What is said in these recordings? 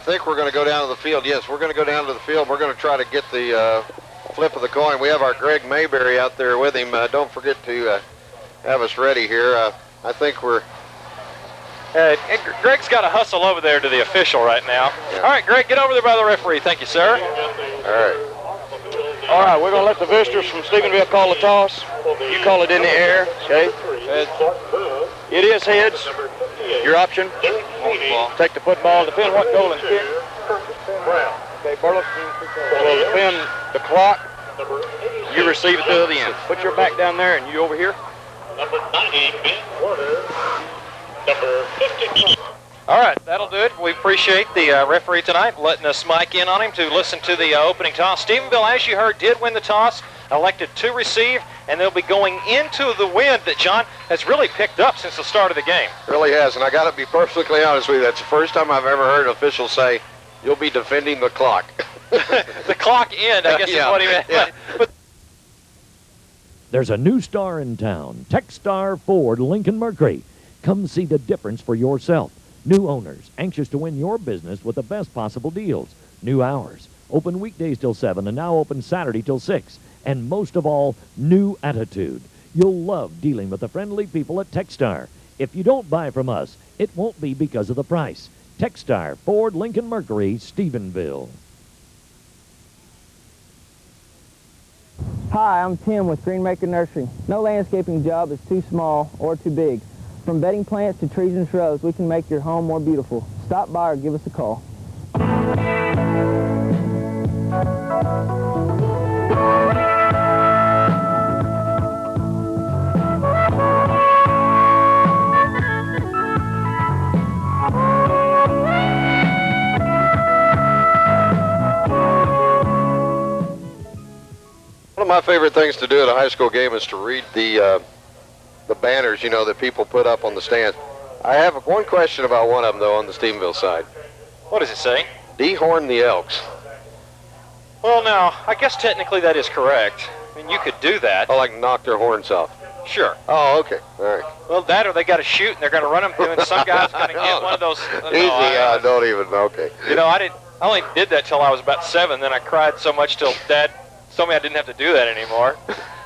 think we're going to go down to the field. Yes, we're going to go down to the field. We're going to try to get the flip of the coin. We have our Greg Mayberry out there with him. Don't forget to have us ready here. I think we're... Greg's got to hustle over there to the official right now. Yeah. All right, Greg, get over there by the referee. Thank you, sir. All right. All right, we're going to let the visitors from Stephenville call the toss. You call it in the air, okay? It is heads. Your option. Take the football, defend what goal and kick. Okay, Burleson will defend the clock. You receive it to the end. Put your back down there and you over here. Number 90, Ben Warner. Number 50. All right, that'll do it. We appreciate the referee tonight letting us mic in on him to listen to the opening toss. Stephenville, as you heard, did win the toss, elected to receive, and they'll be going into the wind that, John, has really picked up since the start of the game. Really has, and I got to be perfectly honest with you. That's the first time I've ever heard an official say, you'll be defending the clock. The clock end, I guess, is what he meant. Yeah. But there's a new star in town, Techstar Ford Lincoln Mercury. Come see the difference for yourself. New owners, anxious to win your business with the best possible deals. New hours, open weekdays till 7 and now open Saturday till 6. And most of all, new attitude. You'll love dealing with the friendly people at Techstar. If you don't buy from us, it won't be because of the price. Techstar Ford Lincoln Mercury, Stephenville. Hi, I'm Tim with Greenmaker Nursery. No landscaping job is too small or too big. From bedding plants to trees and shrubs, we can make your home more beautiful. Stop by or give us a call. One of my favorite things to do at a high school game is to read the banners, you know, that people put up on the stands. I have one question about one of them, though, on the Stephenville side. what does it say? Dehorn the Elks. Well, now, I guess technically that is correct. I mean, you could do that. Oh, like knock their horns off. Sure. Oh, okay. All right. Well, that or they got to shoot and they're going to run them through, and some guy's going to get one of those. Easy, don't even. Okay. You know, I only did that till I was about 7. Then I cried so much till Dad told me I didn't have to do that anymore.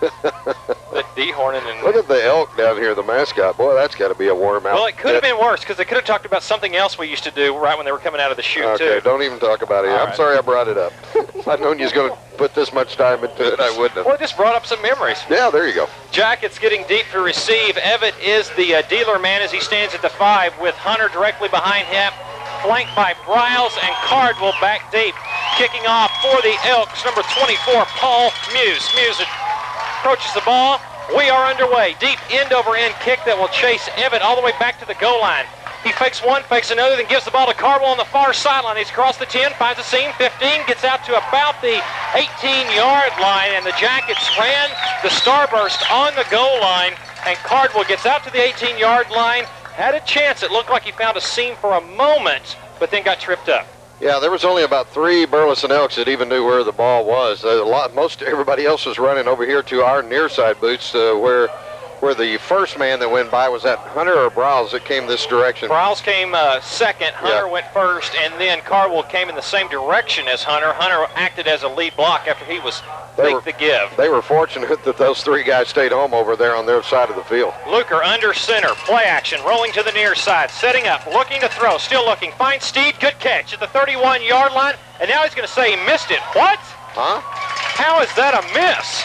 The dehorning and. Look at the elk down here, the mascot. Boy, that's got to be a warm out. Well, it could have been worse because they could have talked about something else we used to do right when they were coming out of the chute, okay, too. don't even talk about it. All I'm right. sorry I brought it up. If I'd known you was going to put this much time into it, I wouldn't have. Well, it just brought up some memories. Yeah, there you go. Jackets getting deep to receive. Evett is the dealer man as he stands at the 5 with Hunter directly behind him, flanked by Briles and Cardwell back deep. Kicking off for the Elks, number 24, Paul Muse. Muse approaches the ball. We are underway. Deep end-over-end kick that will chase Evett all the way back to the goal line. He fakes one, fakes another, then gives the ball to Cardwell on the far sideline. He's across the 10, finds a seam, 15, gets out to about the 18-yard line, and the Jackets ran the starburst on the goal line, and Cardwell gets out to the 18-yard line, had a chance. It looked like he found a seam for a moment, but then got tripped up. Yeah, there was only about 3 Burleson Elks that even knew where the ball was. Most everybody else was running over here to our near side boots, where the first man that went by. Was that Hunter or Briles that came this direction? Briles came second, Hunter went first, and then Cardwell came in the same direction as Hunter. Hunter acted as a lead block after he was make the give. They were fortunate that those 3 guys stayed home over there on their side of the field. Luker under center, play action, rolling to the near side, setting up, looking to throw, still looking, finds Steed, good catch at the 31-yard line, and now he's going to say he missed it. What? Huh? How is that a miss?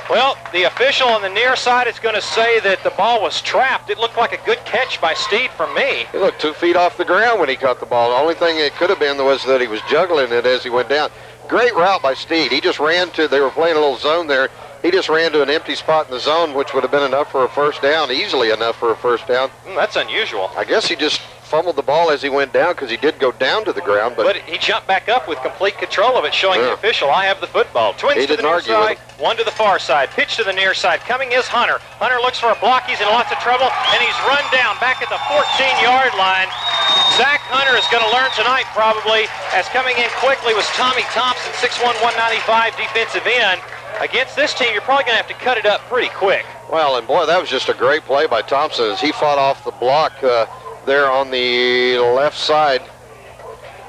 Well, the official on the near side is going to say that the ball was trapped. It looked like a good catch by Steed for me. He looked 2 feet off the ground when he caught the ball. The only thing it could have been was that he was juggling it as he went down. Great route by Steed. He just ran to, they were playing a little zone there. He just ran to an empty spot in the zone, which would have been enough for a first down, easily enough for a first down. That's unusual. I guess he just fumbled the ball as he went down because he did go down to the ground. But he jumped back up with complete control of it, showing the official, I have the football. Twins to the near side, one to the far side. Pitch to the near side. Coming is Hunter. Hunter looks for a block. He's in lots of trouble, and he's run down back at the 14-yard line. Zach Hunter is going to learn tonight probably, as coming in quickly was Tommy Thompson, 6'1", 195 defensive end. Against this team, you're probably going to have to cut it up pretty quick. Well, and boy, that was just a great play by Thompson as he fought off the block there on the left side.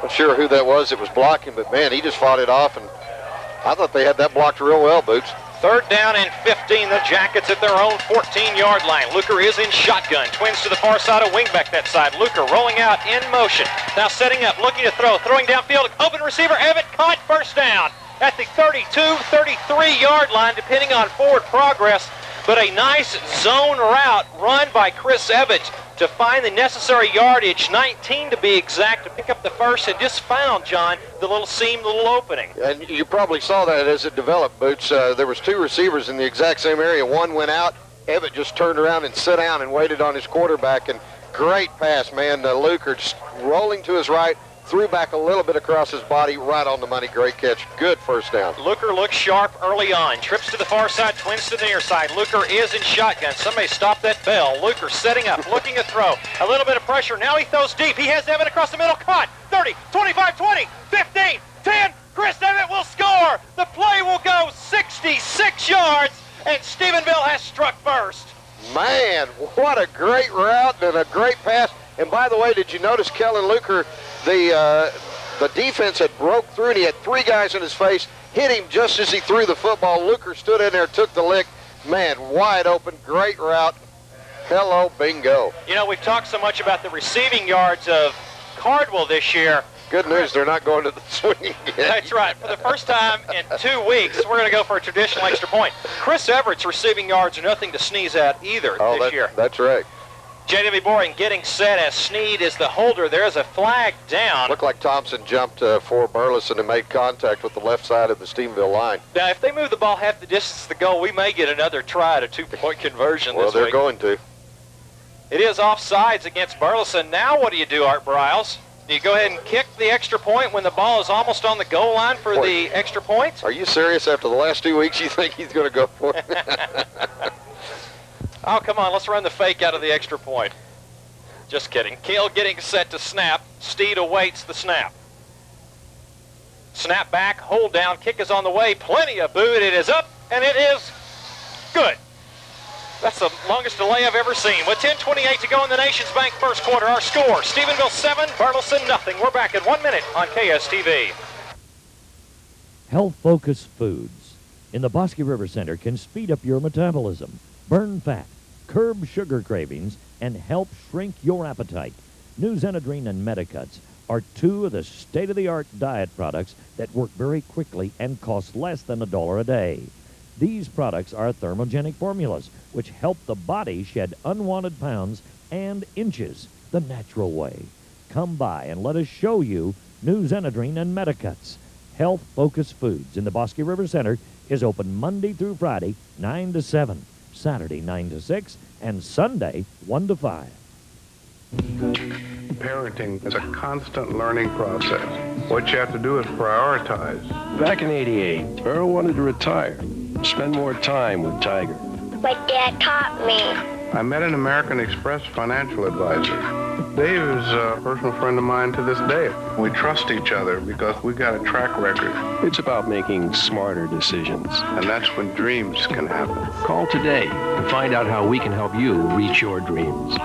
Not sure who that was that was blocking, but man, he just fought it off, and I thought they had that blocked real well, Boots. 3rd down and 15. The Jackets at their own 14-yard line. Luker is in shotgun. Twins to the far side of wingback that side. Luker rolling out in motion. Now setting up, looking to throw. Throwing downfield. Open receiver. Evatt caught. First down at the 32, 33-yard line, depending on forward progress. But a nice zone route run by Chris Evatt to find the necessary yardage, 19 to be exact, to pick up the first, and just found, John, the little seam, the little opening. And you probably saw that as it developed, Boots. There was 2 receivers in the exact same area. One went out. Evatt just turned around and sat down and waited on his quarterback. And great pass, man. Luker just rolling to his right, threw back a little bit across his body, right on the money. Great catch. Good first down. Luker looks sharp early on. Trips to the far side, twins to the near side. Luker is in shotgun. Somebody stop that bell. Luker setting up, looking to throw. A little bit of pressure. Now he throws deep. He has Evatt across the middle. Caught. 30, 25, 20, 15, 10. Chris Evatt will score. The play will go 66 yards, and Stephenville has struck first. Man, what a great route and a great pass. And by the way, did you notice Kellen Luker, the defense had broke through, and he had 3 guys in his face, hit him just as he threw the football. Luker stood in there, took the lick. Man, wide open, great route. Hello, bingo. You know, we've talked so much about the receiving yards of Cardwell this year. Good news, they're not going to the swinging game. That's right. For the first time in 2 weeks, we're going to go for a traditional extra point. Chris Everett's receiving yards are nothing to sneeze at either this year. That's right. J.W. Boring getting set as Sneed is the holder. There's a flag down. Looked like Thompson jumped for Burleson and made contact with the left side of the Stephenville line. Now, if they move the ball half the distance to the goal, we may get another try at a 2-point conversion this week. Well, they're going to. It is offsides against Burleson. Now what do you do, Art Briles? Do you go ahead and kick the extra point when the ball is almost on the goal line for the extra point? Are you serious? After the last 2 weeks, you think he's going to go for it? Oh, come on, let's run the fake out of the extra point. Just kidding. Kale getting set to snap. Steed awaits the snap. Snap back, hold down, kick is on the way. Plenty of boot. It is up, and it is good. That's the longest delay I've ever seen. With 10:28 to go in the Nations Bank first quarter, our score, Stephenville 7, Burleson nothing. We're back in 1 minute on KSTV. Health-focused foods in the Bosque River Center can speed up your metabolism, burn fat, curb sugar cravings, and help shrink your appetite. New Zenadrine and Medicuts are 2 of the state-of-the-art diet products that work very quickly and cost less than $1 a day. These products are thermogenic formulas, which help the body shed unwanted pounds and inches the natural way. Come by and let us show you New Zenadrine and Medicuts. Health-focused foods in the Bosque River Center is open Monday through Friday, 9 to 7. Saturday 9 to 6, and Sunday 1 to 5. Parenting is a constant learning process. What you have to do is prioritize. Back in '88, Earl wanted to retire, spend more time with Tiger. My dad taught me. I met an American Express financial advisor. Dave is a personal friend of mine to this day. We trust each other because we got a track record. It's about making smarter decisions. And that's when dreams can happen. Call today to find out how we can help you reach your dreams.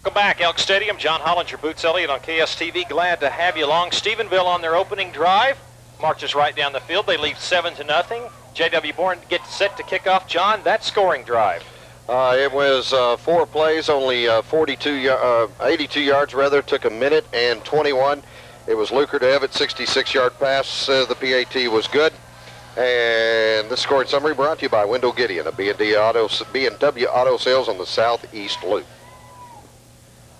Welcome back, Elks Stadium. John Hollinger, Boots Elliott on KSTV. Glad to have you along. Stephenville on their opening drive. Marches right down the field. They lead 7-0. J.W. Bourne gets set to kick off. John, that scoring drive. It was 4 plays, only 82 yards rather. Took a minute and 21. It was Luker to Evatt, 66-yard pass. The PAT was good. And this scoring summary brought to you by Wendell Gideon, a B&W Auto Sales on the Southeast Loop.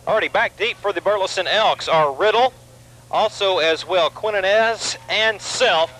Already back deep for the Burleson Elks are Riddle, also as well Quinonez and Self.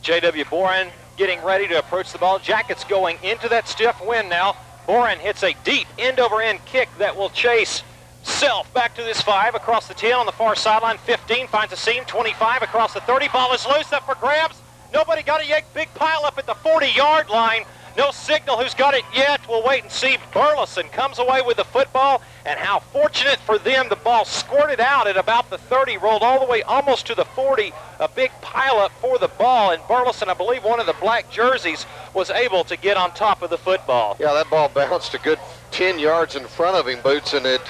J.W. Boren getting ready to approach the ball. Jackets going into that stiff wind now. Boren hits a deep end-over-end kick that will chase Self back to this 5, across the 10 on the far sideline. 15 finds a seam. 25 across the 30. Ball is loose, up for grabs. Nobody got it yet. Big pile up at the 40-yard line. No signal who's got it yet. We'll wait and see. Burleson comes away with the football, and how fortunate for them. The ball squirted out at about the 30, rolled all the way almost to the 40. A big pile up for the ball, and Burleson, I believe one of the black jerseys, was able to get on top of the football. Yeah, that ball bounced a good 10 yards in front of him, Boots, and it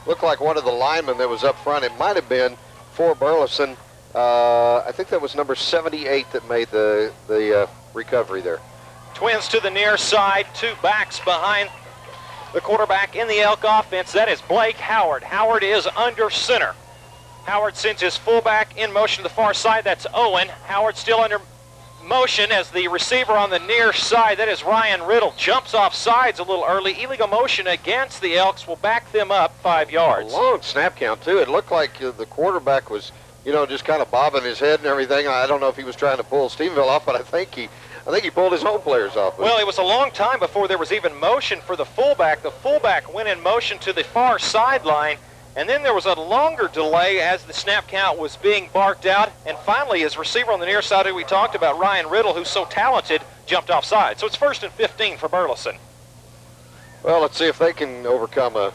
looked like one of the linemen that was up front. It might have been for Burleson. I think that was number 78 that made the recovery there. Twins to the near side, 2 backs behind the quarterback in the Elk offense. That is Blake Howard. Howard is under center. Howard sends his fullback in motion to the far side. That's Owen. Howard still under motion as the receiver on the near side. That is Ryan Riddle. Jumps off sides a little early. Illegal motion against the Elks will back them up 5 yards. A long snap count, too. It looked like the quarterback was, just kind of bobbing his head and everything. I don't know if he was trying to pull Stephenville off, but I think he pulled his own players off. Well, it was a long time before there was even motion for the fullback. The fullback went in motion to the far sideline, and then there was a longer delay as the snap count was being barked out. And finally, his receiver on the near side, who we talked about, Ryan Riddle, who's so talented, jumped offside. So it's 1st and 15 for Burleson. Well, let's see if they can overcome a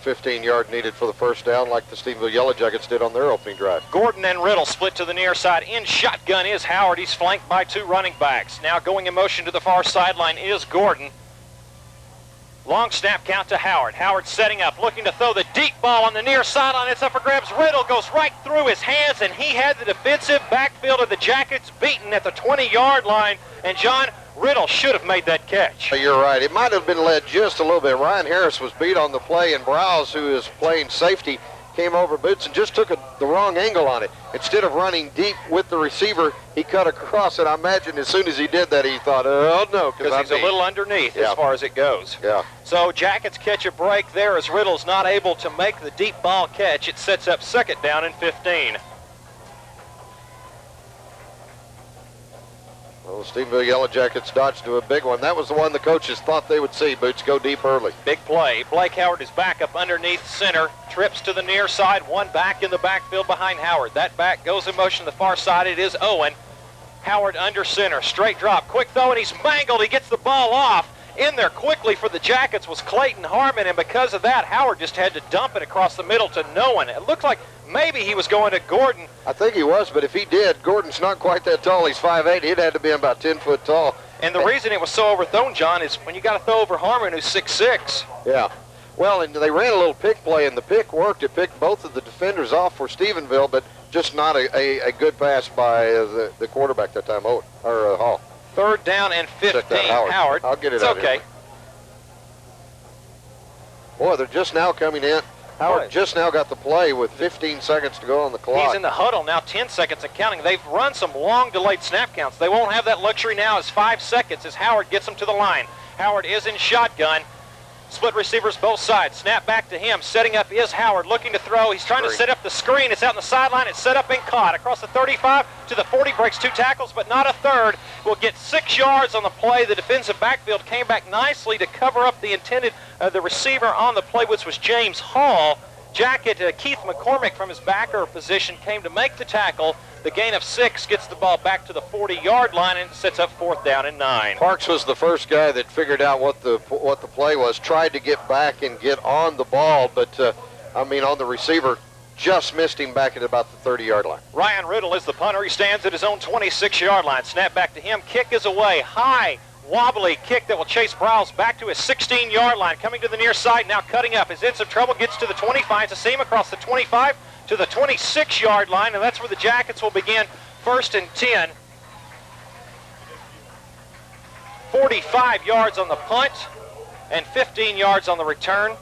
15-yard needed for the first down like the Stephenville Yellow Jackets did on their opening drive. Gordon and Riddle split to the near side. In shotgun is Howard. He's flanked by 2 running backs. Now going in motion to the far sideline is Gordon. Long snap count to Howard. Howard setting up, looking to throw the deep ball on the near sideline. It's up for grabs. Riddle goes right through his hands, and he had the defensive backfield of the Jackets beaten at the 20-yard line. And John, Riddle should have made that catch. You're right. It might have been led just a little bit. Ryan Harris was beat on the play, and Browse, who is playing safety, came over boots and just took the wrong angle on it. Instead of running deep with the receiver, he cut across it. I imagine as soon as he did that, he thought, oh, no. Because he's a little underneath as far as it goes. Yeah. So Jackets catch a break there as Riddle's not able to make the deep ball catch. It sets up 2nd down and 15. Well, the Stephenville Yellow Jackets dodged to a big one. That was the one the coaches thought they would see. Boots go deep early. Big play. Blake Howard is back up underneath center. Trips to the near side. 1 back in the backfield behind Howard. That back goes in motion to the far side. It is Owen. Howard under center. Straight drop. Quick throw, and he's mangled. He gets the ball off. In there quickly for the Jackets was Clayton Harmon, and because of that, Howard just had to dump it across the middle to no one. It looked like maybe he was going to Gordon. I think he was, but if he did, Gordon's not quite that tall. He's 5'8". He'd had to be about 10 foot tall. And the reason it was so overthrown, John, is when you got to throw over Harmon, who's 6'6". Yeah. Well, and they ran a little pick play, and the pick worked. It picked both of the defenders off for Stephenville, but just not a good pass by the quarterback that time, Hall. 3rd down and 15. Howard. I'll get it it's out okay. Here. Boy, they're just now coming in. Howard just now got the play with 15 seconds to go on the clock. He's in the huddle now, 10 seconds and counting. They've run some long delayed snap counts. They won't have that luxury now as 5 seconds as Howard gets them to the line. Howard is in shotgun. Split receivers both sides. Snap back to him. Setting up is Howard looking to throw. He's trying to set up the screen. It's out on the sideline. It's set up and caught. Across the 35 to the 40. Breaks 2 tackles, but not a third. Will get 6 yards on the play. The defensive backfield came back nicely to cover up the intended the receiver on the play, which was James Hall. Jacket Keith McCormick from his backer position came to make the tackle. The gain of 6 gets the ball back to the 40-yard line and sets up 4th down and 9. Parks was the first guy that figured out what the play was, tried to get back and get on the ball, but on the receiver, just missed him back at about the 30-yard line. Ryan Riddle is the punter. He stands at his own 26-yard line. Snap back to him. Kick is away. High, wobbly kick that will chase Browse back to his 16-yard line. Coming to the near side, now cutting up. Is in some trouble, gets to the 20, finds a seam across the 25 to the 26-yard line, and that's where the Jackets will begin 1st and 10. 45 yards on the punt and 15 yards on the return.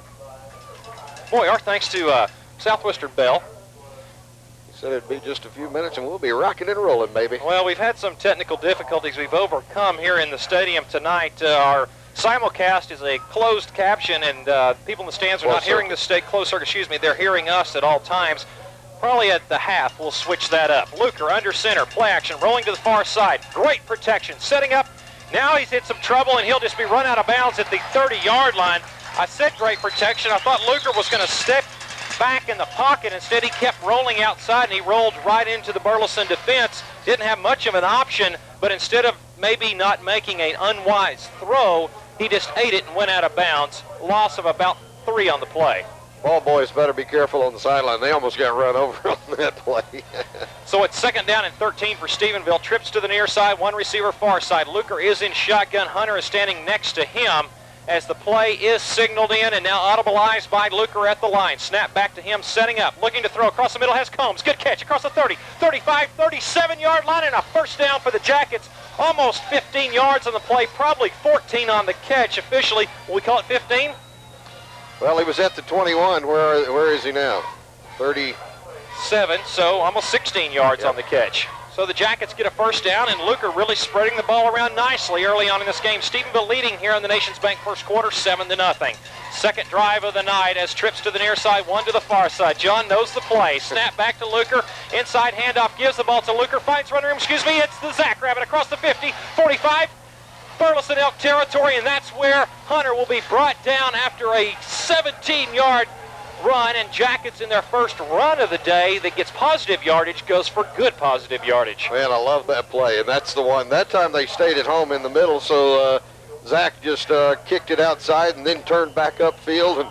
Boy, our thanks to Southwestern Bell. He said it'd be just a few minutes and we'll be rocking and rolling, baby. Well, we've had some technical difficulties we've overcome here in the stadium tonight. Our simulcast is a closed caption, and people in the stands are not hearing the closed circuit, they're hearing us at all times. Probably at the half, we'll switch that up. Luker under center, play action, rolling to the far side. Great protection, setting up. Now he's hit some trouble, and he'll just be run out of bounds at the 30-yard line. I said great protection. I thought Luker was going to step back in the pocket. Instead, he kept rolling outside, and he rolled right into the Burleson defense. Didn't have much of an option, but instead of maybe not making an unwise throw, he just ate it and went out of bounds. Loss of about 3 on the play. Ball boys better be careful on the sideline. They almost got run over on that play. So it's 2nd down and 13 for Stephenville. Trips to the near side, 1 receiver far side. Luker is in shotgun. Hunter is standing next to him. as the play is signaled in and now audibleized by Luker at the line. Snap back to him, setting up, looking to throw across the middle, has Combs. Good catch across the 30, 35, 37-yard line, and a first down for the Jackets. Almost 15 yards on the play, probably 14 on the catch officially. Will we call it 15? Well, he was at the 21. Where is he now? 37, so almost 16 yards on the catch. So the Jackets get a first down, and Luker really spreading the ball around nicely early on in this game. Stephenville leading here in the Nations Bank first quarter, 7-0. Second drive of the night as trips to the near side, one to the far side. John knows the play. Snap back to Luker. Inside handoff, gives the ball to Luker. Finds running room, it's the Zach Rabbit across the 50, 45. Burleson Elk territory, and that's where Hunter will be brought down after a 17-yard run, and Jackets in their first run of the day that gets positive yardage goes for good positive yardage. Man, I love that play, and that's the one. That time they stayed at home in the middle, so Zach just kicked it outside and then turned back upfield, and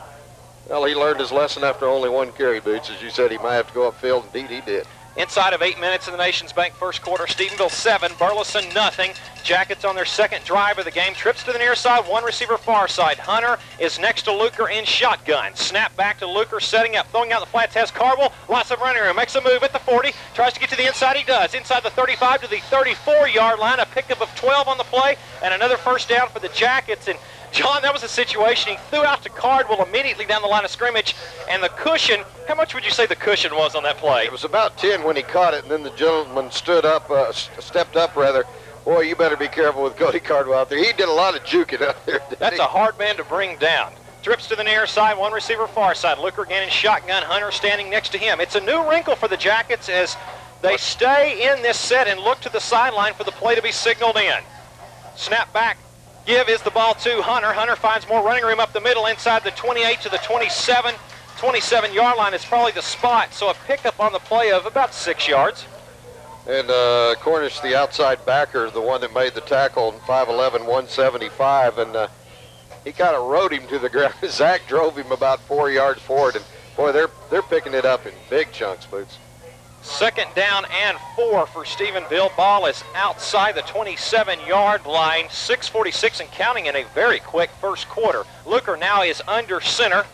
well, he learned his lesson after only one carry, Boots. As you said, he might have to go upfield. Indeed, he did. Inside of 8 minutes in the Nations Bank first quarter, Stephenville 7, Burleson nothing. Jackets on their second drive of the game. Trips to the near side, one receiver far side. Hunter is next to Luker in shotgun. Snap back to Luker, setting up, throwing out the flats, has Cardwell. Lots of running room, makes a move at the 40, tries to get to the inside, he does. Inside the 35 to the 34-yard line, a pickup of 12 on the play, and another first down for the Jackets. And John, that was a situation. He threw out to Cardwell immediately down the line of scrimmage, and the cushion, how much would you say the cushion was on that play? It was about 10 when he caught it, and then the gentleman stepped up. Boy, you better be careful with Cody Cardwell out there. He did a lot of juking out there. That's a hard man to bring down. Trips to the near side, one receiver far side. Luker again in shotgun, Hunter standing next to him. It's a new wrinkle for the Jackets as they stay in this set and look to the sideline for the play to be signaled in. Snap back. Give is the ball to Hunter. Hunter finds more running room up the middle inside the 28 to the 27-yard line is probably the spot. So a pickup on the play of about 6 yards. And Cornish, the outside backer, the one that made the tackle, 5'11", 175, and he kind of rode him to the ground. Zach drove him about 4 yards forward, and boy, they're picking it up in big chunks, Boots. Second down and 4 for Stephenville. Ball is outside the 27-yard line. 6:46 and counting in a very quick first quarter. Luker now is under center.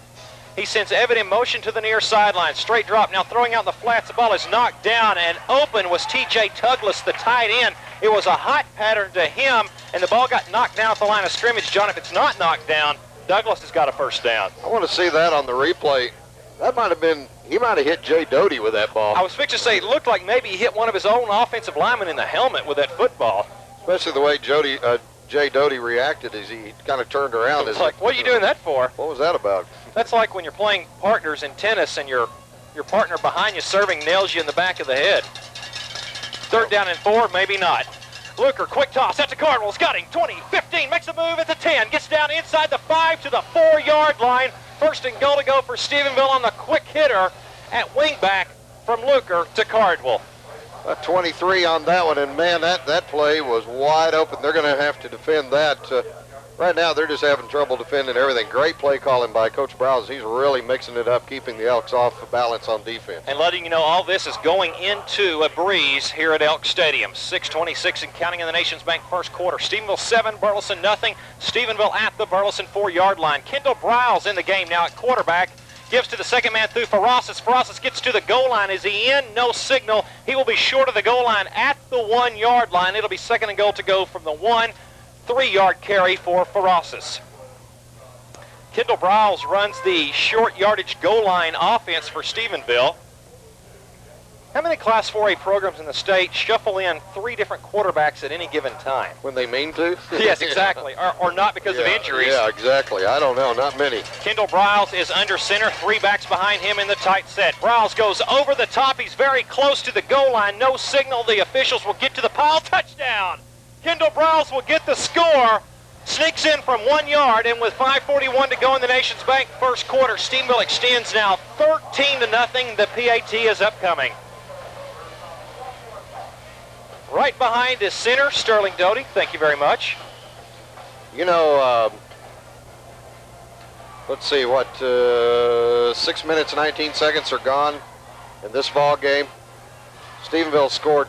He sends Evan in motion to the near sideline. Straight drop, now throwing out the flats. The ball is knocked down, and open was T.J. Douglas, the tight end. It was a hot pattern to him, and the ball got knocked down at the line of scrimmage. John, if it's not knocked down, Douglas has got a first down. I want to see that on the replay. That might have been, he might have hit Jay Doty with that ball. I was fixing to say, it looked like maybe he hit one of his own offensive linemen in the helmet with that football. Especially the way Jay Doty reacted as he kind of turned around. It's like, what are you doing that for? What was that about? That's like when you're playing partners in tennis and your partner behind you serving nails you in the back of the head. Third down and 4, maybe not. Luker, quick toss, that's a Cardinals, got him, 20, 15, makes a move at the 10, gets down inside the 5 to the 4-yard line. First and goal to go for Stephenville on the quick hitter at wingback from Luker to Cardwell. 23 on that one, and man, that play was wide open. They're going to have to defend that. Right now, they're just having trouble defending everything. Great play calling by Coach Browse. He's really mixing it up, keeping the Elks off balance on defense. And letting you know all this is going into a breeze here at Elk Stadium. 6:26 and counting in the Nations Bank first quarter. Stephenville 7, Burleson nothing. Stephenville at the Burleson 4-yard line. Kendall Browse in the game now at quarterback. Gives to the second man through Ferrasis. Ferrasis gets to the goal line. Is he in? No signal. He will be short of the goal line at the 1-yard line. It'll be second and goal to go from the 1. 3-yard carry for Ferrasis. Kendall Browse runs the short yardage goal line offense for Stephenville. How many Class 4A programs in the state shuffle in 3 different quarterbacks at any given time? When they mean to? Yes, exactly. Or not because of injuries. Yeah, exactly. I don't know. Not many. Kendall Browse is under center. 3 backs behind him in the tight set. Browse goes over the top. He's very close to the goal line. No signal. The officials will get to the pile. Touchdown! Kendall Browse will get the score. Sneaks in from 1 yard, and with 5:41 to go in the Nations Bank first quarter, Stephenville extends now 13-0. The PAT is upcoming. Right behind is center, Sterling Doty. Thank you very much. You know, let's see, 6 minutes and 19 seconds are gone in this ball game. Stephenville scored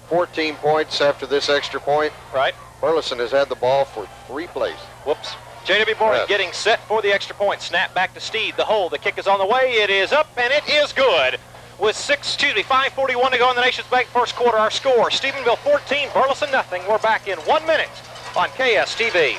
14 points after this extra point. Right. Burleson has had the ball for 3 plays. Whoops. J.W. Bourne Yes. getting set for the extra point. Snap back to Steed. The hole. The kick is on the way. It is up, and it is good. With 5:41 to go in the Nations Bank first quarter, our score, Stephenville 14, Burleson nothing. We're back in 1 minute on KSTV.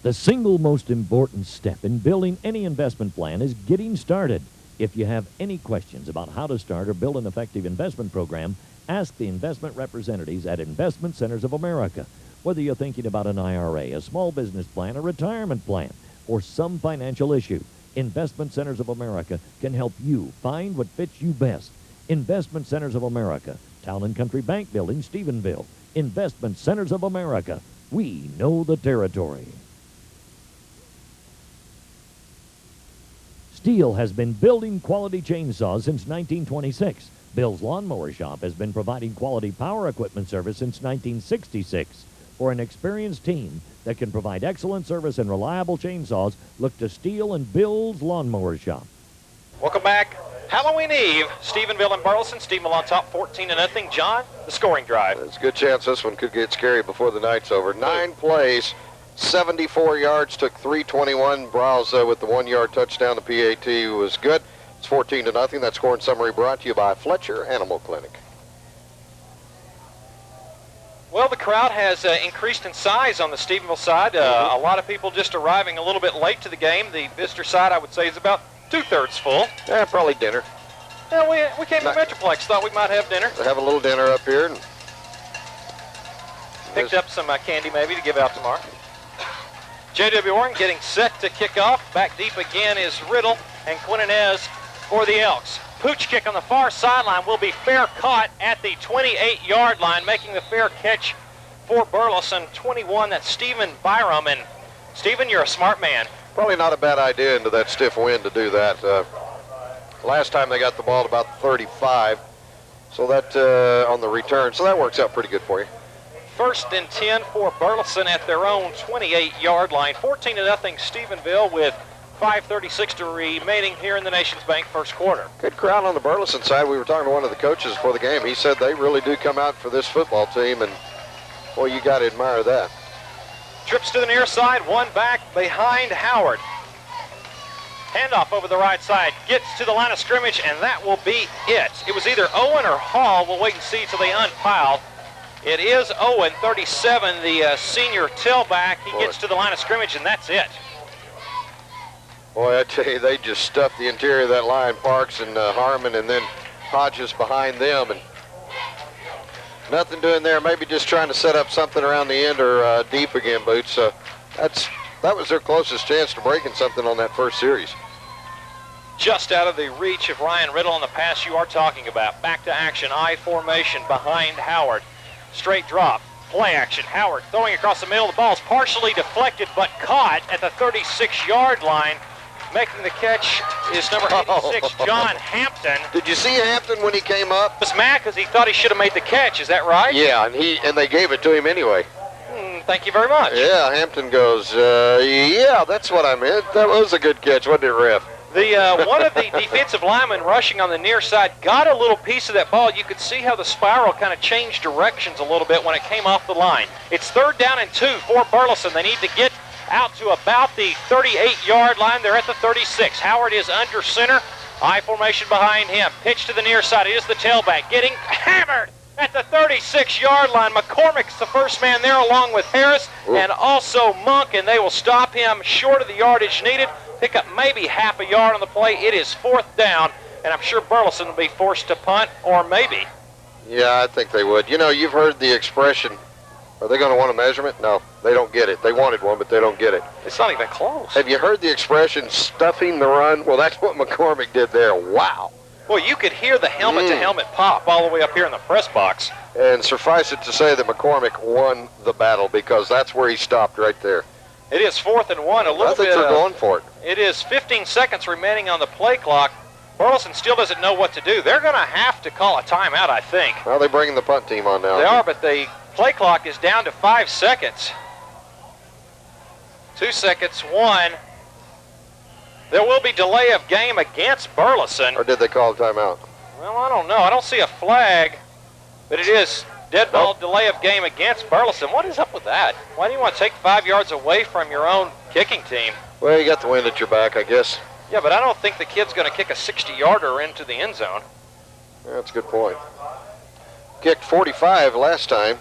The single most important step in building any investment plan is getting started. If you have any questions about how to start or build an effective investment program, ask the investment representatives at Investment Centers of America. Whether you're thinking about an IRA, a small business plan, a retirement plan, or some financial issue, Investment Centers of America can help you find what fits you best. Investment Centers of America, Town and Country Bank Building, Stephenville. Investment Centers of America. We know the territory. Steel has been building quality chainsaws since 1926. Bill's Lawnmower Shop has been providing quality power equipment service since 1966. For an experienced team that can provide excellent service and reliable chainsaws, look to Steel and Bill's Lawnmower Shop. Welcome back. Halloween Eve, Stephenville and Burleson. Stephenville on top 14-0. John, the scoring drive. There's a good chance this one could get scary before the night's over. 9 plays, 74 yards, took 3:21. Browse with the 1-yard touchdown. The PAT was good. It's 14-0. That scoring summary brought to you by Fletcher Animal Clinic. Well, the crowd has increased in size on the Stephenville side. A lot of people just arriving a little bit late to the game. The visitor side, I would say, is about 2/3 full. Yeah, probably dinner. Yeah, we came to Metroplex, thought we might have dinner. Have a little dinner up here. And picked up some candy maybe to give out tomorrow. J.W. Warren getting set to kick off. Back deep again is Riddle and Quinonez for the Elks. Pooch kick on the far sideline will be fair caught at the 28-yard line, making the fair catch for Burleson. 21, that's Stephen Byram. And Stephen, you're a smart man. Probably not a bad idea into that stiff wind to do that. Last time they got the ball at about 35, so that on the return, so that works out pretty good for you. 1st and 10 for Burleson at their own 28-yard line. 14-0 Stephenville with 5:36 to remaining here in the Nations Bank first quarter. Good crowd on the Burleson side. We were talking to one of the coaches before the game. He said they really do come out for this football team, and boy, you got to admire that. Trips to the near side, one back behind Howard. Handoff over the right side, gets to the line of scrimmage, and that will be it. It was either Owen or Hall. We'll wait and see till they unpile. It is Owen, 37, the senior tailback. He gets to the line of scrimmage, and that's it. Boy, I tell you, they just stuffed the interior of that line, Parks and Harmon, and then Hodges behind them, and nothing doing there. Maybe just trying to set up something around the end or deep again, Boots. That was their closest chance to breaking something on that first series. Just out of the reach of Ryan Riddle on the pass you are talking about. Back to action, I formation behind Howard. Straight drop, play action. Howard throwing across the middle. The ball is partially deflected but caught at the 36-yard line. Making the catch is number 86, John Hampton. Did you see Hampton when he came up? Was mad because he thought he should have made the catch. Is that right? Yeah, and they gave it to him anyway. Thank you very much. Yeah, Hampton goes, yeah, that's what I meant. That was a good catch, wasn't it, Ref? One of the defensive linemen rushing on the near side got a little piece of that ball. You could see how the spiral kind of changed directions a little bit when it came off the line. It's 3rd down and 2 for Burleson. They need to get out to about the 38-yard line. They're at the 36. Howard is under center. I formation behind him. Pitch to the near side. It is the tailback getting hammered at the 36-yard line. McCormick's the first man there along with Harris and also Monk, and they will stop him short of the yardage needed. Pick up maybe half a yard on the play. It is 4th down, and I'm sure Burleson will be forced to punt, or maybe. Yeah, I think they would. You know, you've heard the expression, are they going to want a measurement? No, they don't get it. They wanted one, but they don't get it. It's not even close. Have you heard the expression, stuffing the run? Well, that's what McCormick did there. Wow. Well, you could hear the helmet-to-helmet pop all the way up here in the press box. And suffice it to say that McCormick won the battle because that's where he stopped right there. It is 4th and 1. I think they're going for it. It is 15 seconds remaining on the play clock. Burleson still doesn't know what to do. They're going to have to call a timeout, I think. Well, they're bringing the punt team on now. They are, but the play clock is down to 5 seconds. 2 seconds, 1. There will be delay of game against Burleson. Or did they call a timeout? Well, I don't know. I don't see a flag, but it is Dead ball delay of game against Burleson. What is up with that? Why do you want to take 5 yards away from your own kicking team? Well, you got the wind at your back, I guess. Yeah, but I don't think the kid's going to kick a 60-yarder into the end zone. Yeah, that's a good point. Kicked 45 last time.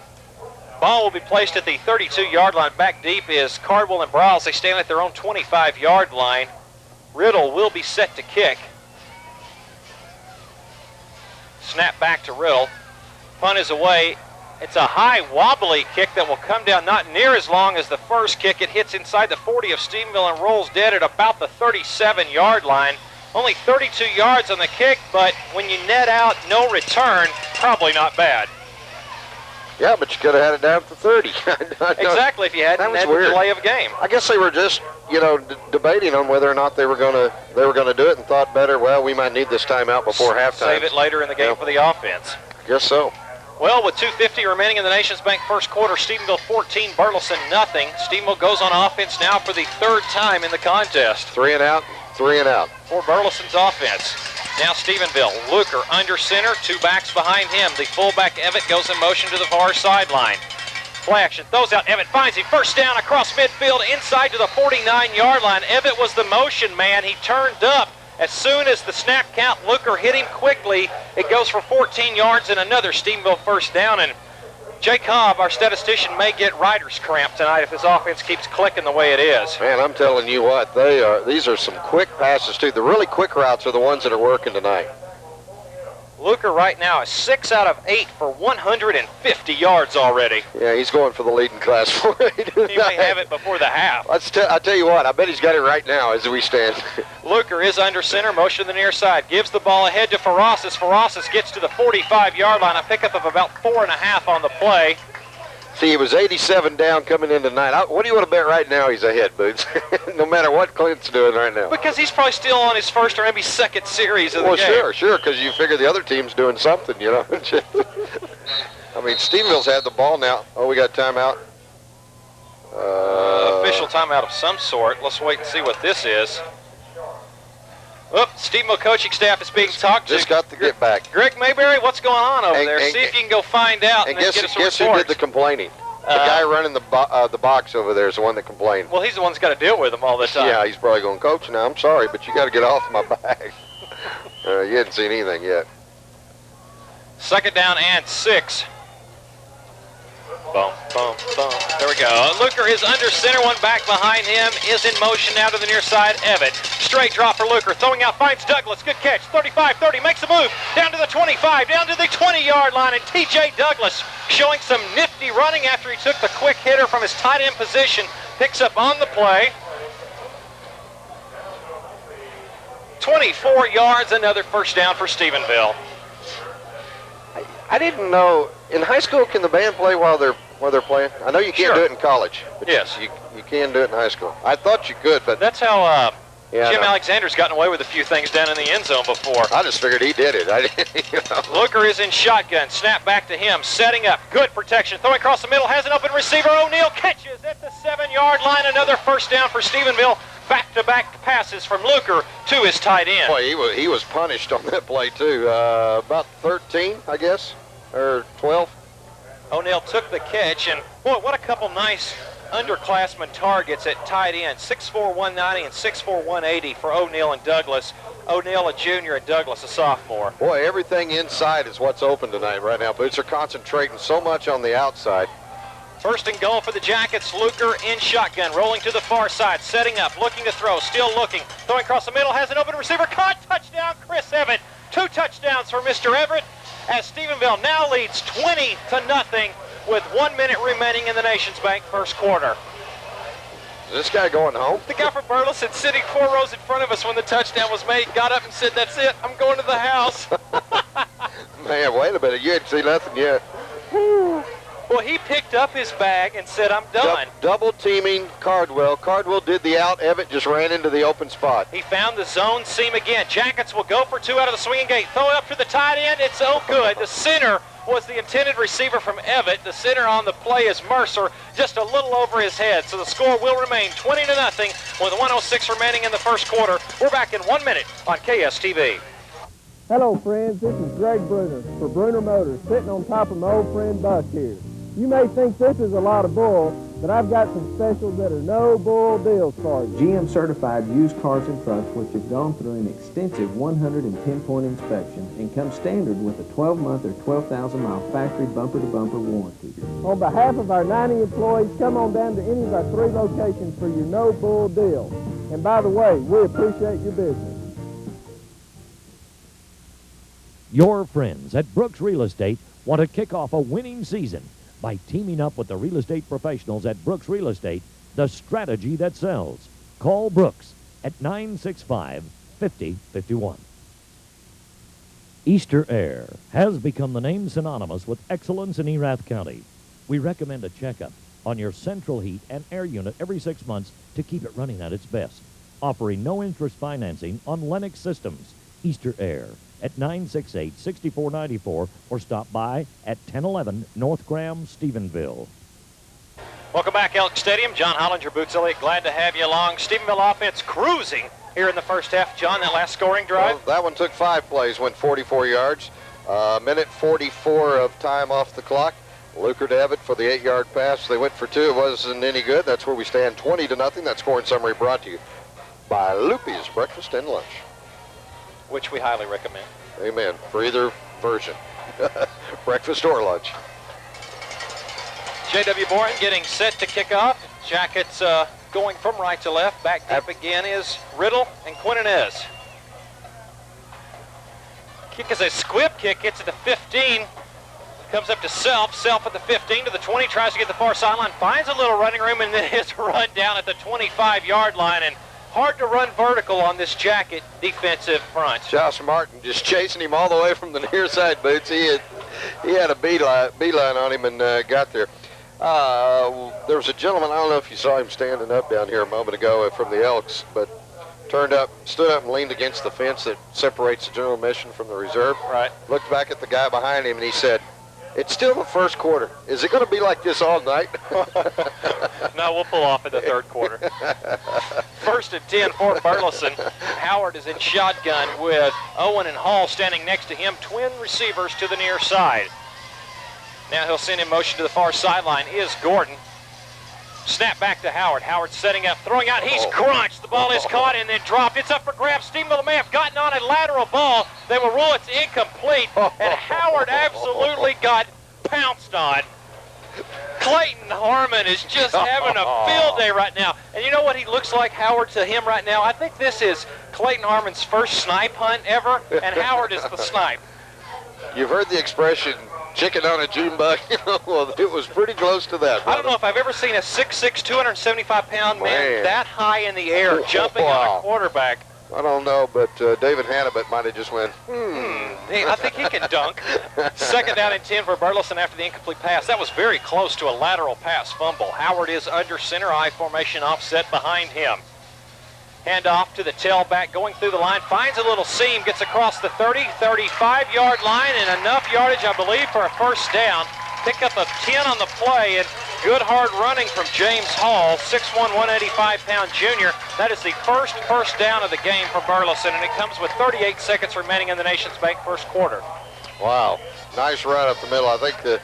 Ball will be placed at the 32-yard line. Back deep is Cardwell and Brawls. They stand at their own 25-yard line. Riddle will be set to kick. Snap back to Riddle. Punt is away. It's a high, wobbly kick that will come down not near as long as the first kick. It hits inside the 40 of Stephenville and rolls dead at about the 37-yard line. Only 32 yards on the kick, but when you net out no return, probably not bad. Yeah, but you could have had it down to 30. Exactly, if you hadn't had the delay of a game. I guess they were just, debating on whether or not they were going to do it, and thought better, well, we might need this timeout before halftime. Save it later in the game for the offense. I guess so. Well, with 2:50 remaining in the Nations Bank first quarter, Stephenville 14, Burleson nothing. Stephenville goes on offense now for the third time in the contest. 3 and out, 3 and out. For Burleson's offense. Now Stephenville, Luker under center, 2 backs behind him. The fullback Evett goes in motion to the far sideline. Play action, throws out, Evett finds him, first down across midfield, inside to the 49-yard line. Evett was the motion man, he turned up. As soon as the snap count, Luker hit him quickly. It goes for 14 yards and another Stephenville first down. And Jay Cobb, our statistician, may get rider's cramp tonight if his offense keeps clicking the way it is. Man, I'm telling you what, these are some quick passes, too. The really quick routes are the ones that are working tonight. Luker right now is 6 out of 8 for 150 yards already. Yeah, he's going for the leading class 4A. He may have it before the half. I tell you what, I bet he's got it right now as we stand. Luker is under center, motion to the near side, gives the ball ahead to Ferrasis. Ferrasis gets to the 45-yard line, a pickup of about 4.5 on the play. See, he was 87 down coming in tonight. What do you want to bet right now he's ahead, Boots? No matter what Clint's doing right now. Because he's probably still on his first or maybe second series of the game. Well, sure, because you figure the other team's doing something, I mean, Stephenville's had the ball now. Oh, we got timeout. Official timeout of some sort. Let's wait and see what this is. Stephenville coaching staff is being talked to. Just got the get back. Greg Mayberry, what's going on over there? See if you can go find out and then get us a report. Guess who did the complaining? The guy running the box over there is the one that complained. Well, he's the one that's got to deal with them all the time. Yeah, he's probably going, Coach, now I'm sorry, but you got to get off my back. You hadn't seen anything yet. 2nd down and 6. Boom, boom, boom. There we go. Luker is under center. One back behind him is in motion now to the near side. Evett. Straight drop for Luker. Throwing out, finds Douglas. Good catch. 35-30. Makes a move. Down to the 25. Down to the 20-yard line. And T.J. Douglas showing some nifty running after he took the quick hitter from his tight end position. Picks up on the play. 24 yards. Another first down for Stephenville. I didn't know. In high school, can the band play while they're playing? I know you can't do it in college. But yes, you can do it in high school. I thought you could, but that's how Jim Alexander's gotten away with a few things down in the end zone before. I just figured he did it. Luker is in shotgun. Snap back to him. Setting up. Good protection. Throwing across the middle. Has an open receiver. O'Neal catches at the 7-yard line. Another first down for Stephenville. Back-to-back passes from Luker to his tight end. Boy, he was punished on that play, too. About 13, I guess, or 12. O'Neal took the catch, and boy, what a couple nice underclassmen targets at tight end. 6'4", 190 and 6'4", 180 for O'Neal and Douglas. O'Neal a junior and Douglas a sophomore. Boy, everything inside is what's open tonight right now. Boots are concentrating so much on the outside. First and goal for the Jackets. Luker in shotgun, rolling to the far side, setting up, looking to throw, still looking, throwing across the middle, has an open receiver, caught, touchdown, Chris Evett. 2 touchdowns for Mr. Everett, as Stephenville now leads 20-0 with 1 minute remaining in the Nations Bank first quarter. Is this guy going home? The guy from Burleson, sitting 4 rows in front of us when the touchdown was made, got up and said, "That's it, I'm going to the house." Man, wait a minute, you hadn't seen nothing yet. Well, he picked up his bag and said, "I'm done." Double teaming Cardwell. Cardwell did the out. Evett just ran into the open spot. He found the zone seam again. Jackets will go for 2 out of the swinging gate. Throw it up to the tight end. It's so good. The center was the intended receiver from Evett. The center on the play is Mercer, just a little over his head. So the score will remain 20-0 with 1:06 remaining in the first quarter. We're back in 1 minute on KSTV. Hello, friends. This is Greg Bruner for Bruner Motors, sitting on top of my old friend Buck here. You may think this is a lot of bull, but I've got some specials that are no bull deals for you. GM certified used cars and trucks which have gone through an extensive 110-point inspection and come standard with a 12-month or 12,000-mile factory bumper-to-bumper warranty. On behalf of our 90 employees, come on down to any of our 3 locations for your no bull deal. And by the way, we appreciate your business. Your friends at Brooks Real Estate want to kick off a winning season by teaming up with the real estate professionals at Brooks Real Estate, the strategy that sells. Call Brooks at 965-5051. Easter Air has become the name synonymous with excellence in Erath County. We recommend a checkup on your central heat and air unit every 6 months to keep it running at its best. Offering no interest financing on Lennox systems. Easter Air at 968-6494 or stop by at 1011 North Graham, Stephenville. Welcome back, Elks Stadium. John Hollinger, Boots Elliott, glad to have you along. Stephenville offense cruising here in the first half. John, that last scoring drive? Well, that one took 5 plays, went 44 yards. Minute 44 of time off the clock. Luker to Evatt for the 8-yard pass. They went for 2. It wasn't any good. That's where we stand 20-0. That scoring summary brought to you by Loopy's Breakfast and Lunch, which we highly recommend. Amen. For either version, breakfast or lunch. J.W. Boren getting set to kick off. Jackets going from right to left. Back deep again is Riddle and Quinonez. Kick is a squib kick. Gets it to 15. Comes up to Self. Self at the 15 to the 20. Tries to get the far sideline. Finds a little running room and then is run down at the 25-yard line. And hard to run vertical on this Jacket defensive front. Josh Martin just chasing him all the way from the near side, Boots. He had a beeline on him and got there. There was a gentleman, I don't know if you saw him standing up down here a moment ago from the Elks, but stood up and leaned against the fence that separates the general admission from the reserve. Right. Looked back at the guy behind him and he said, "It's still the first quarter. Is it going to be like this all night?" No, we'll pull off in the third quarter. 1st and 10 for Burleson. Howard is in shotgun with Owen and Hall standing next to him. Twin receivers to the near side. Now he'll send in motion to the far sideline is Gordon. Snap back to Howard. Howard setting up, throwing out. He's crunched. The ball is caught and then dropped. It's up for grabs. Stephenville may have gotten on a lateral ball. They will rule it's incomplete. And Howard absolutely got pounced on. Clayton Harmon is just having a field day right now. And you know what he looks like, Howard, to him right now? I think this is Clayton Harmon's first snipe hunt ever, and Howard is the snipe. You've heard the expression, chicken on a June bug. Well, it was pretty close to that. I don't know if I've ever seen a 6'6", 275-pound man that high in the air jumping on a quarterback. I don't know, but David Hannibal might have just went, I think he can dunk. 2nd down and 10 for Burleson after the incomplete pass. That was very close to a lateral pass fumble. Howard is under center, I formation offset behind him. Hand off to the tailback, going through the line, finds a little seam, gets across the 30, 35-yard line, and enough yardage, I believe, for a first down. Pick up a 10 on the play, and good hard running from James Hall, 6'1", 185-pound junior. That is the first down of the game for Burleson, and it comes with 38 seconds remaining in the Nations Bank first quarter. Wow, nice run up the middle. I think that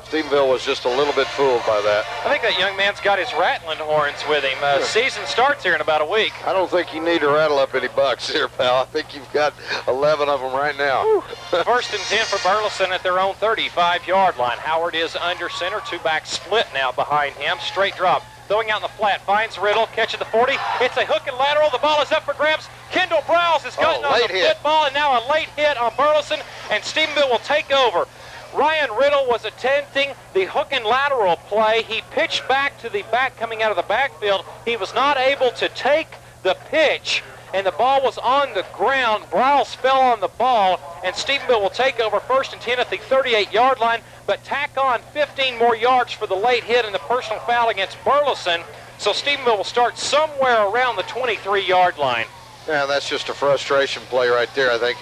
Stephenville was just a little bit fooled by that. I think that young man's got his rattling horns with him. Season starts here in about a week. I don't think you need to rattle up any bucks here, pal. I think you've got 11 of them right now. 1st and 10 for Burleson at their own 35-yard line. Howard is under center, 2-back split now behind him. Straight drop. Throwing out in the flat, finds Riddle, catch at the 40. It's a hook and lateral. The ball is up for grabs. Kendall Browse has gotten on the football, and now a late hit on Burleson, and Stephenville will take over. Ryan Riddle was attempting the hook and lateral play. He pitched back to the back coming out of the backfield. He was not able to take the pitch, and the ball was on the ground. Browse fell on the ball, and Stephenville will take over 1st and 10 at the 38-yard line, but tack on 15 more yards for the late hit and the personal foul against Burleson. So Stephenville will start somewhere around the 23-yard line. Yeah, that's just a frustration play right there. I think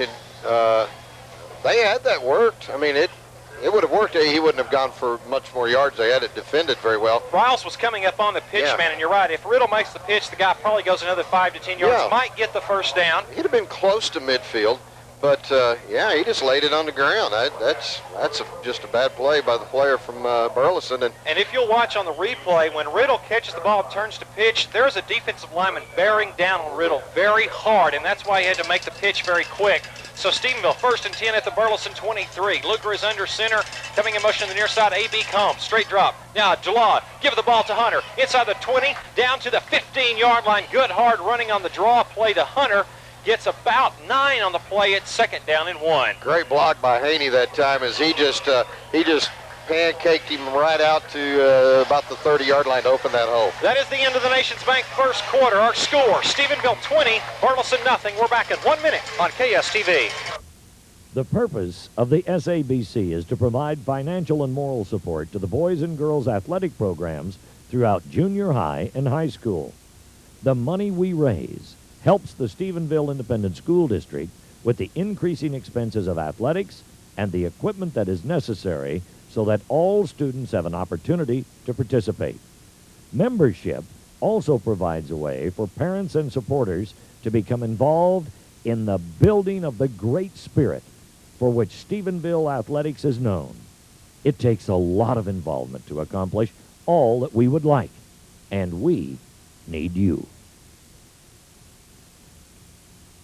they had that worked. I mean, it would have worked. He wouldn't have gone for much more yards. They had it defended very well. Riles was coming up on the pitch, man, and you're right. If Riddle makes the pitch, the guy probably goes another 5 to 10 yards, might get the first down. He'd have been close to midfield, But, yeah, he just laid it on the ground. That's just a bad play by the player from Burleson. And if you'll watch on the replay, when Riddle catches the ball and turns to pitch, there's a defensive lineman bearing down on Riddle very hard, and that's why he had to make the pitch very quick. So Stephenville, 1st and 10 at the Burleson 23. Luker is under center, coming in motion to the near side. A.B. Combs, straight drop. Now Jalad, give the ball to Hunter. Inside the 20, down to the 15-yard line. Good hard running on the draw play to Hunter. Gets about 9 on the play at 2nd down and 1. Great block by Haney that time as he just pancaked him right out to about the 30-yard line to open that hole. That is the end of the Nations Bank first quarter. Our score, Stephenville 20, Burleson nothing. We're back in 1 minute on KSTV. The purpose of the SABC is to provide financial and moral support to the boys and girls athletic programs throughout junior high and high school. The money we raise helps the Stephenville Independent School District with the increasing expenses of athletics and the equipment that is necessary so that all students have an opportunity to participate. Membership also provides a way for parents and supporters to become involved in the building of the great spirit for which Stephenville athletics is known. It takes a lot of involvement to accomplish all that we would like, and we need you.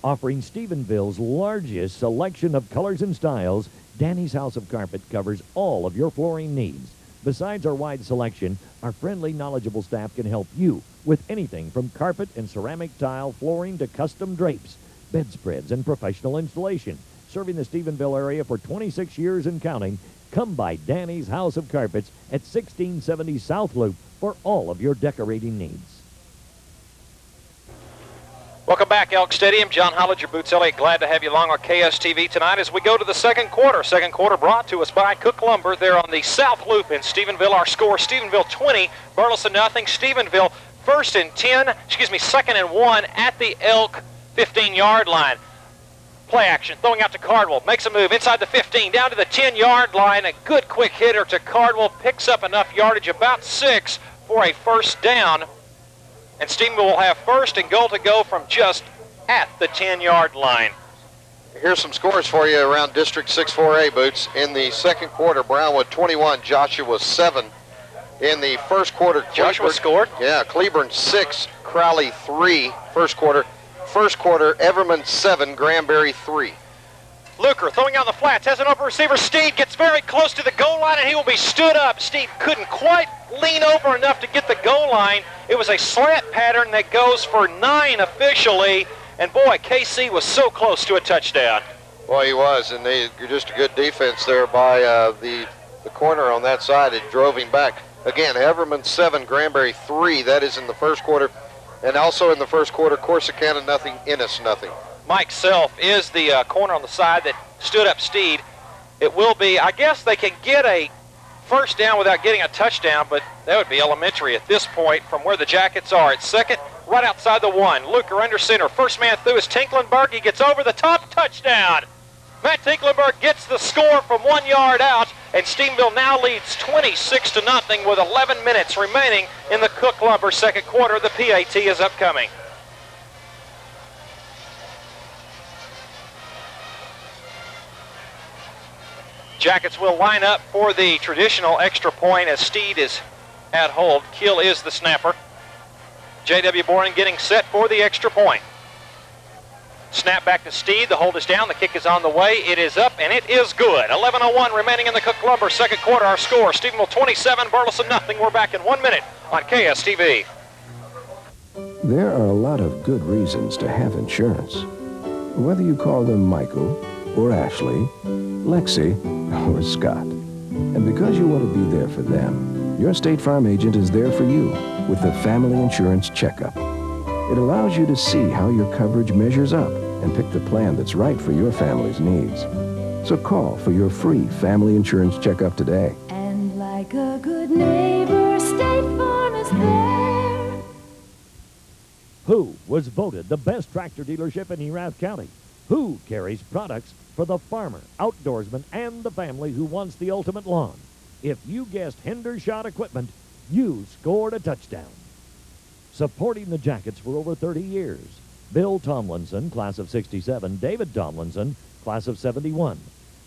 Offering Stephenville's largest selection of colors and styles, Danny's House of Carpet covers all of your flooring needs. Besides our wide selection, our friendly, knowledgeable staff can help you with anything from carpet and ceramic tile flooring to custom drapes, bedspreads, and professional installation. Serving the Stephenville area for 26 years and counting, come by Danny's House of Carpets at 1670 South Loop for all of your decorating needs. Welcome back, Elk Stadium. John Hollinger, Boots Elliott, glad to have you along on KSTV tonight as we go to the second quarter. Second quarter brought to us by Cook Lumber. They're on the South Loop in Stephenville. Our score, Stephenville 20, Burleson nothing. Stephenville 2nd and 1 at the Elk 15-yard line. Play action, throwing out to Cardwell, makes a move inside the 15, down to the 10-yard line. A good quick hitter to Cardwell, picks up enough yardage, about 6 for a first down. And Stephenville will have 1st and goal to go from just at the 10-yard line. Here's some scores for you around District 6-4A, Boots. In the second quarter, Brownwood 21, Joshua 7. In the first quarter, Joshua scored? Yeah, Cleburne 6, Crowley 3, first quarter. First quarter, Everman 7, Granbury 3. Luker throwing out the flats, has an open receiver. Steed gets very close to the goal line, and he will be stood up. Steed couldn't quite lean over enough to get the goal line. It was a slant pattern that goes for 9 officially, and boy, KC was so close to a touchdown. Well, he was, and just a good defense there by the corner on that side. It drove him back. Again, Everman 7, Granbury 3. That is in the first quarter. And also in the first quarter, Corsicana nothing, Ennis nothing. Mike Self is the corner on the side that stood up Steed. It will be, I guess they can get a first down without getting a touchdown, but that would be elementary at this point from where the Jackets are. At second, right outside the 1. Luker under center. First man through is Tinklenberg. He gets over the top. Touchdown! Matt Tinklenberg gets the score from 1 yard out, and Stephenville now leads 26-0 with 11 minutes remaining in the Cook Lumber second quarter. The PAT is upcoming. Jackets will line up for the traditional extra point as Steed is at hold. Kill is the snapper. J.W. Boren getting set for the extra point. Snap back to Steed. The hold is down. The kick is on the way. It is up, and it is good. 11:01 remaining in the Cook Lumber second quarter. Our score, Stephenville 27, Burleson nothing. We're back in 1 minute on KSTV. There are a lot of good reasons to have insurance. Whether you call them Michael or Ashley, Lexi or Scott. And because you want to be there for them, your State Farm agent is there for you with the Family Insurance Checkup. It allows you to see how your coverage measures up and pick the plan that's right for your family's needs. So call for your free Family Insurance Checkup today. And like a good neighbor, State Farm is there. Who was voted the best tractor dealership in Erath County? Who carries products for the farmer, outdoorsman, and the family who wants the ultimate lawn? If you guessed Hendershot Equipment, you scored a touchdown. Supporting the Jackets for over 30 years, Bill Tomlinson, class of 67. David Tomlinson, class of 71.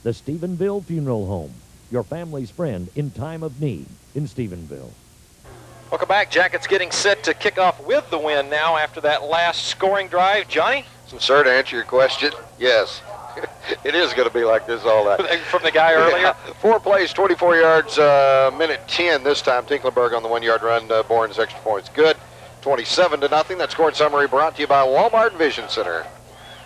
The Stephenville Funeral Home, your family's friend in time of need in Stephenville. Welcome back. Jackets getting set to kick off with the win now after that last scoring drive. Johnny? So, sir, to answer your question, yes. It is going to be like this all night. From the guy earlier? Yeah. 4 plays, 24 yards, minute 10 this time. Tinklenberg on the 1-yard run. Bourne's extra points good. 27-0. That scoring summary brought to you by Walmart Vision Center.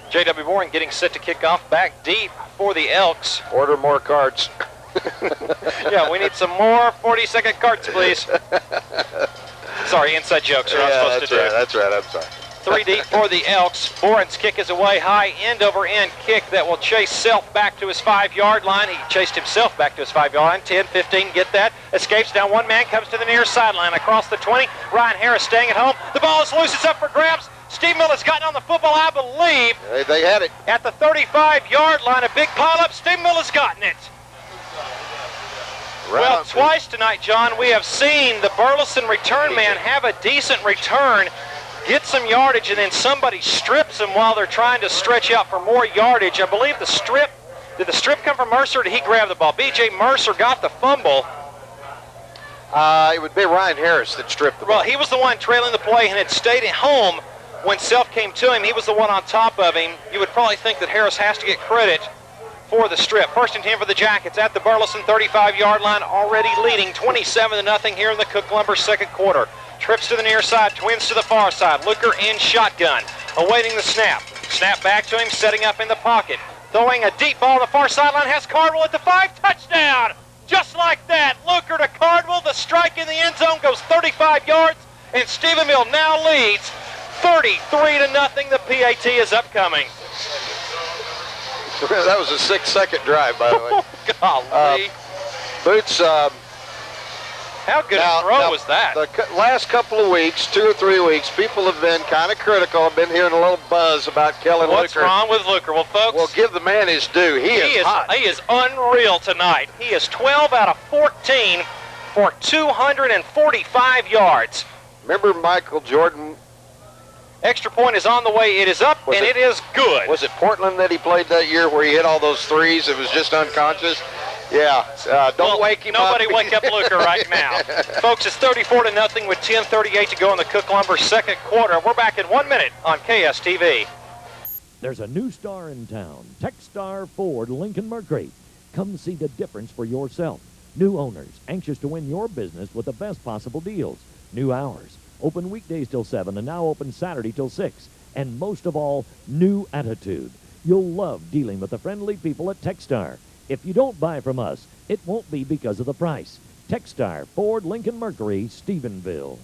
J.W. Bourne getting set to kick off back deep for the Elks. Order more cards. Yeah, we need some more 40-second cards, please. Sorry, inside jokes are not supposed to do. That's right. I'm sorry. 3 deep for the Elks. Bourne's kick is away high, end-over-end kick that will chase Self back to his 5-yard line. He chased himself back to his 5-yard line. 10, 15, get that. Escapes down one man, comes to the near sideline. Across the 20, Ryan Harris staying at home. The ball is loose, it's up for grabs. Stephenville has gotten on the football, I believe. They had it. At the 35-yard line, a big pile-up. Stephenville has gotten it. Well, twice tonight, John, we have seen the Burleson return man have a decent return, get some yardage, and then somebody strips him while they're trying to stretch out for more yardage. I believe did the strip come from Mercer, or did he grab the ball? B.J. Mercer got the fumble. It would be Ryan Harris that stripped the ball. Well, he was the one trailing the play and had stayed at home when Self came to him. He was the one on top of him. You would probably think that Harris has to get credit for the strip. 1st and 10 for the Jackets at the Burleson 35-yard line, already leading 27-0 here in the Cook Lumber second quarter. Trips to the near side, twins to the far side. Luker in shotgun, awaiting the snap. Snap back to him, setting up in the pocket. Throwing a deep ball on the far sideline, has Cardwell at the 5, touchdown! Just like that, Luker to Cardwell, the strike in the end zone goes 35 yards, and Stephenville now leads 33-0. The PAT is upcoming. That was a 6-second drive, by the way. Golly. Boots. How good a throw was that? The last couple of weeks, 2 or 3 weeks, people have been kind of critical. I've been hearing a little buzz about Kellen Luker. What's wrong with Luker? Well, folks, well, give the man his due. He is hot. He is unreal tonight. He is 12 out of 14 for 245 yards. Remember Michael Jordan? Extra point is on the way. It is up, and it is good. Was it Portland that he played that year where he hit all those threes? It was just unconscious? Yeah. Don't wake him up. Nobody wake up Luker right now. Folks, it's 34-0 with 10:38 to go in the Cook Lumber second quarter. We're back in 1 minute on KSTV. There's a new star in town, Techstar Ford Lincoln Mercury. Come see the difference for yourself. New owners, anxious to win your business with the best possible deals. New hours. Open weekdays till 7 and now open Saturday till 6. And most of all, new attitude. You'll love dealing with the friendly people at Techstar. If you don't buy from us, it won't be because of the price. Techstar Ford Lincoln Mercury, Stephenville.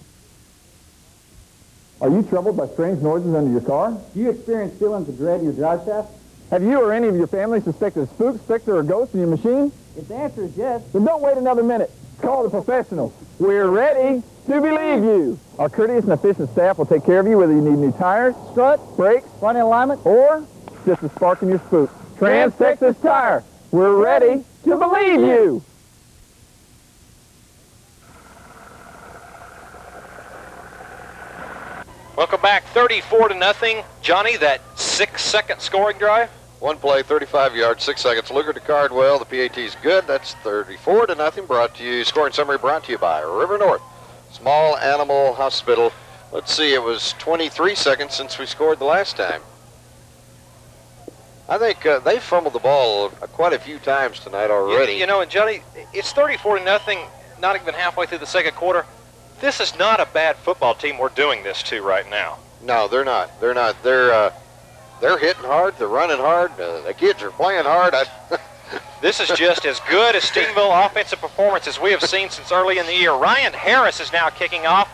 Are you troubled by strange noises under your car? Do you experience feelings of dread in your drive shaft? Have you or any of your family suspected a spook, specter, or ghost in your machine? If the answer is yes, then don't wait another minute. Call the professionals. We're ready to believe you. Our courteous and efficient staff will take care of you whether you need new tires, strut, brakes, front end alignment, or just a spark in your spook. Trans Texas Tire. We're ready to believe you. Welcome back, 34-0. Johnny, that 6-second scoring drive. 1 play, 35 yards, 6 seconds. Luker to Cardwell. The PAT's good. That's 34-0. Brought to you. Scoring summary brought to you by River North Small Animal Hospital. Let's see, it was 23 seconds since we scored the last time. I think they fumbled the ball quite a few times tonight already. You know, and Johnny, it's 34-0, not even halfway through the second quarter. This is not a bad football team we're doing this to right now. No, they're not. They're not. They're hitting hard. They're running hard. The kids are playing hard. This is just as good a Stephenville offensive performance as we have seen since early in the year. Ryan Harris is now kicking off.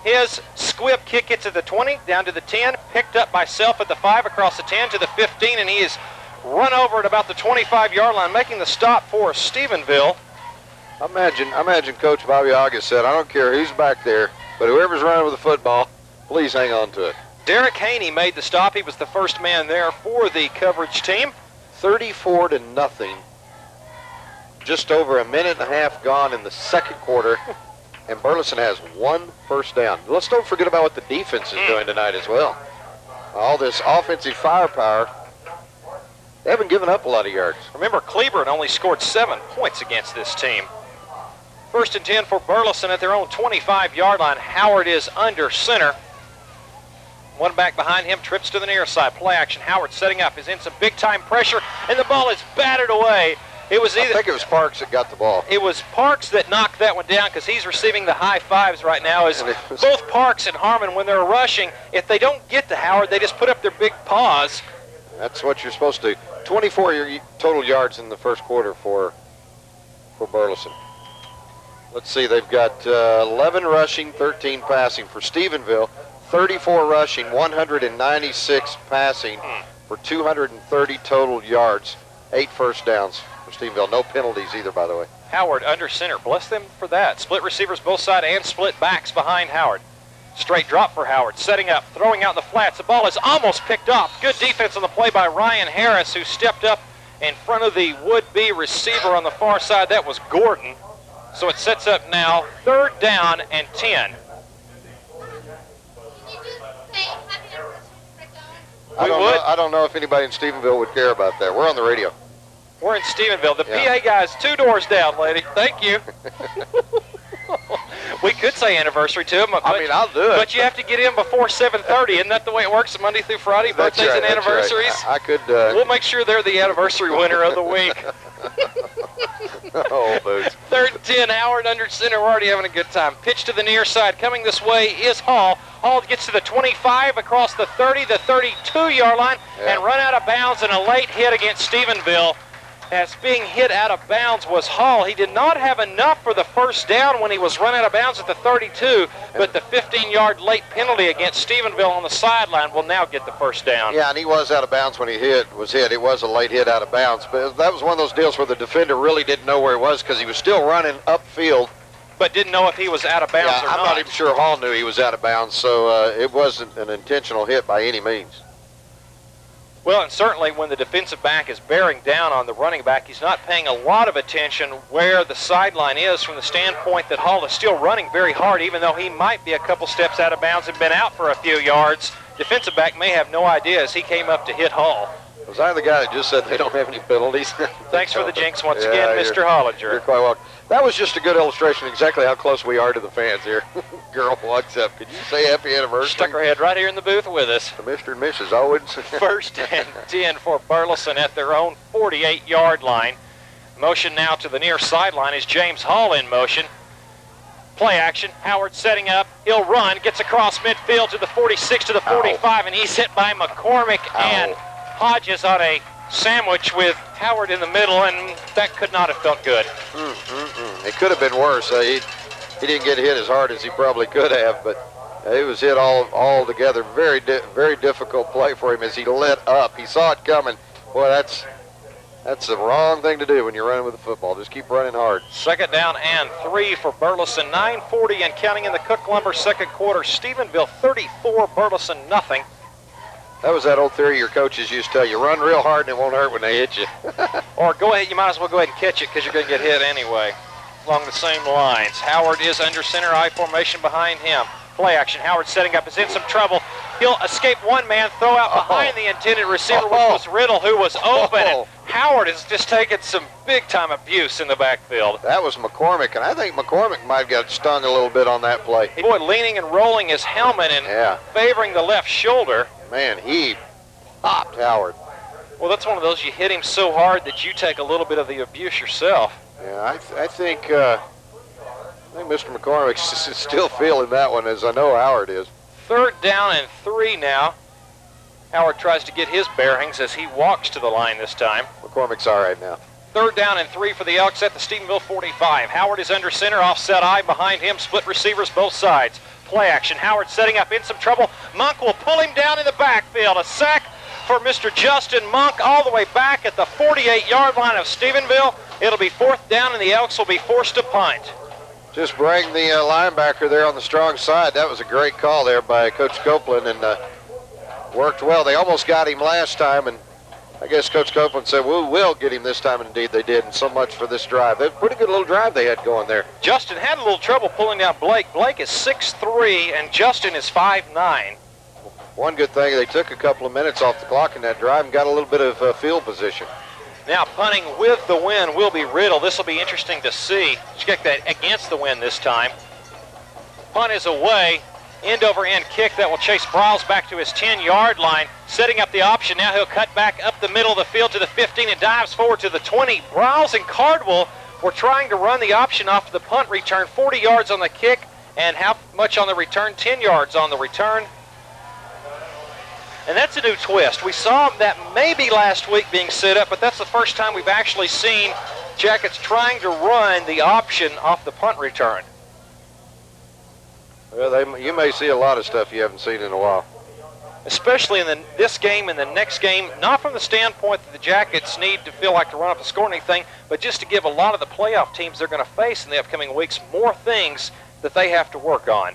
His squib kick gets to the 20, down to the 10, picked up by Self at the 5, across the 10 to the 15, and he is run over at about the 25-yard line, making the stop for Stephenville. Imagine Coach Bobby August said, I don't care who's back there, but whoever's running with the football, please hang on to it. Derek Haney made the stop. He was the first man there for the coverage team. 34-0. Just over a minute and a half gone in the second quarter. And Burleson has 1 first down. Let's don't forget about what the defense is doing tonight as well. All this offensive firepower. They haven't given up a lot of yards. Remember, Cleburne only scored 7 points against this team. 1st and 10 for Burleson at their own 25-yard line. Howard is under center. One back behind him, trips to the near side. Play action. Howard setting up, is in some big-time pressure, and the ball is batted away. I think it was Parks that got the ball. It was Parks that knocked that one down because he's receiving the high fives right now. As both Parks and Harmon, when they're rushing, if they don't get to Howard, they just put up their big paws. That's what you're supposed to do. 24 total yards in the first quarter for Burleson. Let's see, they've got 11 rushing, 13 passing. For Stephenville, 34 rushing, 196 passing for 230 total yards, 8 first downs for Stephenville. No penalties either, by the way. Howard under center. Bless them for that. Split receivers both sides and split backs behind Howard. Straight drop for Howard. Setting up, throwing out the flats. The ball is almost picked off. Good defense on the play by Ryan Harris, who stepped up in front of the would-be receiver on the far side. That was Gordon. So it sets up now 3rd down and 10. I don't know if anybody in Stephenville would care about that. We're on the radio. We're in Stephenville. The PA guy's 2 doors down, lady. Thank you. We could say anniversary to him. I mean, I'll do it. But you have to get in before 7:30. Isn't that the way it works Monday through Friday? That's Birthdays right, and anniversaries? Right. I could. We'll make sure they're the anniversary winner of the week. Oh, boots. 3rd and 10, Howard under center. We're already having a good time. Pitch to the near side. Coming this way is Hall. Hall gets to the 25, across the 30, the 32-yard line, and run out of bounds in a late hit against Stephenville. As being hit out of bounds was Hall. He did not have enough for the first down when he was run out of bounds at the 32, but the 15-yard late penalty against Stephenville on the sideline will now get the first down. Yeah, and he was out of bounds when he was hit. It was a late hit out of bounds, but that was one of those deals where the defender really didn't know where he was because he was still running upfield. But didn't know if he was out of bounds or not. I'm not even sure Hall knew he was out of bounds, so it wasn't an intentional hit by any means. Well, and certainly when the defensive back is bearing down on the running back, he's not paying a lot of attention where the sideline is from the standpoint that Hall is still running very hard, even though he might be a couple steps out of bounds and been out for a few yards. Defensive back may have no idea as he came up to hit Hall. Was I the guy that just said they don't have any penalties? Thanks for the jinx once again, Mr. Hollinger. You're quite welcome. That was just a good illustration of exactly how close we are to the fans here. Girl walks up. Could you say happy anniversary? Stuck her head right here in the booth with us. Mr. and Mrs. Owens. 1st and 10 for Burleson at their own 48-yard line. Motion now to the near sideline is James Hall in motion. Play action. Howard setting up. He'll run. Gets across midfield to the 46 to the 45, and he's hit by McCormick and Hodges on a sandwich with Howard in the middle, and that could not have felt good. It could have been worse. He didn't get hit as hard as he probably could have, but it was hit all together. Very difficult play for him as he lit up. He saw it coming. Boy, that's the wrong thing to do when you're running with the football. Just keep running hard. 2nd down and 3 for Burleson. 9:40 and counting in the Cook Lumber second quarter. Stephenville 34, Burleson nothing. That was that old theory your coaches used to tell you. Run real hard and it won't hurt when they hit you. Or go ahead, you might as well go ahead and catch it because you're going to get hit anyway. Along the same lines. Howard is under center, I formation behind him. Play action. Howard setting up, is in some trouble. He'll escape one man, throw out behind the intended receiver, which was Riddle, who was open. And Howard has just taken some big-time abuse in the backfield. That was McCormick, and I think McCormick might have got stung a little bit on that play. Boy, leaning and rolling his helmet and favoring the left shoulder. Man, he popped Howard. Well, that's one of those, you hit him so hard that you take a little bit of the abuse yourself. Yeah, I think Mr. McCormick's still feeling that one, as I know Howard is. 3rd down and 3 now. Howard tries to get his bearings as he walks to the line this time. McCormick's all right now. 3rd down and 3 for the Elks at the Stephenville 45. Howard is under center, offset eye behind him, split receivers both sides. Play action. Howard setting up in some trouble. Monk will pull him down in the backfield. A sack for Mr. Justin Monk all the way back at the 48-yard line of Stephenville. It'll be 4th down, and the Elks will be forced to punt. Just bring the linebacker there on the strong side. That was a great call there by Coach Copeland, and worked well. They almost got him last time, and I guess Coach Copeland said, we will get him this time, and indeed they did, and so much for this drive. That's a pretty good little drive they had going there. Justin had a little trouble pulling down Blake. Blake is 6'3", and Justin is 5'9". One good thing, they took a couple of minutes off the clock in that drive and got a little bit of field position. Now punting with the wind will be Riddle. This will be interesting to see. Check that against the wind this time. Punt is away. End-over-end kick that will chase Bryles back to his 10-yard line. Setting up the option. Now he'll cut back up the middle of the field to the 15 and dives forward to the 20. Bryles and Cardwell were trying to run the option off the punt return. 40 yards on the kick, and how much on the return? 10 yards on the return. And that's a new twist. We saw that maybe last week being set up, but that's the first time we've actually seen Jackets trying to run the option off the punt return. Well, you may see a lot of stuff you haven't seen in a while. Especially in this game and the next game, not from the standpoint that the Jackets need to feel like to run up and score anything, but just to give a lot of the playoff teams they're going to face in the upcoming weeks more things that they have to work on.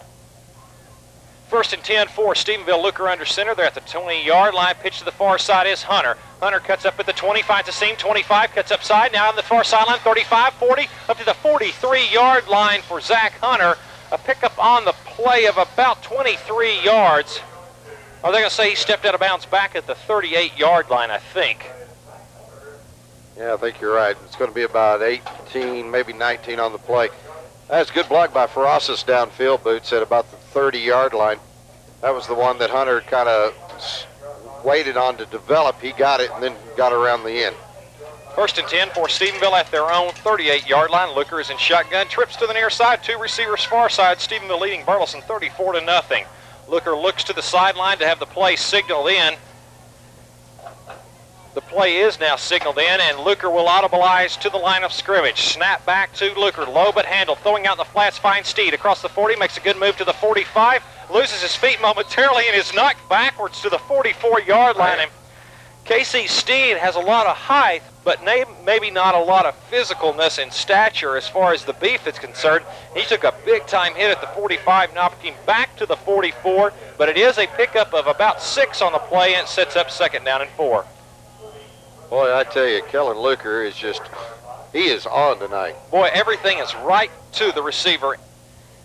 1st and 10 for Stephenville. Luker under center. They're at the 20-yard line. Pitch to the far side is Hunter. Hunter cuts up at the 20, finds a seam. 25, cuts up side. Now on the far sideline, 35, 40, up to the 43-yard line for Zach Hunter. A pickup on the play of about 23 yards. Are they going to say he stepped out of bounds back at the 38-yard line, I think? Yeah, I think you're right. It's going to be about 18, maybe 19 on the play. That's a good block by Ferrasis downfield, Boots, at about the 30-yard line. That was the one that Hunter kind of waited on to develop. He got it and then got around the end. 1st and 10 for Stephenville at their own 38-yard line. Luker is in shotgun, trips to the near side, 2 receivers far side. Stephenville leading Burleson 34-0. Luker looks to the sideline to have the play signaled in. The play is now signaled in, and Luker will audibilize to the line of scrimmage. Snap back to Luker, low but handled. Throwing out in the flats, finds Steed across the 40, makes a good move to the 45, loses his feet momentarily and is knocked backwards to the 44-yard line. And Casey Steed has a lot of height, but maybe not a lot of physicalness and stature as far as the beef is concerned. He took a big-time hit at the 45, knocked him back to the 44, but it is a pickup of about 6 on the play, and it sets up 2nd down and 4. Boy, I tell you, Kellen Luker is just, he is on tonight. Boy, everything is right to the receiver.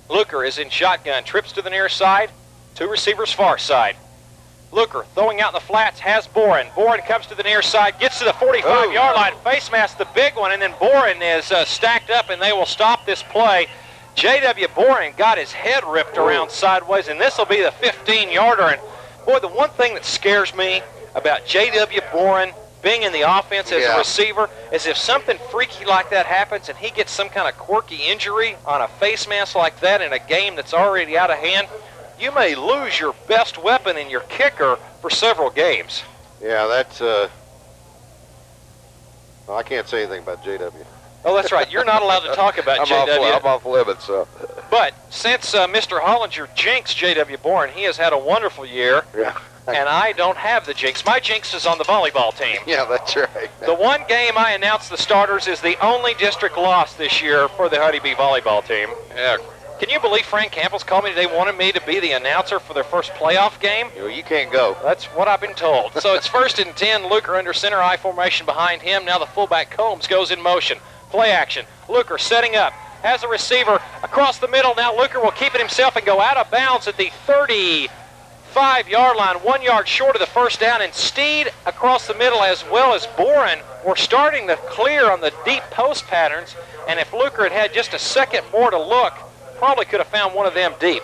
Luker is in shotgun, trips to the near side, 2 receivers far side. Luker throwing out in the flats, has Boren. Boren comes to the near side, gets to the 45-yard line, face mask the big one, and then Boren is stacked up, and they will stop this play. J.W. Boren got his head ripped around sideways, and this will be the 15-yarder. And boy, the one thing that scares me about J.W. Boren being in the offense as a receiver is if something freaky like that happens and he gets some kind of quirky injury on a face mask like that in a game that's already out of hand, you may lose your best weapon and your kicker for several games. Yeah, that's, well, I can't say anything about JW. Oh, that's right. You're not allowed to talk about JW. I'm off limits, so. But since Mr. Hollinger jinxed J.W. Bourne, he has had a wonderful year. Yeah. And I don't have the jinx. My jinx is on the volleyball team. Yeah, that's right. The one game I announced the starters is the only district loss this year for the Honeybee volleyball team. Yeah. Can you believe Frank Campbell's called me today, wanted me to be the announcer for their first playoff game? You can't go. That's what I've been told. So it's 1st and 10. Luker under center, I formation behind him. Now the fullback Combs goes in motion. Play action. Luker setting up. Has a receiver across the middle. Now Luker will keep it himself and go out of bounds at the 35-yard line, 1 yard short of the first down. And Steed across the middle as well as Boren were starting to clear on the deep post patterns. And if Luker had had just a second more to look, probably could have found one of them deep.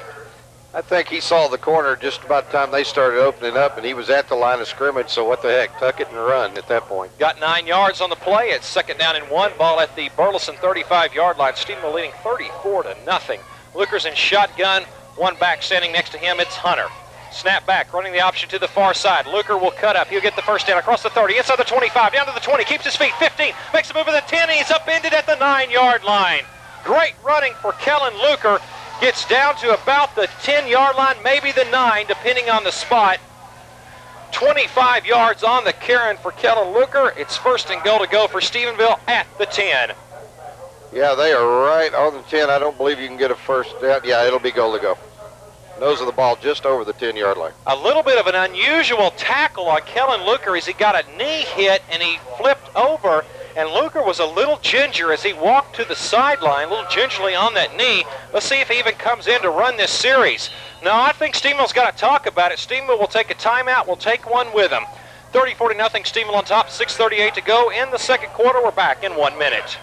I think he saw the corner just about the time they started opening up, and he was at the line of scrimmage, so what the heck, tuck it and run at that point. Got 9 yards on the play. It's 2nd down and 1. Ball at the Burleson 35-yard line. Stephenville leading 34-0. Luker's in shotgun. One back standing next to him. It's Hunter. Snap back, running the option to the far side. Luker will cut up. He'll get the first down across the 30, inside the 25, down to the 20, keeps his feet, 15, makes a move at the 10, and he's upended at the 9-yard line. Great running for Kellen Luker. Gets down to about the 10-yard line, maybe the 9, depending on the spot. 25 yards on the Karen for Kellen Luker. It's 1st and goal to go for Stephenville at the 10. Yeah, they are right on the 10. I don't believe you can get a first down. Yeah, it'll be goal to go. Nose of the ball just over the 10-yard line. A little bit of an unusual tackle on Kellen Luker as he got a knee hit and he flipped over. And Luker was a little ginger as he walked to the sideline, a little gingerly on that knee. Let's see if he even comes in to run this series. No, I think Stephenville's got to talk about it. Stephenville will take a timeout. We'll take one with them. 30-40 nothing. Stephenville on top. 6:38 to go in the second quarter. We're back in 1 minute.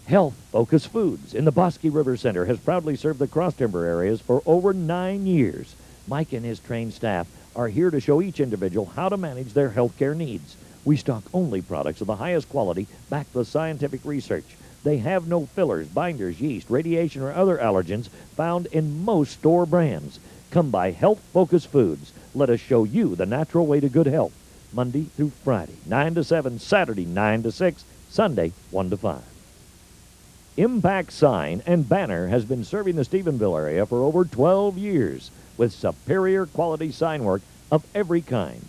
Health Focus Foods in the Bosque River Center has proudly served the Cross Timber areas for over 9 years. Mike and his trained staff are here to show each individual how to manage their health care needs. We stock only products of the highest quality backed with scientific research. They have no fillers, binders, yeast, radiation, or other allergens found in most store brands. Come by Health Focus Foods. Let us show you the natural way to good health. Monday through Friday, 9 to 7, Saturday, 9 to 6, Sunday, 1 to 5. Impact Sign and Banner has been serving the Stephenville area for over 12 years with superior quality sign work of every kind.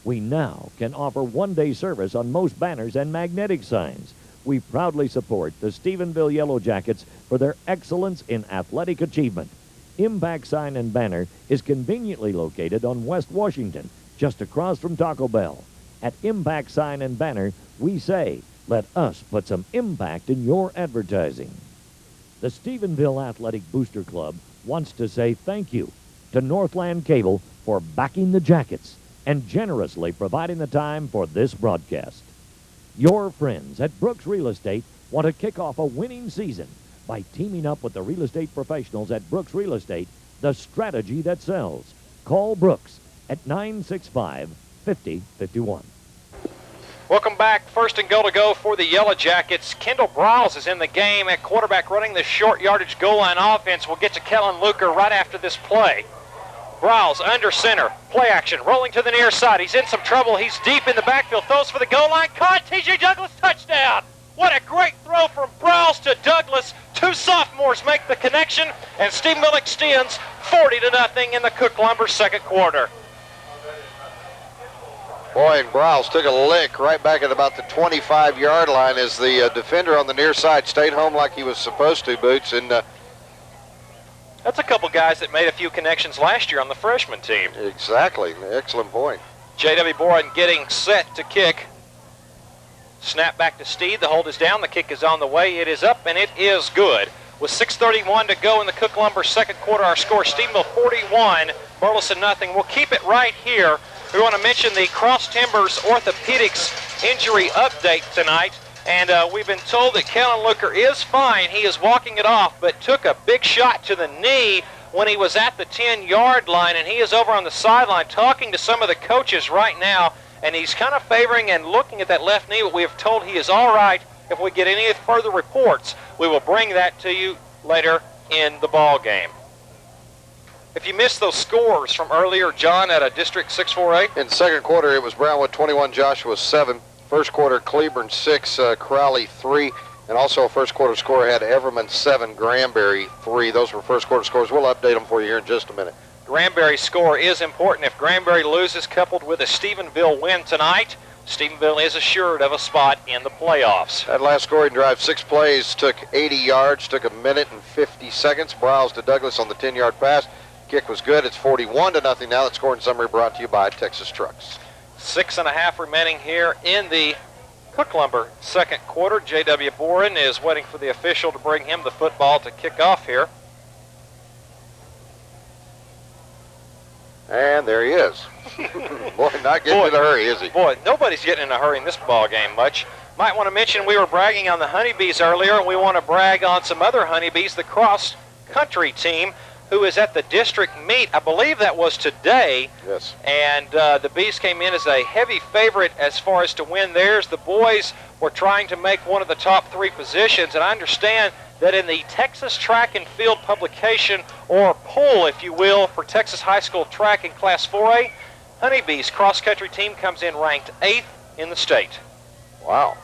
We now can offer one-day service on most banners and magnetic signs. We proudly support the Stephenville Yellow Jackets for their excellence in athletic achievement. Impact Sign and Banner is conveniently located on West Washington, just across from Taco Bell. At Impact Sign and Banner, we say, let us put some impact in your advertising. The Stephenville Athletic Booster Club wants to say thank you to Northland Cable for backing the Jackets and generously providing the time for this broadcast. Your friends at Brooks Real Estate want to kick off a winning season by teaming up with the real estate professionals at Brooks Real Estate, the strategy that sells. Call Brooks at 965-5051. Welcome back. First and goal to go for the Yellow Jackets. Kendall Briles is in the game at quarterback running the short yardage goal line offense. We'll get to Kellen Luker right after this play. Briles under center. Play action. Rolling to the near side. He's in some trouble. He's deep in the backfield. Throws for the goal line. Caught. T.J. Douglas touchdown. What a great throw from Briles to Douglas. Two sophomores make the connection, and Stephenville extends 40-0 in the Cook Lumber second quarter. Boy, and Briles took a lick right back at about the 25-yard line as the defender on the near side stayed home like he was supposed to, Boots. And that's a couple guys that made a few connections last year on the freshman team. Exactly. Excellent point. J.W. Boren getting set to kick. Snap back to Steed. The hold is down. The kick is on the way. It is up, and it is good. With 6:31 to go in the Cook Lumber second quarter, our score, Stephenville 41, Burleson nothing. We'll keep it right here. We want to mention the Cross Timbers Orthopedics injury update tonight. And we've been told that Kellen Luker is fine. He is walking it off, but took a big shot to the knee when he was at the 10-yard line. And he is over on the sideline talking to some of the coaches right now. And he's kind of favoring and looking at that left knee, but we have told he is all right. If we get any further reports, we will bring that to you later in the ball game. If you missed those scores from earlier, John, at a District 6-4A? In second quarter, it was Brownwood 21, Joshua 7. First quarter, Cleburne 6, Crowley 3. And also a first quarter score had Everman 7, Granbury 3. Those were first quarter scores. We'll update them for you here in just a minute. Granbury's score is important. If Granbury loses coupled with a Stephenville win tonight, Stephenville is assured of a spot in the playoffs. That last scoring drive, 6 plays, took 80 yards, took 1 minute and 50 seconds. Briles to Douglas on the 10-yard pass. Kick was good. It's 41-0 now. That scoring summary brought to you by Texas Trucks. 6.5 remaining here in the Cook Lumber second quarter. J.W. Boren is waiting for the official to bring him the football to kick off here. And there he is. Boy, not getting in a hurry, is he? Boy, nobody's getting in a hurry in this ball game much. Might want to mention we were bragging on the Honeybees earlier, and we want to brag on some other Honeybees, the cross-country team, who is at the district meet. I believe that was today. Yes. And the Bees came in as a heavy favorite as far as to win theirs. The boys were trying to make one of the top 3 positions, and I understand that in the Texas Track and Field publication, or poll, if you will, for Texas High School Track in Class 4A, Honeybees cross-country team comes in ranked 8th in the state. Wow.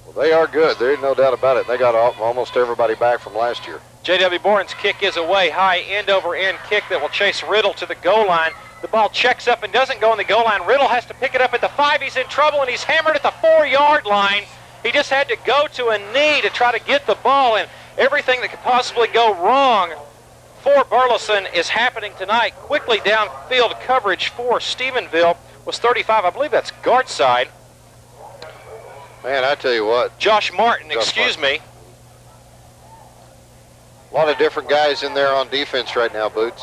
Well, they are good. There's no doubt about it. They got almost everybody back from last year. J.W. Boren's kick is away. High end-over-end kick that will chase Riddle to the goal line. The ball checks up and doesn't go on the goal line. Riddle has to pick it up at the 5. He's in trouble, and he's hammered at the 4-yard line. He just had to go to a knee to try to get the ball, and everything that could possibly go wrong for Burleson is happening tonight. Quickly downfield coverage for Stephenville was 35. I believe that's guard side. Man, I tell you what. Josh Martin, excuse me. A lot of different guys in there on defense right now, Boots.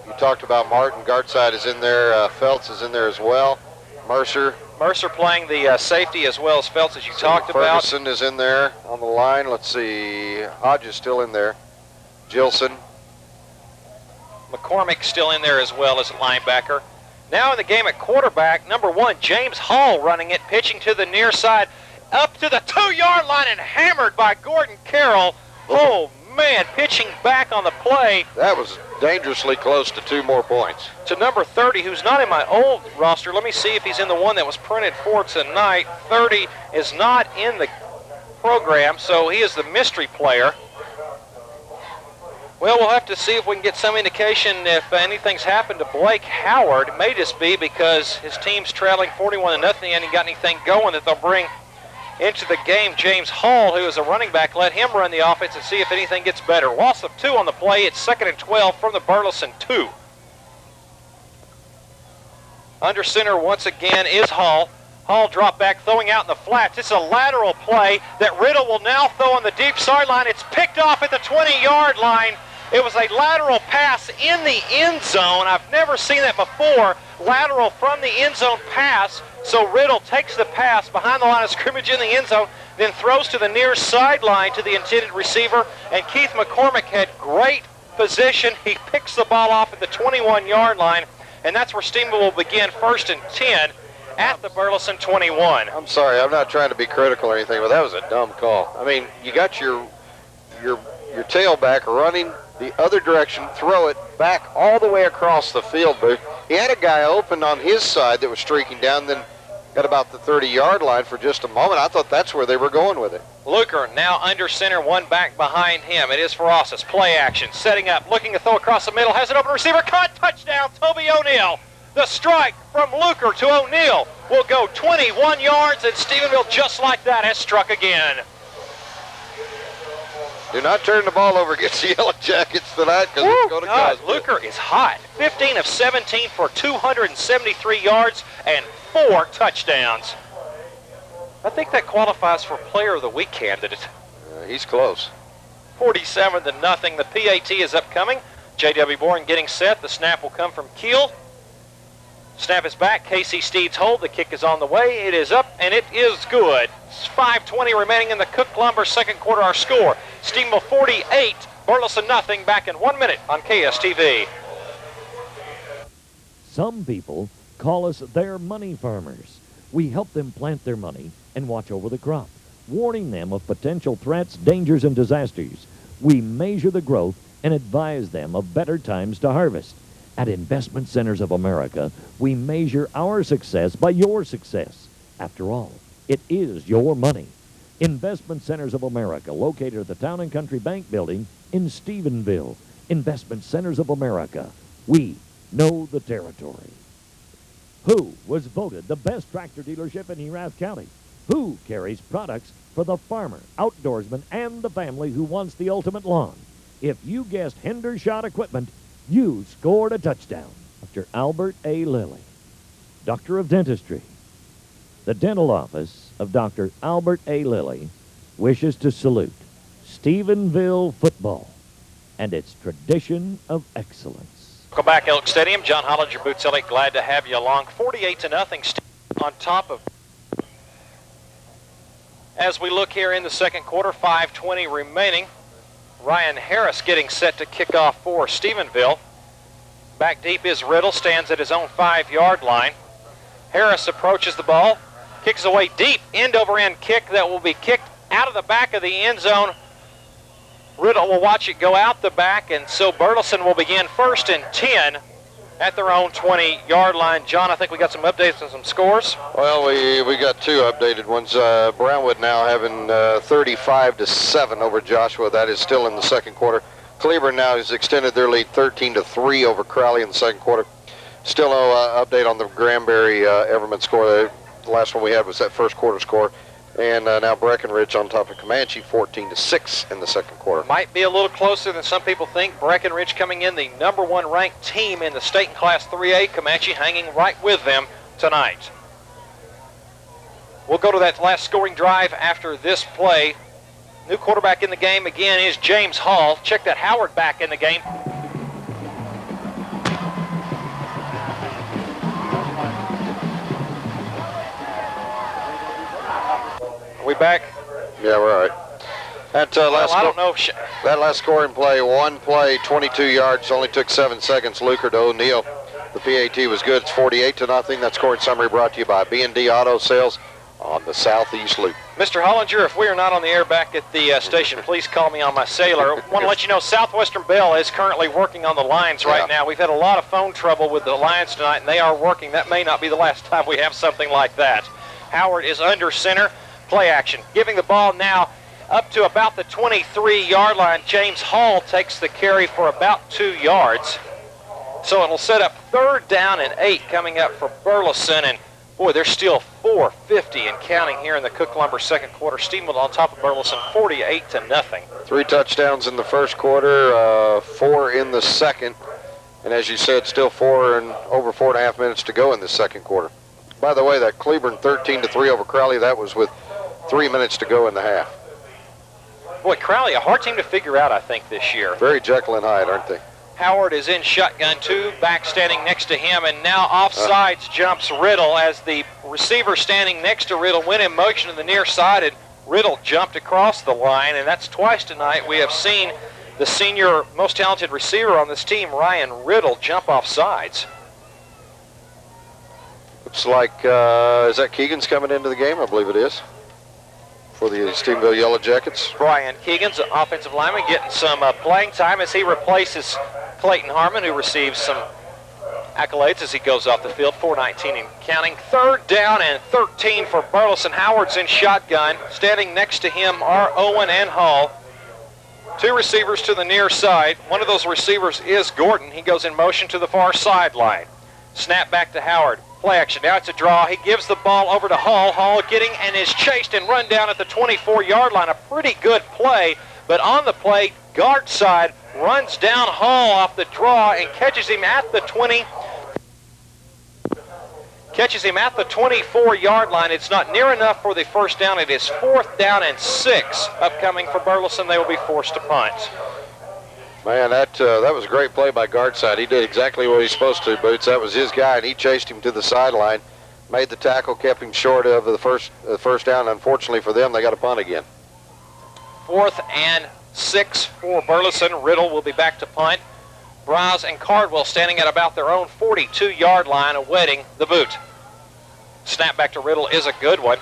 You talked about Martin. Gartside is in there. Feltz is in there as well. Mercer playing the safety as well as Feltz, as you talked about. Ferguson is in there on the line. Let's see. Hodge is still in there. Gilson. McCormick still in there as well as a linebacker. Now in the game at quarterback, number 1, James Hall running it, pitching to the near side, up to the 2-yard line and hammered by Gordon Carroll. Oh, man, pitching back on the play. That was dangerously close to 2 more points. To number 30, who's not in my old roster. Let me see if he's in the one that was printed for tonight. 30 is not in the program, so he is the mystery player. Well, we'll have to see if we can get some indication if anything's happened to Blake Howard. It may just be because his team's trailing 41-0 and he hasn't got anything going that they'll bring into the game. James Hall, who is a running back, let him run the offense and see if anything gets better. Loss of 2 on the play. It's 2nd and 12 from the Burleson 2. Under center once again is Hall. Hall drop back, throwing out in the flats. It's a lateral play that Riddle will now throw on the deep sideline. It's picked off at the 20-yard line. It was a lateral pass in the end zone. I've never seen that before. Lateral from the end zone pass. So Riddle takes the pass behind the line of scrimmage in the end zone, then throws to the near sideline to the intended receiver. And Keith McCormick had great position. He picks the ball off at the 21-yard line, and that's where Stephenville will begin 1st and 10 at the Burleson 21. I'm sorry, I'm not trying to be critical or anything, but that was a dumb call. I mean, you got your tailback running the other direction, throw it back all the way across the field, Booth. He had a guy open on his side that was streaking down, then got about the 30-yard line for just a moment. I thought that's where they were going with it. Luker now under center, 1 back behind him. It is Ferrasas. Play action, setting up, looking to throw across the middle, has an open receiver, caught, touchdown, Toby O'Neill. The strike from Luker to O'Neill will go 21 yards, and Stephenville, just like that, has struck again. Do not turn the ball over against the Yellow Jackets tonight, because it's going to cost. Luker is hot. 15 of 17 for 273 yards and 4 touchdowns. I think that qualifies for Player of the Week candidate. He's close. 47-0. The PAT is upcoming. J.W. Bourne getting set. The snap will come from Keel. Snap is back. Casey Steeds hold. The kick is on the way. It is up, and it is good. 5:20 remaining in the Cook Lumber second quarter. Our score, Stephenville 48, Burleson nothing. Back in 1 minute on KSTV. Some people call us their money farmers. We help them plant their money and watch over the crop, warning them of potential threats, dangers, and disasters. We measure the growth and advise them of better times to harvest. At Investment Centers of America, we measure our success by your success. After all, it is your money. Investment Centers of America, located at the Town and Country Bank Building in Stephenville. Investment Centers of America. We know the territory. Who was voted the best tractor dealership in Erath County? Who carries products for the farmer, outdoorsman, and the family who wants the ultimate lawn? If you guessed Hendershot Equipment, you scored a touchdown. Dr. Albert A. Lilly, Doctor of Dentistry. The dental office of Dr. Albert A. Lilly wishes to salute Stephenville football and its tradition of excellence. Welcome back, Elks Stadium. John Hollinger, Boots Elliott, glad to have you along. 48-0, on top of. As we look here in the second quarter, 5:20 remaining. Ryan Harris getting set to kick off for Stephenville. Back deep is Riddle, stands at his own 5-yard line. Harris approaches the ball, kicks away deep, end-over-end kick that will be kicked out of the back of the end zone. Riddle will watch it go out the back, and so Burleson will begin 1st and 10 at their own 20-yard line. John, I think we got some updates and some scores. Well, we got 2 updated ones. Brownwood now having 35-7 over Joshua. That is still in the second quarter. Cleburne now has extended their lead 13-3 over Crowley in the second quarter. Still no update on the Granbury-Everman score. The last one we had was that first quarter score. And now Breckenridge on top of Comanche, 14-6 in the second quarter. Might be a little closer than some people think. Breckenridge coming in the #1 ranked team in the state in Class 3A. Comanche hanging right with them tonight. We'll go to that last scoring drive after this play New quarterback in the game again is James Hall. Check that Howard back in the game. Are we back? Yeah, we're all right. That that last scoring play, one play, 22 yards, only took 7 seconds. Luker to O'Neill. The PAT was good. It's 48-0. That scoring summary brought to you by B&D Auto Sales on the Southeast Loop. Mr. Hollinger, if we are not on the air back at the station, please call me on my cellular. Want to let you know Southwestern Bell is currently working on the lines right now. We've had a lot of phone trouble with the lines tonight, and they are working. That may not be the last time we have something like that. Howard is under center. Play action. Giving the ball now up to about the 23-yard line. James Hall takes the carry for about 2 yards. So it'll set up 3rd down and 8 coming up for Burleson. And boy, there's still 4:50 and counting here in the Cook Lumber second quarter. Stephenville on top of Burleson, 48-0. 3 touchdowns in the first quarter, 4 in the second. And as you said, still over 4.5 minutes to go in the second quarter. By the way, that Cleburne 13-3 over Crowley, that was with 3 minutes to go in the half. Boy, Crowley, a hard team to figure out, I think, this year. Very Jekyll and Hyde, aren't they? Howard is in shotgun, 2 back standing next to him, and now offsides jumps Riddle as the receiver standing next to Riddle went in motion to the near side, and Riddle jumped across the line, and that's twice tonight we have seen the senior most talented receiver on this team, Ryan Riddle, jump off sides. Looks like, is that Keegan's coming into the game? I believe it is. For the Stephenville Yellow Jackets. Brian Keegan's an offensive lineman getting some playing time as he replaces Clayton Harmon, who receives some accolades as he goes off the field. 4:19 and counting. 3rd down and 13 for Burleson. Howard's in shotgun. Standing next to him are Owen and Hall. 2 receivers to the near side. One of those receivers is Gordon. He goes in motion to the far sideline. Snap back to Howard. Play action. Now it's a draw. He gives the ball over to Hall. Hall getting and is chased and run down at the 24-yard line. A pretty good play, but on the play, guard side runs down Hall off the draw and catches him at the 20. Catches him at the 24-yard line. It's not near enough for the first down. It is 4th down and 6 upcoming for Burleson. They will be forced to punt. Man, that was a great play by Guardside. He did exactly what he's supposed to, Boots. That was his guy, and he chased him to the sideline, made the tackle, kept him short of the first down. Unfortunately for them, they got a punt again. 4th and 6 for Burleson. Riddle will be back to punt. Browse and Cardwell standing at about their own 42-yard line awaiting the boot. Snap back to Riddle is a good one.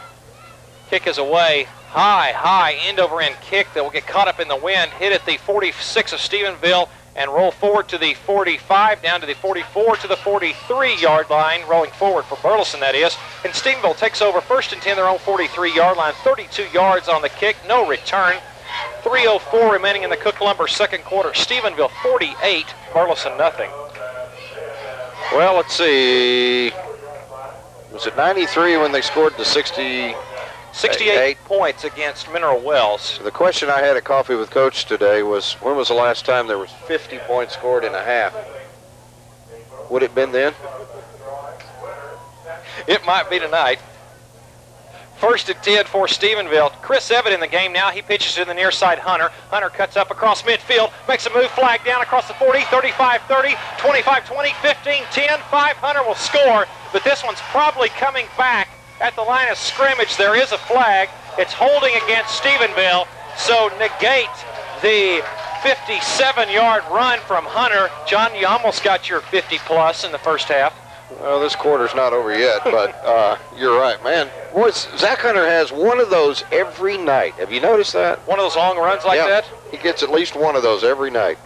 Kick is away. High end-over-end kick that will get caught up in the wind, hit at the 46 of Stephenville, and roll forward to the 45, down to the 44, to the 43-yard line, rolling forward for Burleson, that is. And Stephenville takes over 1st and 10, their own 43-yard line, 32 yards on the kick, no return. 3:04 remaining in the Cook Lumber second quarter. Stephenville 48, Burleson nothing. Well, let's see. Was it 93 when they scored the 68 points against Mineral Wells. The question I had at Coffee with Coach today was, when was the last time there was 50 points scored in a half? Would it have been then? It might be tonight. 1st and 10 for Stephenville. Chris Evett in the game now. He pitches to the near side, Hunter. Hunter cuts up across midfield, makes a move, flag down across the 40, 35, 30, 25, 20, 15, 10, 5. Hunter will score, but this one's probably coming back at the line of scrimmage. There is a flag. It's holding against Stephenville, so negate the 57-yard run from Hunter. John, you almost got your 50-plus in the first half. Well, this quarter's not over yet, but you're right, man. Boys, Zach Hunter has one of those every night. Have you noticed that? One of those long runs like that? He gets at least one of those every night.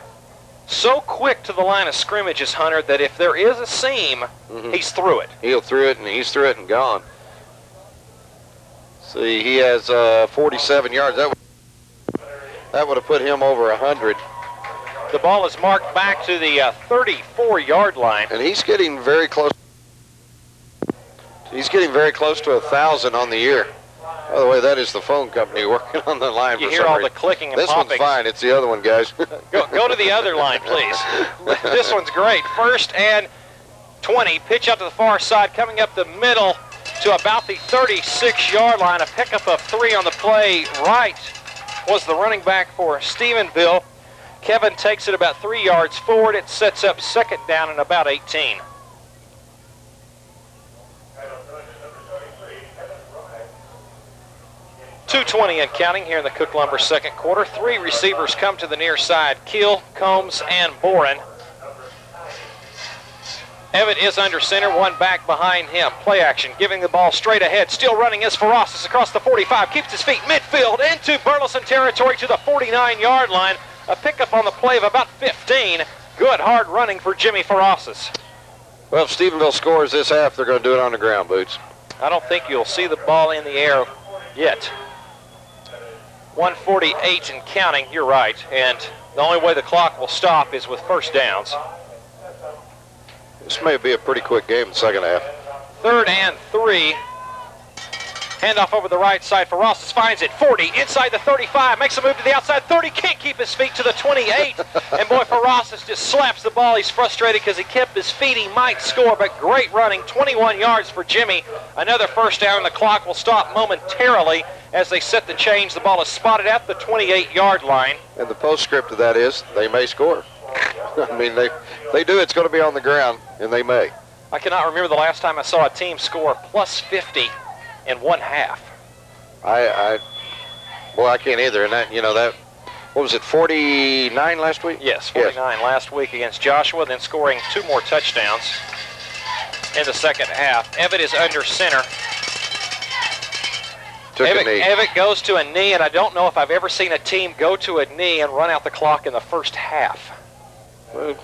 So quick to the line of scrimmage is Hunter that if there is a seam, he's through it. He's through it and gone. See, he has 47 yards. That would have put him over 100. The ball is marked back to the 34-yard line. And he's getting very close. He's getting very close to 1,000 on the year. By the way, that is the phone company working on the line. You hear all the clicking and this popping. This one's fine. It's the other one, guys. Go to the other line, please. This one's great. 1st and 20. Pitch out to the far side, coming up the middle to about the 36-yard line. A pickup of 3 on the play right was the running back for Stephenville. Kevin takes it about 3 yards forward. It sets up second down and about 18. .220 and counting here in the Cook Lumber second quarter. 3 receivers come to the near side. Keel, Combs, and Boren. Evatt is under center, 1 back behind him. Play action, giving the ball straight ahead. Still running is Ferrasis across the 45. Keeps his feet midfield into Burleson territory to the 49-yard line. A pickup on the play of about 15. Good hard running for Jimmy Ferrasis. Well, if Stephenville scores this half, they're going to do it on the ground, Boots. I don't think you'll see the ball in the air yet. 1:48 and counting, you're right. And the only way the clock will stop is with first downs. This may be a pretty quick game in the second half. 3rd and 3. Handoff over the right side. Ferrasis finds it. 40 inside the 35. Makes a move to the outside 30. Can't keep his feet to the 28. And boy, Ferrasis just slaps the ball. He's frustrated because he kept his feet. He might score, but great running. 21 yards for Jimmy. Another first down. The clock will stop momentarily as they set the change. The ball is spotted at the 28-yard line. And the postscript of that is they may score. I mean, they do. It's going to be on the ground, and they may. I cannot remember the last time I saw a team score plus 50 in one half. I can't either. And that, what was it, 49 last week? Yes, 49 last week against Joshua, then scoring 2 more touchdowns in the second half. Evatt is under center. Evatt goes to a knee, and I don't know if I've ever seen a team go to a knee and run out the clock in the first half. Well,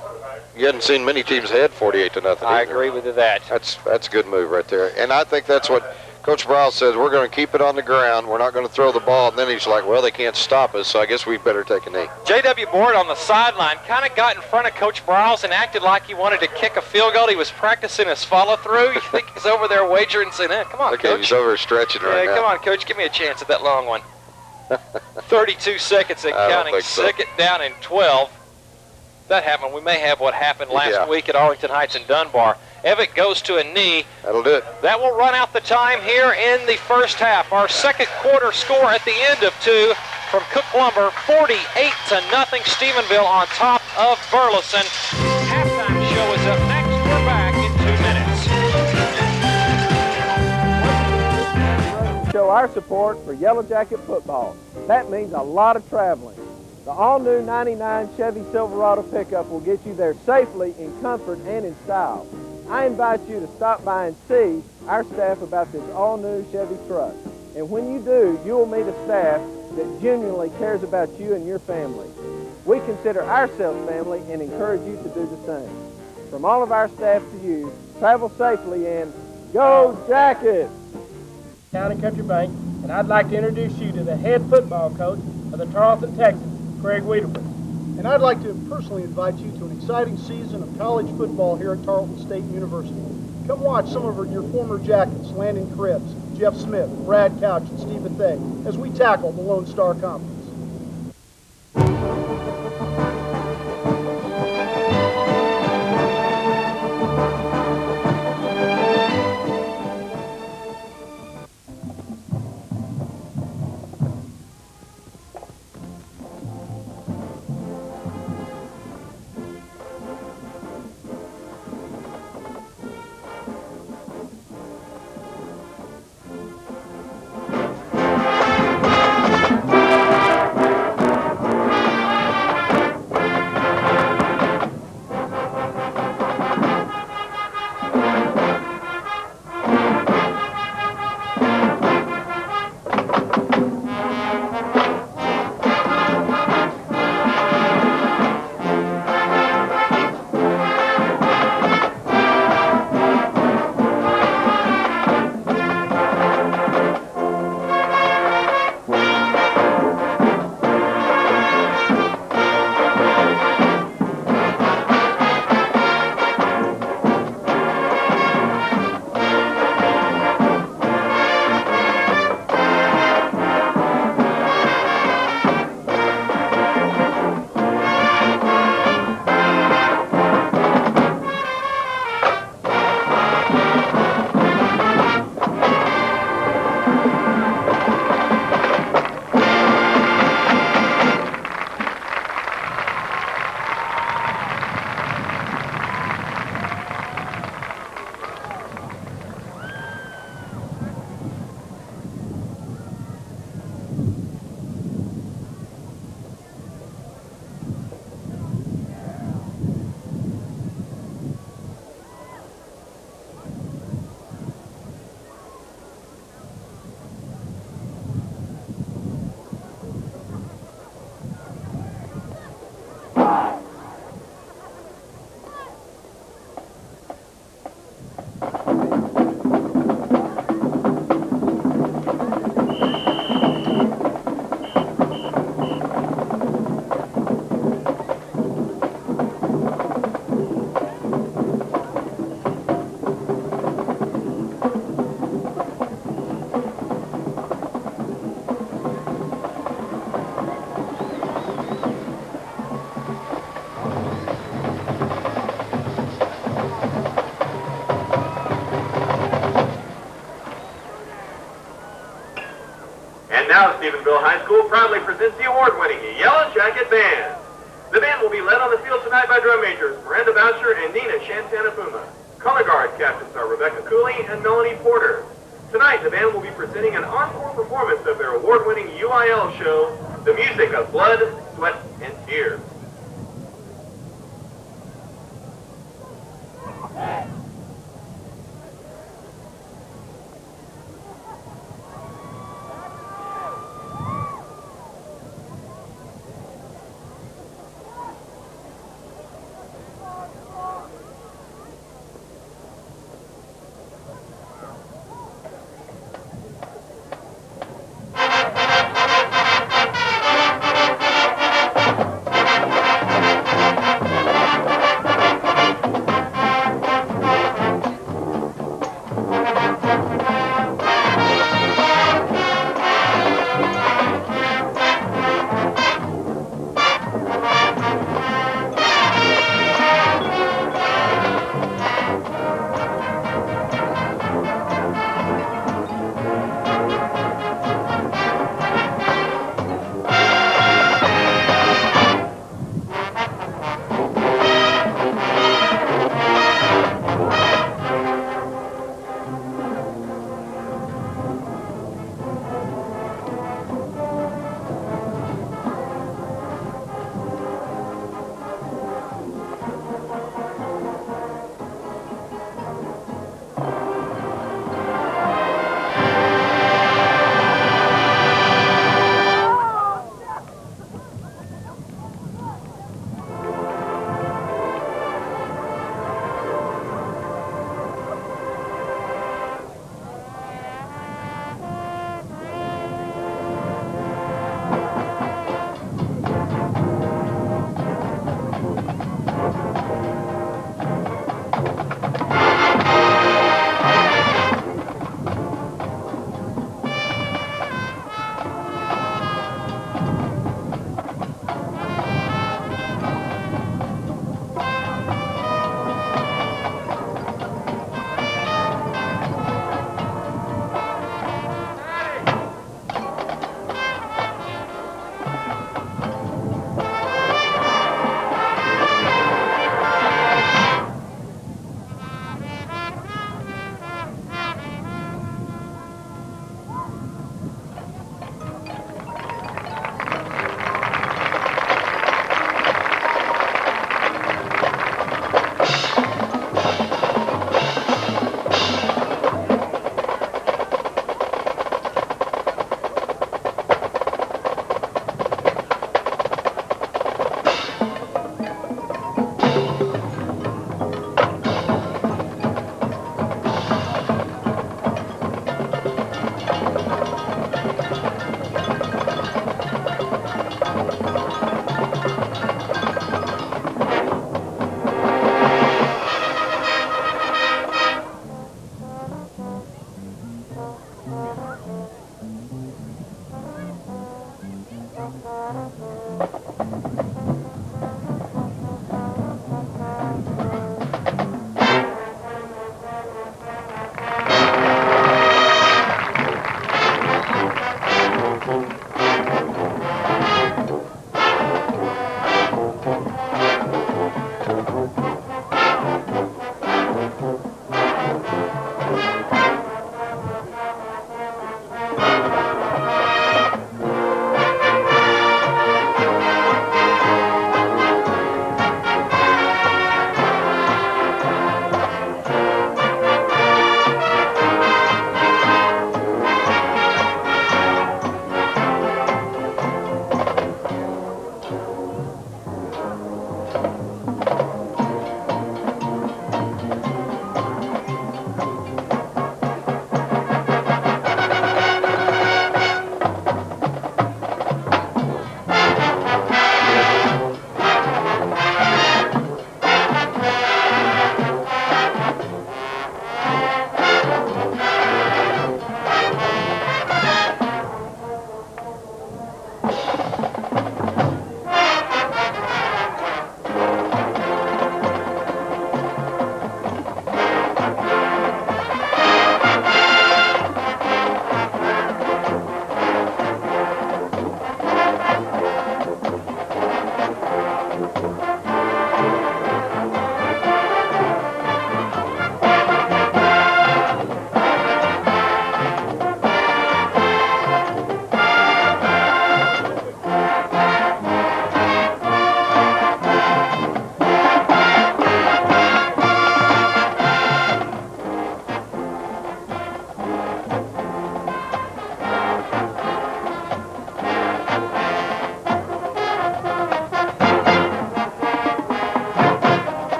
you hadn't seen many teams head 48-0. I agree with that. That's a good move right there. And I think that's what Coach Browse says. We're going to keep it on the ground. We're not going to throw the ball. And then he's like, well, they can't stop us, so I guess we better take a knee. J.W. Board on the sideline kind of got in front of Coach Browse and acted like he wanted to kick a field goal. He was practicing his follow-through. You think he's over there wagering, saying, come on, okay, Coach. He's over stretching right now. Come on, Coach. Give me a chance at that long one. 32 seconds and counting. Second down and 12. That happened. We may have what happened last week at Arlington Heights and Dunbar. Evatt goes to a knee. That'll do it. That will run out the time here in the first half. Our second quarter score at the end of 2 from Cook Lumber, 48-0. Stephenville on top of Burleson. Halftime show is up next. We're back in 2 minutes. Show our support for Yellow Jacket football. That means a lot of traveling. The all-new 99 Chevy Silverado pickup will get you there safely, in comfort, and in style. I invite you to stop by and see our staff about this all-new Chevy truck. And when you do, you will meet a staff that genuinely cares about you and your family. We consider ourselves family and encourage you to do the same. From all of our staff to you, travel safely and go Jackets! County Country Bank, and I'd like to introduce you to the head football coach of the Tarleton Texans, Craig Wiedemann. And I'd like to personally invite you to an exciting season of college football here at Tarleton State University. Come watch some of your former Jackets, Landon Cribbs, Jeff Smith, Brad Couch, and Stephen Thay, as we tackle the Lone Star Conference. Now, Stephenville High School proudly presents the award-winning Yellow Jacket Band. The band will be led on the field tonight by drum majors Miranda Boucher and Nina Shantanapuma. Color guard captains are Rebecca Cooley and Melanie Porter. Tonight, the band will be presenting an encore performance of their award-winning UIL show, The Music of Blood, Sweat, and Tears.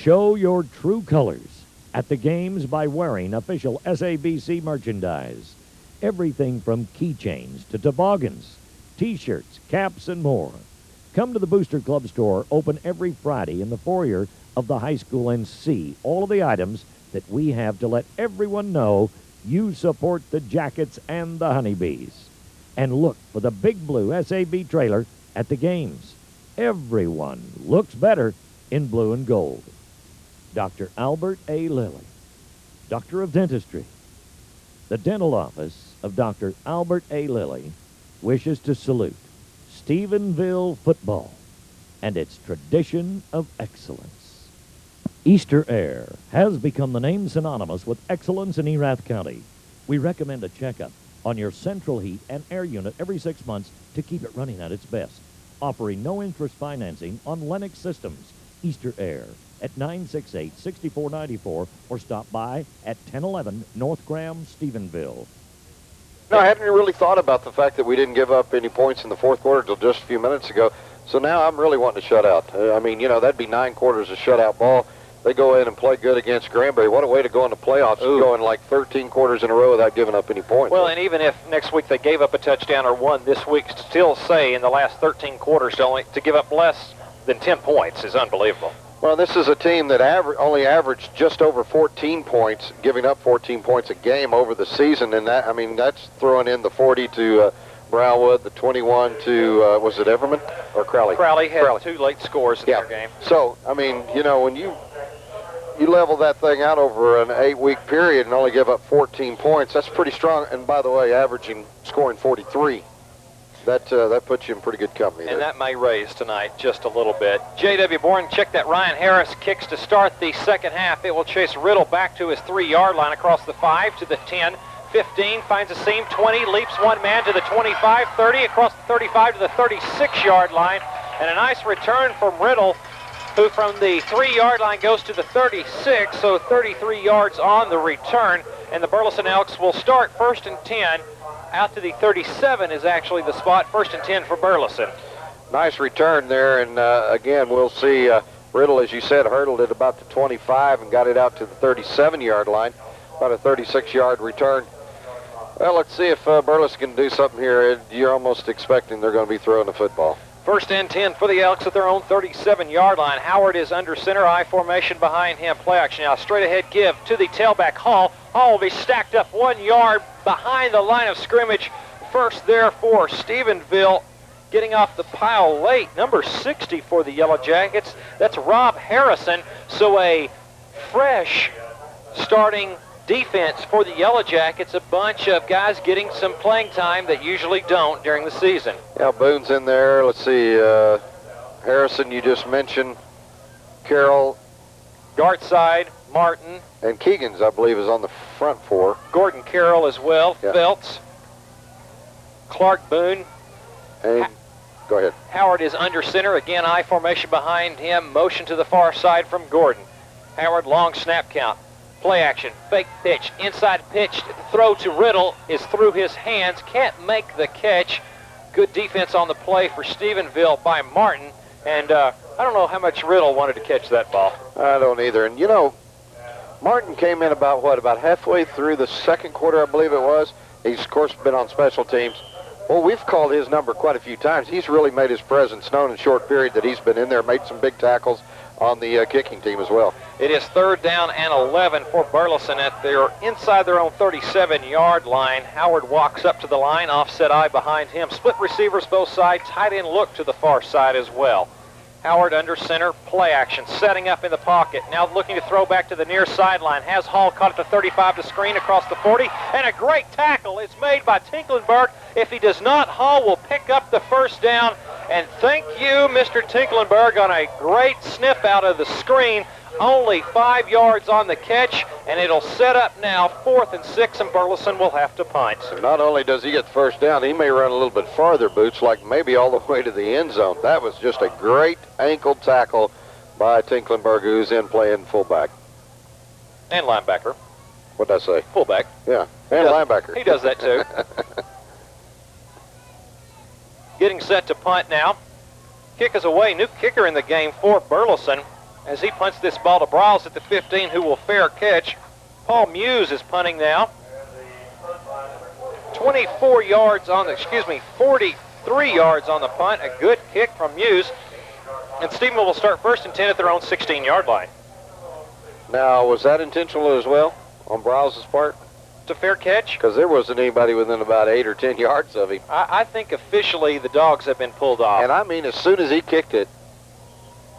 Show your true colors at the games by wearing official SABC merchandise. Everything from keychains to toboggans, T-shirts, caps, and more. Come to the Booster Club store, open every Friday in the foyer of the high school, and see all of the items that we have to let everyone know you support the Jackets and the Honeybees. And look for the big blue SAB trailer at the games. Everyone looks better in blue and gold. Dr. Albert A. Lilly, Doctor of Dentistry. The dental office of Dr. Albert A. Lilly wishes to salute Stephenville football and its tradition of excellence. Easter Air has become the name synonymous with excellence in Erath County. We recommend a checkup on your central heat and air unit every 6 months to keep it running at its best. Offering no interest financing on Lennox Systems. Easter Air at 968-6494 or stop by at 1011 North Graham, Stephenville. No, I hadn't really thought about the fact that we didn't give up any points in the fourth quarter until just a few minutes ago. So now I'm really wanting to shut out. I mean, you know, that'd be 9 quarters of shutout ball. They go in and play good against Granbury. What a way to go in the playoffs. Going like 13 quarters in a row without giving up any points. Well, and even if next week they gave up a touchdown or one, this week still say in the last 13 quarters to give up less than 10 points is unbelievable. Well, this is a team that only averaged just over 14 points, giving up 14 points a game over the season. And that, I mean, that's throwing in the 40 to Brownwood, the 21 to, was it Everman or Crowley? Crowley had 2 late scores in their game. So, I mean, you know, when you level that thing out over an 8-week period and only give up 14 points, that's pretty strong. And by the way, scoring 43. That puts you in pretty good company. And that may raise tonight just a little bit. J.W. Bourne, check that. Ryan Harris kicks to start the second half. It will chase Riddle back to his 3-yard line across the 5 to the 10. 15, finds a seam, 20, leaps one man to the 25, 30, across the 35 to the 36-yard line. And a nice return from Riddle, who from the 3-yard line goes to the 36, so 33 yards on the return. And the Burleson Elks will start 1st and 10. Out to the 37 is actually the spot, 1st and 10 for Burleson. Nice return there, and again, we'll see Riddle, as you said, hurdled it about the 25 and got it out to the 37-yard line, about a 36-yard return. Well, let's see if Burleson can do something here. You're almost expecting they're going to be throwing the football. 1st and 10 for the Elks at their own 37-yard line. Howard is under center, I formation behind him. Play action now, straight ahead give to the tailback Hall. Hall will be stacked up 1 yard behind the line of scrimmage. First there for Stephenville, getting off the pile late. Number 60 for the Yellow Jackets. That's Rob Harrison. So a fresh starting defense for the Yellow Jackets, a bunch of guys getting some playing time that usually don't during the season. Yeah, Boone's in there. Let's see, Harrison, you just mentioned. Carroll. Guard side, Martin. And Keegan's, I believe, is on the front 4. Gordon Carroll as well. Yeah. Feltz. Clark Boone. And go ahead. Howard is under center. Again, I formation behind him. Motion to the far side from Gordon. Howard, long snap count. Play action, fake pitch, inside pitch, throw to Riddle is through his hands, can't make the catch. Good defense on the play for Stephenville by Martin, and I don't know how much Riddle wanted to catch that ball. I don't either, and you know, Martin came in about halfway through the second quarter, I believe it was. He's, of course, been on special teams. Well, we've called his number quite a few times. He's really made his presence known in a short period that he's been in there, made some big tackles on the kicking team as well. It is 3rd down and 11 for Burleson at inside their own 37-yard line. Howard walks up to the line, offset eye behind him. Split receivers both sides, tight end look to the far side as well. Howard under center, play action, setting up in the pocket. Now looking to throw back to the near sideline. Has Hall caught at the 35 to screen across the 40. And a great tackle is made by Tinklenberg. If he does not, Hall will pick up the 1st down. And thank you, Mr. Tinklenberg, on a great sniff out of the screen. Only 5 yards on the catch, and it'll set up now 4th and 6, and Burleson will have to punt. Not only does he get the 1st down, he may run a little bit farther, Boots, like maybe all the way to the end zone. That was just a great ankle tackle by Tinklenberg, who's in playing fullback. And linebacker. What'd I say? Fullback. Yeah, and linebacker. He does that too. Getting set to punt now. Kick is away. New kicker in the game for Burleson. as he punts this ball to Bryles at the 15, who will fair catch. Paul Muse is punting now. 43 yards on the punt. A good kick from Muse. And Stephenville will start 1st and 10 at their own 16-yard line. Now, was that intentional as well on Bryles' part? It's a fair catch. Because there wasn't anybody within about 8 or 10 yards of him. I think officially the dogs have been pulled off. And I mean, as soon as he kicked it,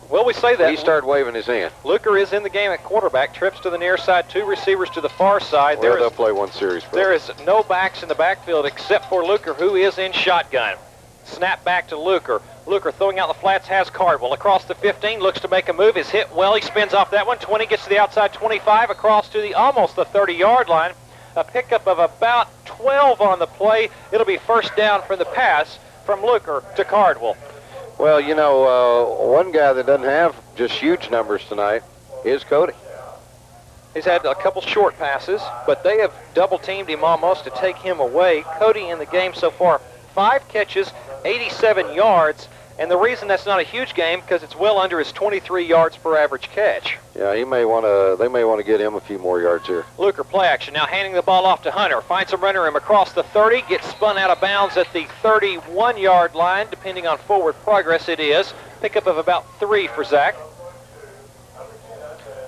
well, we say that. He started waving his hand. Luker is in the game at quarterback. Trips to the near side, 2 receivers to the far side. Well, they'll play one series. There is no backs in the backfield except for Luker, who is in shotgun. Snap back to Luker. Luker throwing out the flats, has Cardwell across the 15, looks to make a move, is hit well, he spins off that one, 20, gets to the outside 25, across to the almost the 30-yard line. A pickup of about 12 on the play. It'll be 1st down for the pass from Luker to Cardwell. Well, you know, one guy that doesn't have just huge numbers tonight is Cody. He's had a couple short passes, but they have double-teamed him almost to take him away. Cody in the game so far, 5 catches, 87 yards, and the reason that's not a huge game because it's well under his 23 yards per average catch. Yeah, they may want to get him a few more yards here. Luker play action, now handing the ball off to Hunter, finds a runner him across the 30, gets spun out of bounds at the 31-yard line, depending on forward progress it is. Pickup of about 3 for Zach.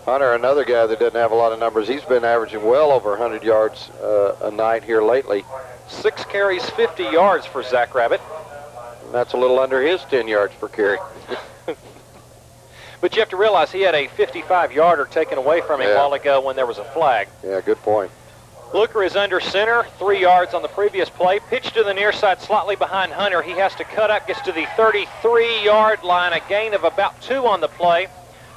Hunter, another guy that doesn't have a lot of numbers, he's been averaging well over 100 yards a night here lately. 6 carries, 50 yards for Zach Rabbit. And that's a little under his 10 yards per carry. But you have to realize he had a 55-yarder taken away from him a while ago when there was a flag. Yeah, good point. Luker is under center, 3 yards on the previous play. Pitch to the near side, slightly behind Hunter. He has to cut up, gets to the 33-yard line, a gain of about 2 on the play.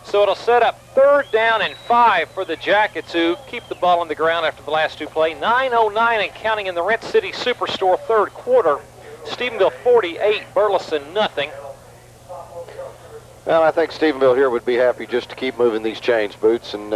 So it'll set up 3rd down and 5 for the Jackets, who keep the ball on the ground after the last 2 plays. 9:09 and counting in the Rent City Superstore 3rd quarter. Stephenville 48, Burleson nothing. Well, I think Stephenville here would be happy just to keep moving these chains, Boots, and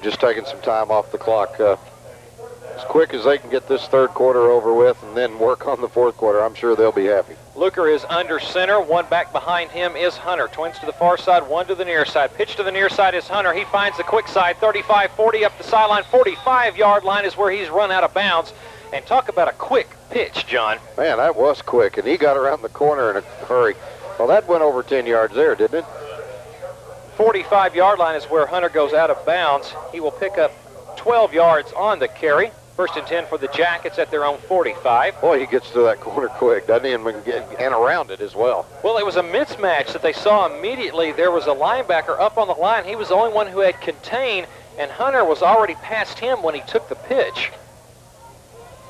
just taking some time off the clock. As quick as they can get this 3rd quarter over with and then work on the 4th quarter, I'm sure they'll be happy. Luker is under center. 1 back behind him is Hunter. Twins to the far side, 1 to the near side. Pitch to the near side is Hunter. He finds the quick side, 35, 40 up the sideline. 45-yard line is where he's run out of bounds. And talk about a quick pitch, John. Man, that was quick, and he got around the corner in a hurry. Well, that went over 10 yards there, didn't it? 45-yard line is where Hunter goes out of bounds. He will pick up 12 yards on the carry. 1st and 10 for the Jackets at their own 45. Boy, he gets to that corner quick, doesn't he? And around it as well. Well, it was a mismatch that they saw immediately. There was a linebacker up on the line. He was the only one who had contained, and Hunter was already past him when he took the pitch.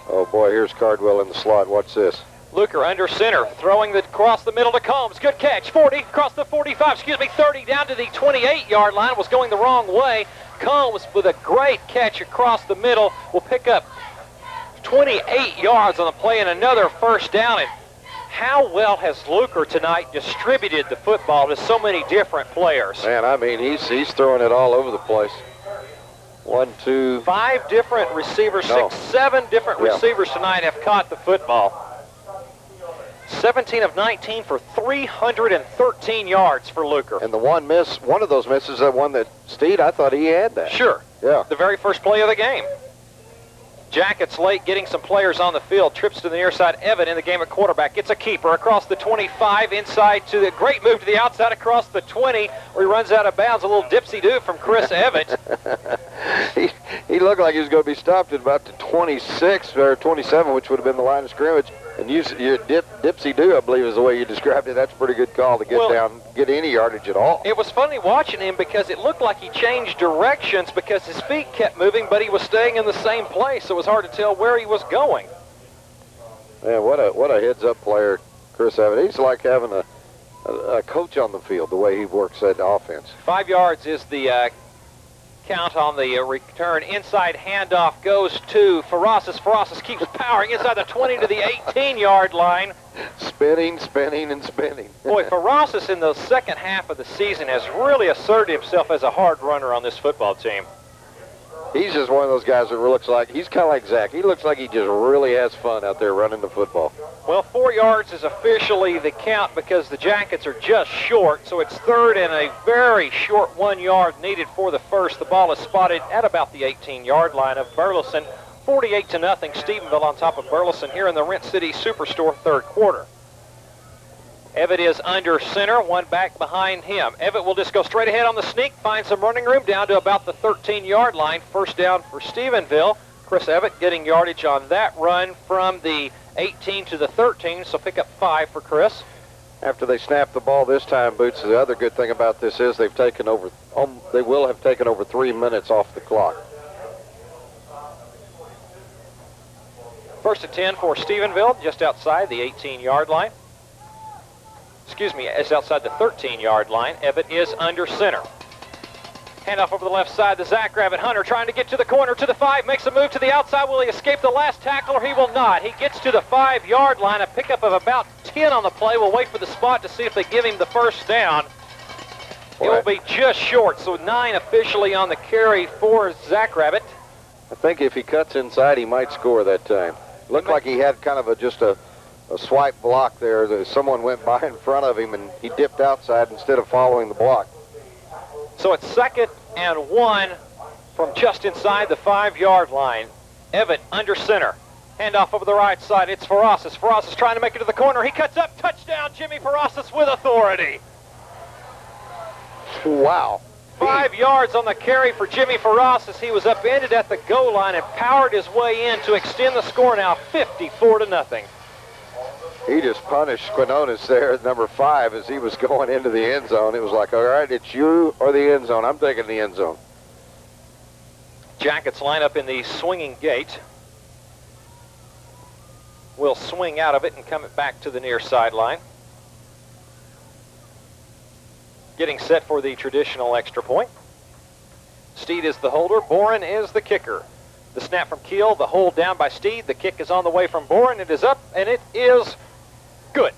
Oh, boy, here's Cardwell in the slot. Watch this. Luker under center, throwing across the middle to Combs. Good catch. 40, across the 45, 30, down to the 28-yard line. Was going the wrong way. Combs with a great catch across the middle will pick up 28 yards on the play and another 1st down. And how well has Luker tonight distributed the football to so many different players? Man, I mean, he's throwing it all over the place. 1, 2... 5 different receivers, 7 different receivers tonight have caught the football. 17 of 19 for 313 yards for Luker. And the one of those misses, that one that Steed, I thought he had that. Sure. Yeah. The very first play of the game. Jackets late getting some players on the field. Trips to the near side. Evan in the game at quarterback. Gets a keeper across the 25, inside to the great move to the outside across the 20, where he runs out of bounds. A little dipsy-do from Chris Evans. He looked like he was going to be stopped at about the 26 or 27, which would have been the line of scrimmage. And your dipsy-do, I believe, is the way you described it. That's a pretty good call to get down, get any yardage at all. It was funny watching him because it looked like he changed directions because his feet kept moving, but he was staying in the same place, so it was hard to tell where he was going. Man, what a heads-up player, Chris Evans. He's like having a coach on the field, the way he works that offense. 5 yards is the count on the return. Inside handoff goes to Ferrasis. Ferrasis keeps powering inside the 20 to the 18-yard line. Spinning, and spinning. Boy, Ferrasis in the second half of the season has really asserted himself as a hard runner on this football team. He's just one of those guys that looks like, he's kind of like Zach. He looks like he just really has fun out there running the football. Well, 4 yards is officially the count because the Jackets are just short, so it's third and a very short 1 yard needed for the first. The ball is spotted at about the 18-yard line of Burleson. 48-0, Stephenville on top of Burleson here in the Rent City Superstore third quarter. Evatt is under center, one back behind him. Evatt will just go straight ahead on the sneak, find some running room down to about the 13-yard line. First down for Stephenville. Chris Evatt getting yardage on that run from the 18 to the 13, so pick up 5 for Chris. After they snap the ball this time, Boots, the other good thing about this is they will have taken over 3 minutes off the clock. First and 10 for Stephenville, just outside the 18-yard line. Excuse me, it's outside the 13-yard line. Evatt is under center. Handoff over the left side to Zach Rabbit. Hunter trying to get to the corner, to the 5, makes a move to the outside. Will he escape the last tackle or he will not? He gets to the 5-yard line, a pickup of about 10 on the play. We'll wait for the spot to see if they give him the first down. It will be just short, so 9 officially on the carry for Zach Rabbit. I think if he cuts inside, he might score that time. Looked like he had kind of just a swipe block there. Someone went by in front of him and he dipped outside instead of following the block. So it's 2nd and 1 from just inside the 5-yard line. Evatt under center. Handoff over the right side. It's Ferrasis. Ferrasis trying to make it to the corner. He cuts up. Touchdown, Jimmy Ferrasis with authority. Wow. 5 yards on the carry for Jimmy Ferrasis. He was upended at the goal line and powered his way in to extend the score now 54-0. He just punished Quinones there at number 5 as he was going into the end zone. It was like, all right, it's you or the end zone. I'm taking the end zone. Jackets line up in the swinging gate. Will swing out of it and come it back to the near sideline. Getting set for the traditional extra point. Steed is the holder. Boren is the kicker. The snap from Keel, the hold down by Steed. The kick is on the way from Boren. It is up, and it is good.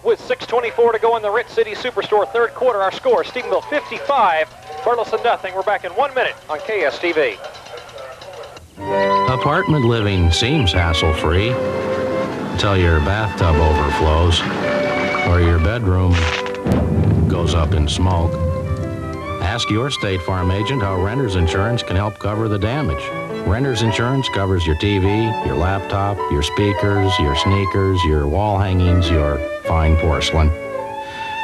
With 6:24 to go in the Rent City Superstore third quarter, our score, Stephenville 55, Burleson nothing. We're back in 1 minute on KSTV. Apartment living seems hassle-free until your bathtub overflows or your bedroom goes up in smoke. Ask your State Farm agent how renter's insurance can help cover the damage. Renter's insurance covers your TV, your laptop, your speakers, your sneakers, your wall hangings, your fine porcelain,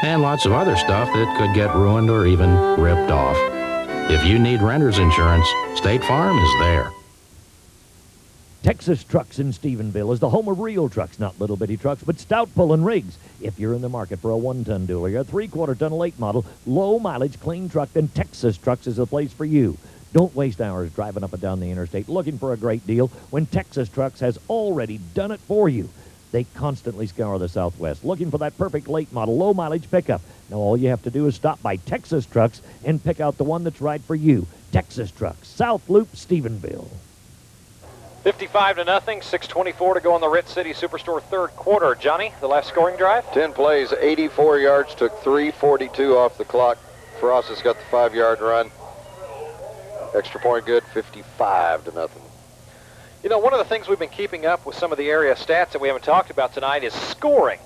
and lots of other stuff that could get ruined or even ripped off. If you need renter's insurance, State Farm is there. Texas Trucks in Stephenville is the home of real trucks, not little bitty trucks, but stout pulling rigs. If you're in the market for a 1-ton dually, a 3/4-ton late model, low mileage, clean truck, then Texas Trucks is the place for you. Don't waste hours driving up and down the interstate looking for a great deal when Texas Trucks has already done it for you. They constantly scour the Southwest looking for that perfect late model, low mileage pickup. Now all you have to do is stop by Texas Trucks and pick out the one that's right for you. Texas Trucks, South Loop, Stephenville. 55-0, 6:24 to go in the Rent City Superstore third quarter. Johnny, the last scoring drive? 10 plays, 84 yards, took 3:42 off the clock. Ferrasis got the 5-yard run. Extra point good, 55-0. You know, one of the things we've been keeping up with some of the area stats that we haven't talked about tonight is scoring.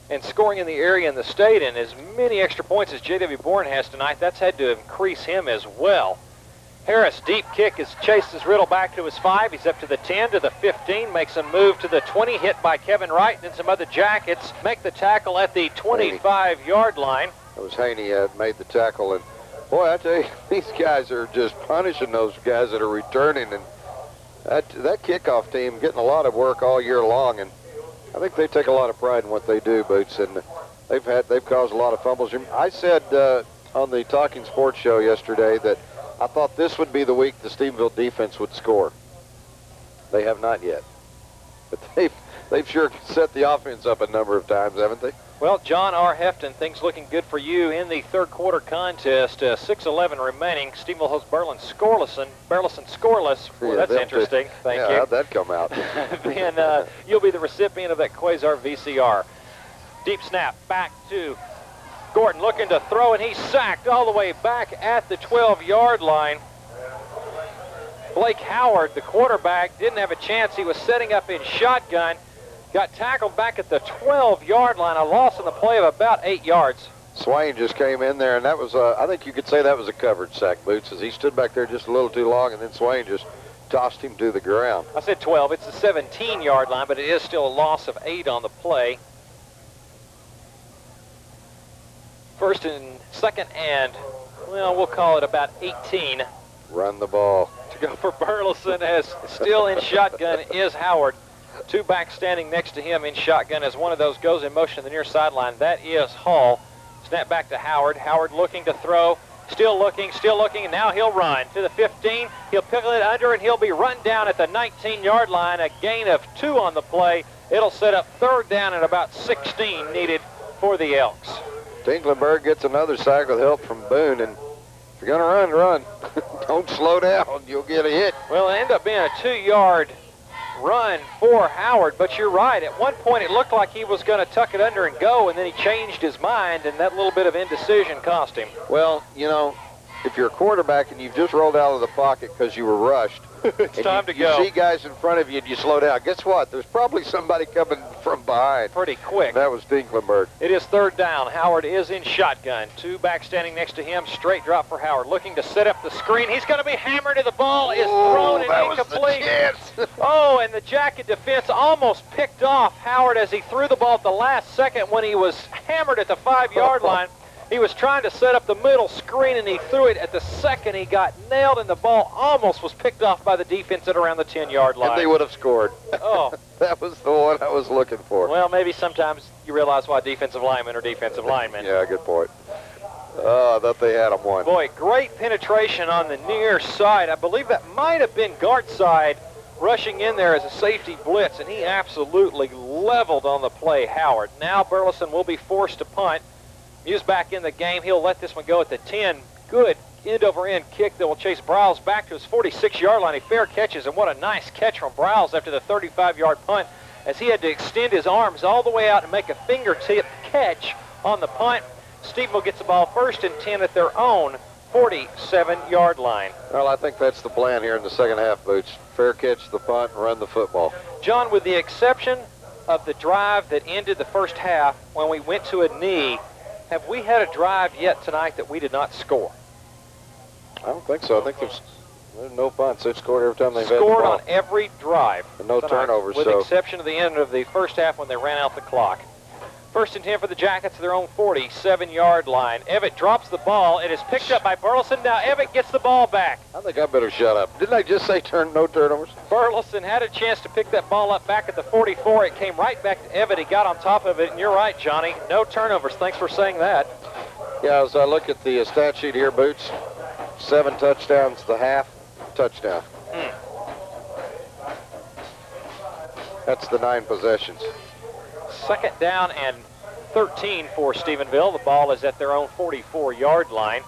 And scoring in the area in the state, and as many extra points as J.W. Bourne has tonight, that's had to increase him as well. Harris, deep kick, has chased his Riddle back to his 5. He's up to the 10, to the 15, makes a move to the 20, hit by Kevin Wright, and then some other Jackets make the tackle at the 25-yard line. It was Haney made the tackle, and boy, I tell you, these guys are just punishing those guys that are returning, and that kickoff team getting a lot of work all year long, and I think they take a lot of pride in what they do, Boots, and they've caused a lot of fumbles. I said on the Talking Sports show yesterday that I thought this would be the week the Stephenville defense would score. They have not yet, but they've sure set the offense up a number of times, haven't they? Well, John R. Hefton, things looking good for you in the third quarter contest. 6:11 remaining. Stephenville hosts Burleson scoreless. Boy, that's interesting. Thank you. How'd that come out? Then you'll be the recipient of that Quasar VCR. Deep snap back to Gordon looking to throw, and he's sacked all the way back at the 12-yard line. Blake Howard, the quarterback, didn't have a chance. He was setting up in shotgun, got tackled back at the 12-yard line, a loss in the play of about 8 yards. Swain just came in there, and that was, I think you could say that was a coverage sack, Boots, as he stood back there just a little too long, and then Swain just tossed him to the ground. I said 12. It's the 17-yard line, but it is still a loss of 8 on the play. First and second and, well, we'll call it about 18. Run the ball. To go for Burleson, as still in shotgun is Howard. 2 backs standing next to him in shotgun as one of those goes in motion to the near sideline. That is Hall. Snap back to Howard. Howard looking to throw. Still looking, and now he'll run to the 15. He'll pick it under, and he'll be run down at the 19-yard line. A gain of 2 on the play. It'll set up 3rd down and about 16 needed for the Elks. Tinklenberg gets another sack with help from Boone, and if you're going to run. Don't slow down. You'll get a hit. Well, it ended up being a 2-yard run for Howard, but you're right. At one point, it looked like he was going to tuck it under and go, and then he changed his mind, and that little bit of indecision cost him. Well, you know, if you're a quarterback and you've just rolled out of the pocket because you were rushed, it's time to go. You see guys in front of you and you slow down. Guess what? There's probably somebody coming from behind. Pretty quick. That was Tinklenberg. It is 3rd down. Howard is in shotgun. 2 backs standing next to him. Straight drop for Howard. Looking to set up the screen. He's going to be hammered, and the ball is thrown and incomplete. Oh, and the Jacket defense almost picked off Howard as he threw the ball at the last second when he was hammered at the 5-yard line. He was trying to set up the middle screen, and he threw it at the second. He got nailed, and the ball almost was picked off by the defense at around the 10-yard line. And they would have scored. Oh. That was the one I was looking for. Well, maybe sometimes you realize why defensive linemen are defensive linemen. Yeah, good point. Oh, I thought they had him one. Boy, great penetration on the near side. I believe that might have been guard side rushing in there as a safety blitz, and he absolutely leveled on the play, Howard. Now Burleson will be forced to punt. Muse back in the game. He'll let this one go at the 10. Good end-over-end kick that will chase Browse back to his 46-yard line. He fair catches, and what a nice catch from Browse after the 35-yard punt, as he had to extend his arms all the way out and make a fingertip catch on the punt. Stephenville gets the ball 1st and 10 at their own 47-yard line. Well, I think that's the plan here in the second half, Boots. Fair catch the punt and run the football. John, with the exception of the drive that ended the first half when we went to a knee, have we had a drive yet tonight that we did not score? I don't think so. I think there's no punts. They've scored every time they've had the Scored ball. on every drive. And no tonight, turnovers. With the exception of the end of the first half when they ran out the clock. 1st and 10 for the Jackets to their own 47-yard line. Evatt drops the ball. It is picked up by Burleson. Now Evatt gets the ball back. I think I better shut up. Didn't I just say no turnovers? Burleson had a chance to pick that ball up back at the 44. It came right back to Evatt. He got on top of it, and you're right, Johnny. No turnovers. Thanks for saying that. Yeah, as I look at the stat sheet here, Boots, 7 touchdowns the half, touchdown. That's the 9 possessions. 2nd down and 13 for Stephenville. The ball is at their own 44-yard line.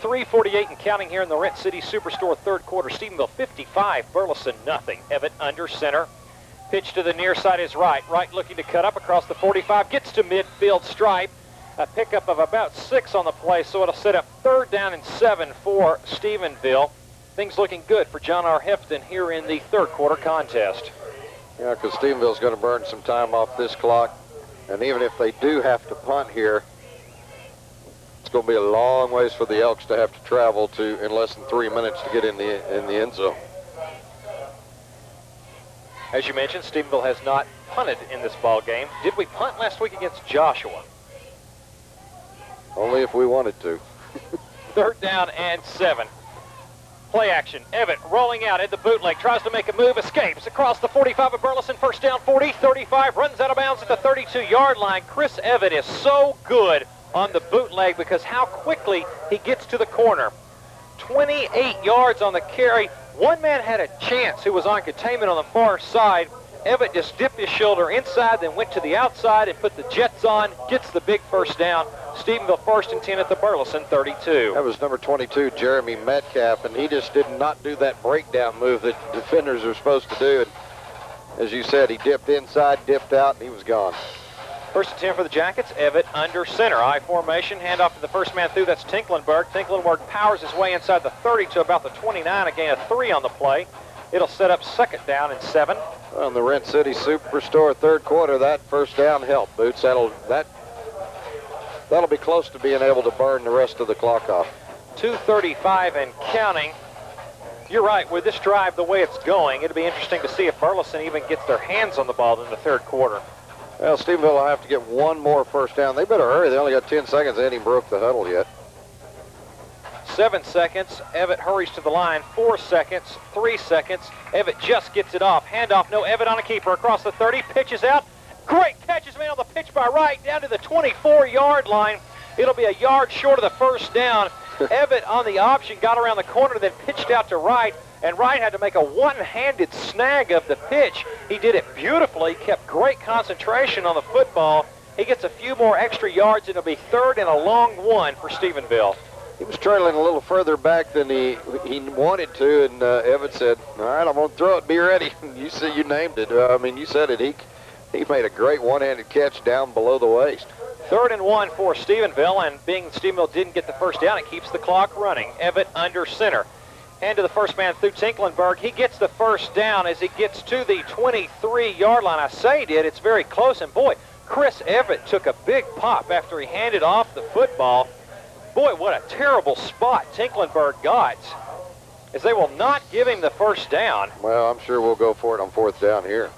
3:48 and counting here in the Rent City Superstore 3rd quarter. Stephenville 55, Burleson nothing. Evatt under center. Pitch to the near side is right. Right looking to cut up across the 45. Gets to midfield stripe. A pickup of about 6 on the play, so it'll set up 3rd down and 7 for Stephenville. Things looking good for John R. Hefton here in the 3rd quarter contest. Yeah, because Stephenville's going to burn some time off this clock. And even if they do have to punt here, it's going to be a long ways for the Elks to have to travel to in less than 3 minutes to get in the end zone. As you mentioned, Stephenville has not punted in this ball game. Did we punt last week against Joshua? Only if we wanted to. 3rd down and 7. Play action. Evatt rolling out at the bootleg. Tries to make a move. Escapes across the 45 of Burleson. 1st down, 40, 35. Runs out of bounds at the 32-yard line. Chris Evatt is so good on the bootleg because how quickly he gets to the corner. 28 yards on the carry. One man had a chance who was on containment on the far side. Evatt just dipped his shoulder inside, then went to the outside and put the jets on. Gets the big 1st down. Stephenville 1st and 10 at the Burleson 32. That was number 22, Jeremy Metcalf, and he just did not do that breakdown move that defenders are supposed to do. And as you said, he dipped inside, dipped out, and he was gone. First and 10 for the Jackets. Evatt under center. I formation. Handoff to the first man through. That's Tinklenberg. Tinklenberg powers his way inside the 30 to about the 29. A gain of 3 on the play. It'll set up second down and 7. On the Rent City Superstore third quarter, that first down helped, Boots. That'll be close to being able to burn the rest of the clock off. 2:35 and counting. You're right. With this drive the way it's going, it'll be interesting to see if Burleson even gets their hands on the ball in the third quarter. Well, Stephenville will have to get one more first down. They better hurry. They only got 10 seconds. They ain't even broke the huddle yet. 7 seconds. Evatt hurries to the line. 4 seconds. 3 seconds. Evatt just gets it off. Handoff. No Evatt on a keeper. Across the 30. Pitches out. Great catches made on the pitch by Wright down to the 24-yard line. It'll be a yard short of the first down. Evatt on the option got around the corner, then pitched out to Wright, and Wright had to make a one-handed snag of the pitch. He did it beautifully, kept great concentration on the football. He gets a few more extra yards, and it'll be third and a long one for Stephenville. He was trailing a little further back than he wanted to, and Evatt said, all right, I'm going to throw it, be ready. You named it. You said it. He made a great one-handed catch down below the waist. Third and 1 for Stephenville, and being Stephenville didn't get the first down, it keeps the clock running. Evatt under center. Hand to the first man through Tinklenberg. He gets the first down as he gets to the 23-yard line. I say he did. It's very close, and boy, Chris Evatt took a big pop after he handed off the football. Boy, what a terrible spot Tinklenberg got, as they will not give him the first down. Well, I'm sure we'll go for it on fourth down here.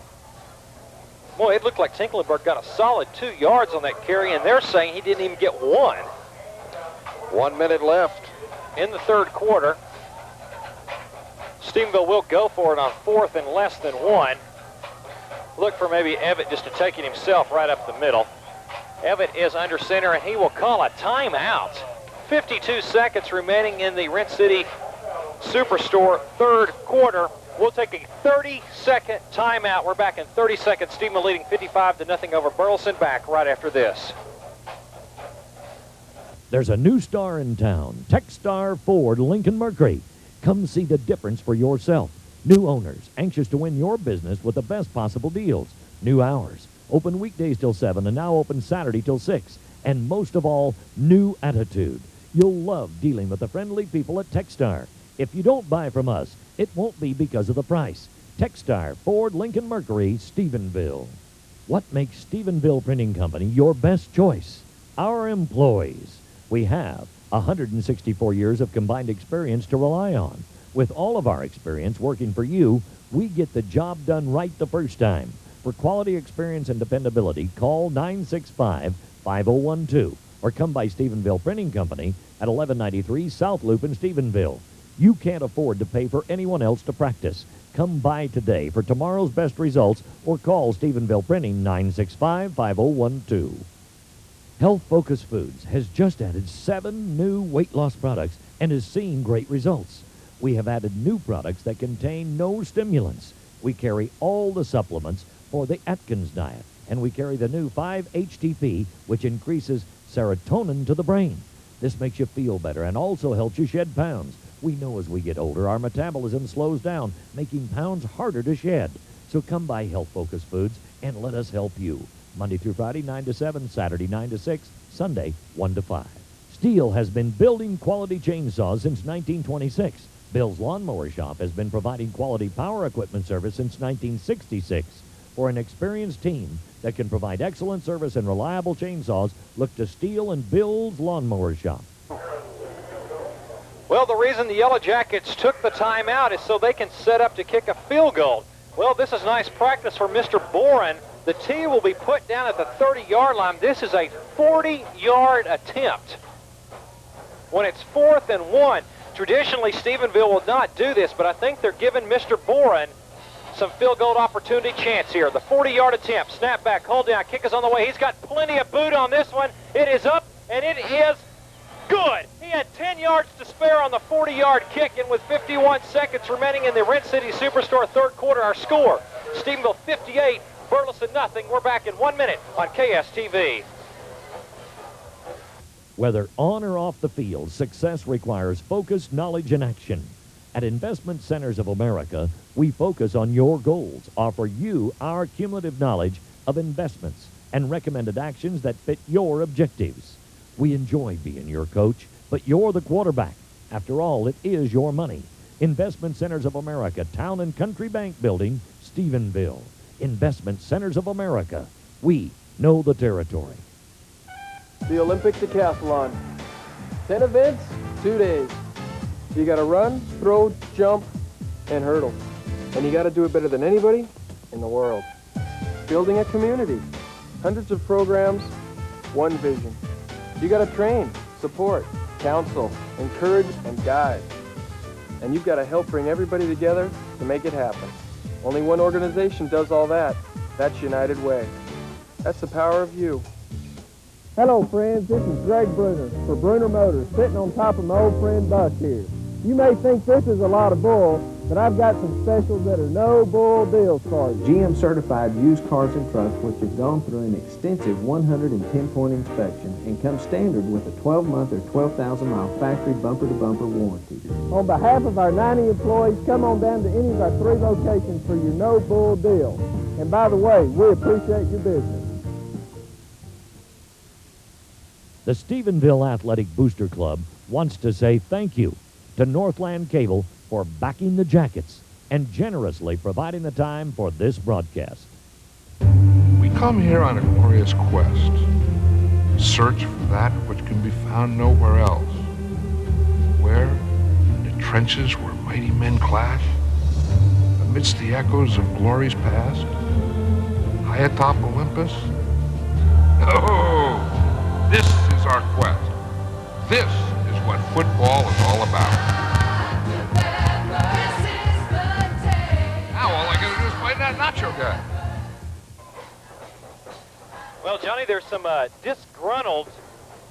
Boy, it looked like Tinklenberg got a solid 2 yards on that carry, and they're saying he didn't even get 1. 1 minute left in the third quarter. Stephenville will go for it on fourth and less than 1. Look for maybe Evatt just to take it himself right up the middle. Evatt is under center, and he will call a timeout. 52 seconds remaining in the Rent City Superstore third quarter. We'll take a 30-second timeout. We're back in 30 seconds. Stephenville leading 55-0 over Burleson. Back right after this. There's a new star in town, Techstar Ford Lincoln Mercury. Come see the difference for yourself. New owners, anxious to win your business with the best possible deals. New hours, open weekdays till 7 and now open Saturday till 6. And most of all, new attitude. You'll love dealing with the friendly people at Techstar. If you don't buy from us, it won't be because of the price. Techstar Ford Lincoln Mercury, Stephenville. What makes Stephenville Printing Company your best choice? Our employees. We have 164 years of combined experience to rely on. With all of our experience working for you, we get the job done right the first time. For quality experience and dependability, call 965-5012 or come by Stephenville Printing Company at 1193 South Loop in Stephenville. You can't afford to pay for anyone else to practice. Come by today for tomorrow's best results or call Stephenville Printing 965-5012. Health Focus Foods has just added 7 new weight loss products and has seen great results. We have added new products that contain no stimulants. We carry all the supplements for the Atkins diet, and we carry the new 5-HTP, which increases serotonin to the brain. This makes you feel better and also helps you shed pounds. We know as we get older, our metabolism slows down, making pounds harder to shed. So come by Health Focus Foods and let us help you. Monday through Friday, 9 to 7, Saturday, 9 to 6, Sunday, 1 to 5. Stihl has been building quality chainsaws since 1926. Bill's Lawnmower Shop has been providing quality power equipment service since 1966. For an experienced team that can provide excellent service and reliable chainsaws, look to Stihl and Bill's Lawnmower Shop. Well, the reason the Yellow Jackets took the timeout is so they can set up to kick a field goal. Well, this is nice practice for Mr. Boren. The tee will be put down at the 30-yard line. This is a 40-yard attempt. When it's 4th and 1, traditionally Stephenville will not do this, but I think they're giving Mr. Boren some field goal opportunity chance here. The 40-yard attempt, snap back, hold down, kick is on the way. He's got plenty of boot on this one. It is up, and it is good. He had 10 yards to spare on the 40-yard kick, and with 51 seconds remaining in the Rent City Superstore third quarter, our score, Stephenville 58, Burleson nothing. We're back in 1 minute on KSTV. Whether on or off the field, success requires focus, knowledge, and action. At Investment Centers of America, we focus on your goals, offer you our cumulative knowledge of investments, and recommended actions that fit your objectives. We enjoy being your coach, but you're the quarterback. After all, it is your money. Investment Centers of America, Town and Country Bank Building, Stephenville. Investment Centers of America. We know the territory. The Olympic Decathlon. 10 events, 2 days. You got to run, throw, jump, and hurdle. And you got to do it better than anybody in the world. Building a community. Hundreds of programs, one vision. You got to train, support, counsel, encourage, and guide. And you've got to help bring everybody together to make it happen. Only one organization does all that. That's United Way. That's the power of you. Hello, friends. This is Greg Bruner for Bruner Motors, sitting on top of my old friend Buck here. You may think this is a lot of bull, but I've got some specials that are no bull deals for you. GM certified used cars and trucks which have gone through an extensive 110-point inspection and come standard with a 12-month or 12,000-mile factory bumper-to-bumper warranty. On behalf of our 90 employees, come on down to any of our 3 locations for your no bull deal. And by the way, we appreciate your business. The Stephenville Athletic Booster Club wants to say thank you to Northland Cable for backing the Jackets and generously providing the time for this broadcast. We come here on a glorious quest, search for that which can be found nowhere else. Where, in the trenches where mighty men clash, amidst the echoes of glories past, high atop Olympus. Oh, this is our quest. This is what football is all about. Now all I gotta do is find that nacho guy. Well, Johnny, there's some disgruntled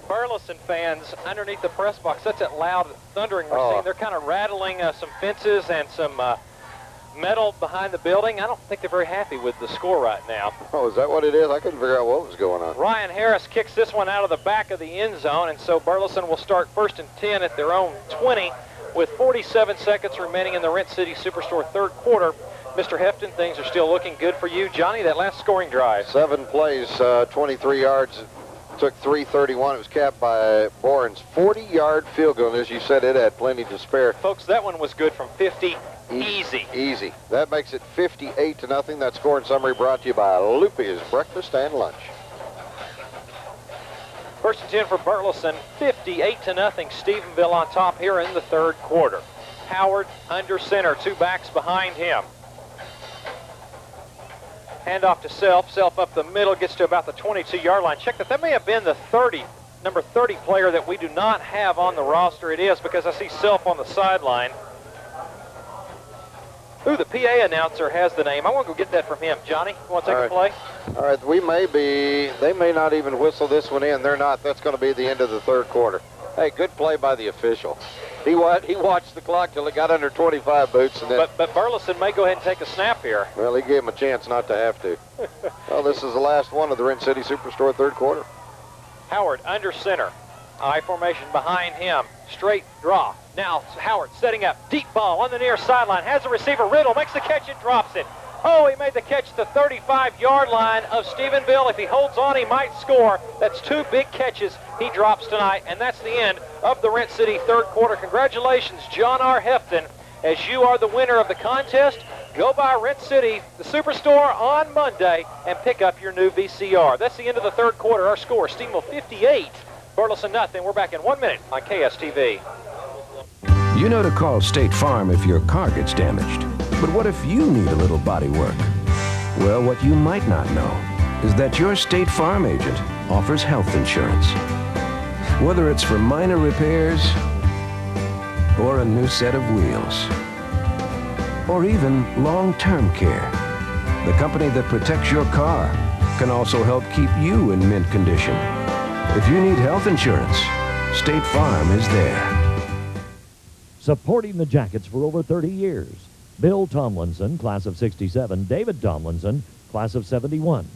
Burleson fans underneath the press box. That's that loud thundering we're seeing. They're kind of rattling some fences and some metal behind the building. I don't think they're very happy with the score right now. Oh, is that what it is? I couldn't figure out what was going on. Ryan Harris kicks this one out of the back of the end zone, and so Burleson will start 1st and 10 at their own 20 with 47 seconds remaining in the Rent City Superstore third quarter. Mr. Hefton, things are still looking good for you. Johnny, that last scoring drive. 7 plays, 23 yards, took 3:31. It was capped by Boren's 40-yard field goal. And as you said, it had plenty to spare. Folks, that one was good from 50. Easy. Easy. That makes it 58-0. That scoring summary brought to you by Lupia's Breakfast and Lunch. 1st and 10 for Burleson, 58-0. Stephenville on top here in the third quarter. Howard under center, 2 backs behind him. Handoff to Self. Self up the middle, gets to about the 22-yard line. Check that may have been the number 30 player that we do not have on the roster. It is, because I see Self on the sideline. Ooh, the PA announcer has the name. I want to go get that from him. Johnny, you want to take a play? All right, they may not even whistle this one in. They're not. That's going to be the end of the third quarter. Hey, good play by the official. He watched the clock till it got under 25 boots. And then, but Burleson may go ahead and take a snap here. Well, he gave him a chance not to have to. Well, this is the last one of the Rent City Superstore third quarter. Howard under center. I formation behind him. Straight draw. Now Howard setting up. Deep ball on the near sideline. Has the receiver. Riddle makes the catch and drops it. Oh, he made the catch at the 35-yard line of Stephenville. If he holds on, he might score. That's 2 big catches he drops tonight, and that's the end of the Rent City third quarter. Congratulations, John R. Hefton, as you are the winner of the contest. Go by Rent City, the Superstore, on Monday and pick up your new VCR. That's the end of the third quarter. Our score, Stephenville 58, Burleson nothing. We're back in 1 minute on KSTV. You know to call State Farm if your car gets damaged. But what if you need a little body work? Well, what you might not know is that your State Farm agent offers health insurance. Whether it's for minor repairs or a new set of wheels or even long-term care, the company that protects your car can also help keep you in mint condition. If you need health insurance, State Farm is there. Supporting the Jackets for over 30 years. Bill Tomlinson, class of 67. David Tomlinson, class of 71.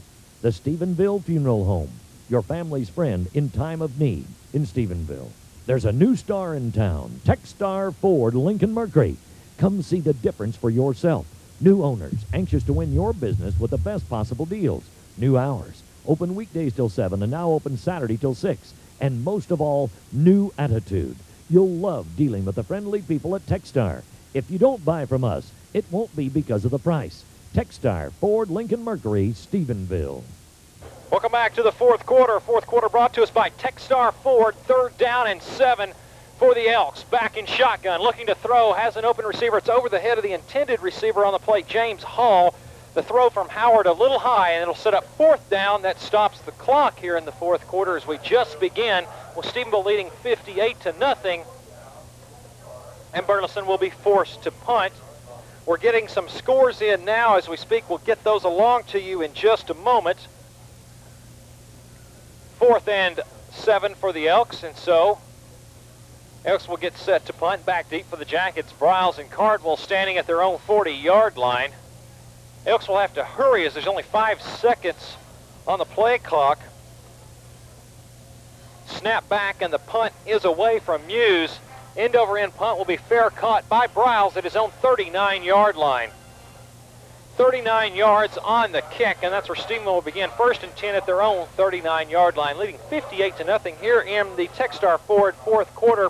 The Stephenville Funeral Home, your family's friend in time of need in Stephenville. There's a new star in town, Techstar Ford Lincoln Mercury. Come see the difference for yourself. New owners, anxious to win your business with the best possible deals. New hours. Open weekdays till 7 and now open Saturday till 6. And most of all, new attitude. You'll love dealing with the friendly people at Techstar. If you don't buy from us, it won't be because of the price. Techstar, Ford, Lincoln, Mercury, Stephenville. Welcome back to the fourth quarter. Fourth quarter brought to us by Techstar Ford. 3rd down and 7 for the Elks. Back in shotgun, looking to throw, has an open receiver. It's over the head of the intended receiver on the plate, James Hall. The throw from Howard a little high, and it'll set up 4th down. That stops the clock here in the fourth quarter as we just begin, with Stephenville leading 58-0. And Burleson will be forced to punt. We're getting some scores in now as we speak. We'll get those along to you in just a moment. 4th and 7 for the Elks, and so Elks will get set to punt. Back deep for the Jackets. Briles and Cardwell standing at their own 40-yard line. Elks will have to hurry as there's only 5 seconds on the play clock. Snap back, and the punt is away from Muse. End-over-end punt will be fair caught by Briles at his own 39-yard line. 39 yards on the kick, and that's where Stephenville will begin. 1st and 10 at their own 39-yard line, leading 58-0 here in the Techstar Ford fourth quarter.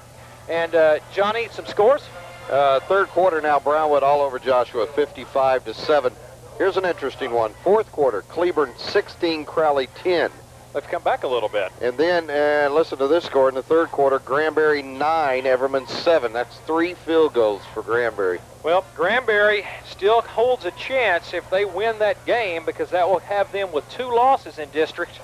And Johnny, some scores? Third quarter now, Brownwood all over Joshua, 55-7. Here's an interesting one. Fourth quarter, Cleburne 16, Crowley 10. They've come back a little bit. And then, listen to this score in the third quarter, Granbury 9, Everman 7. That's 3 field goals for Granbury. Well, Granbury still holds a chance if they win that game, because that will have them with 2 losses in district.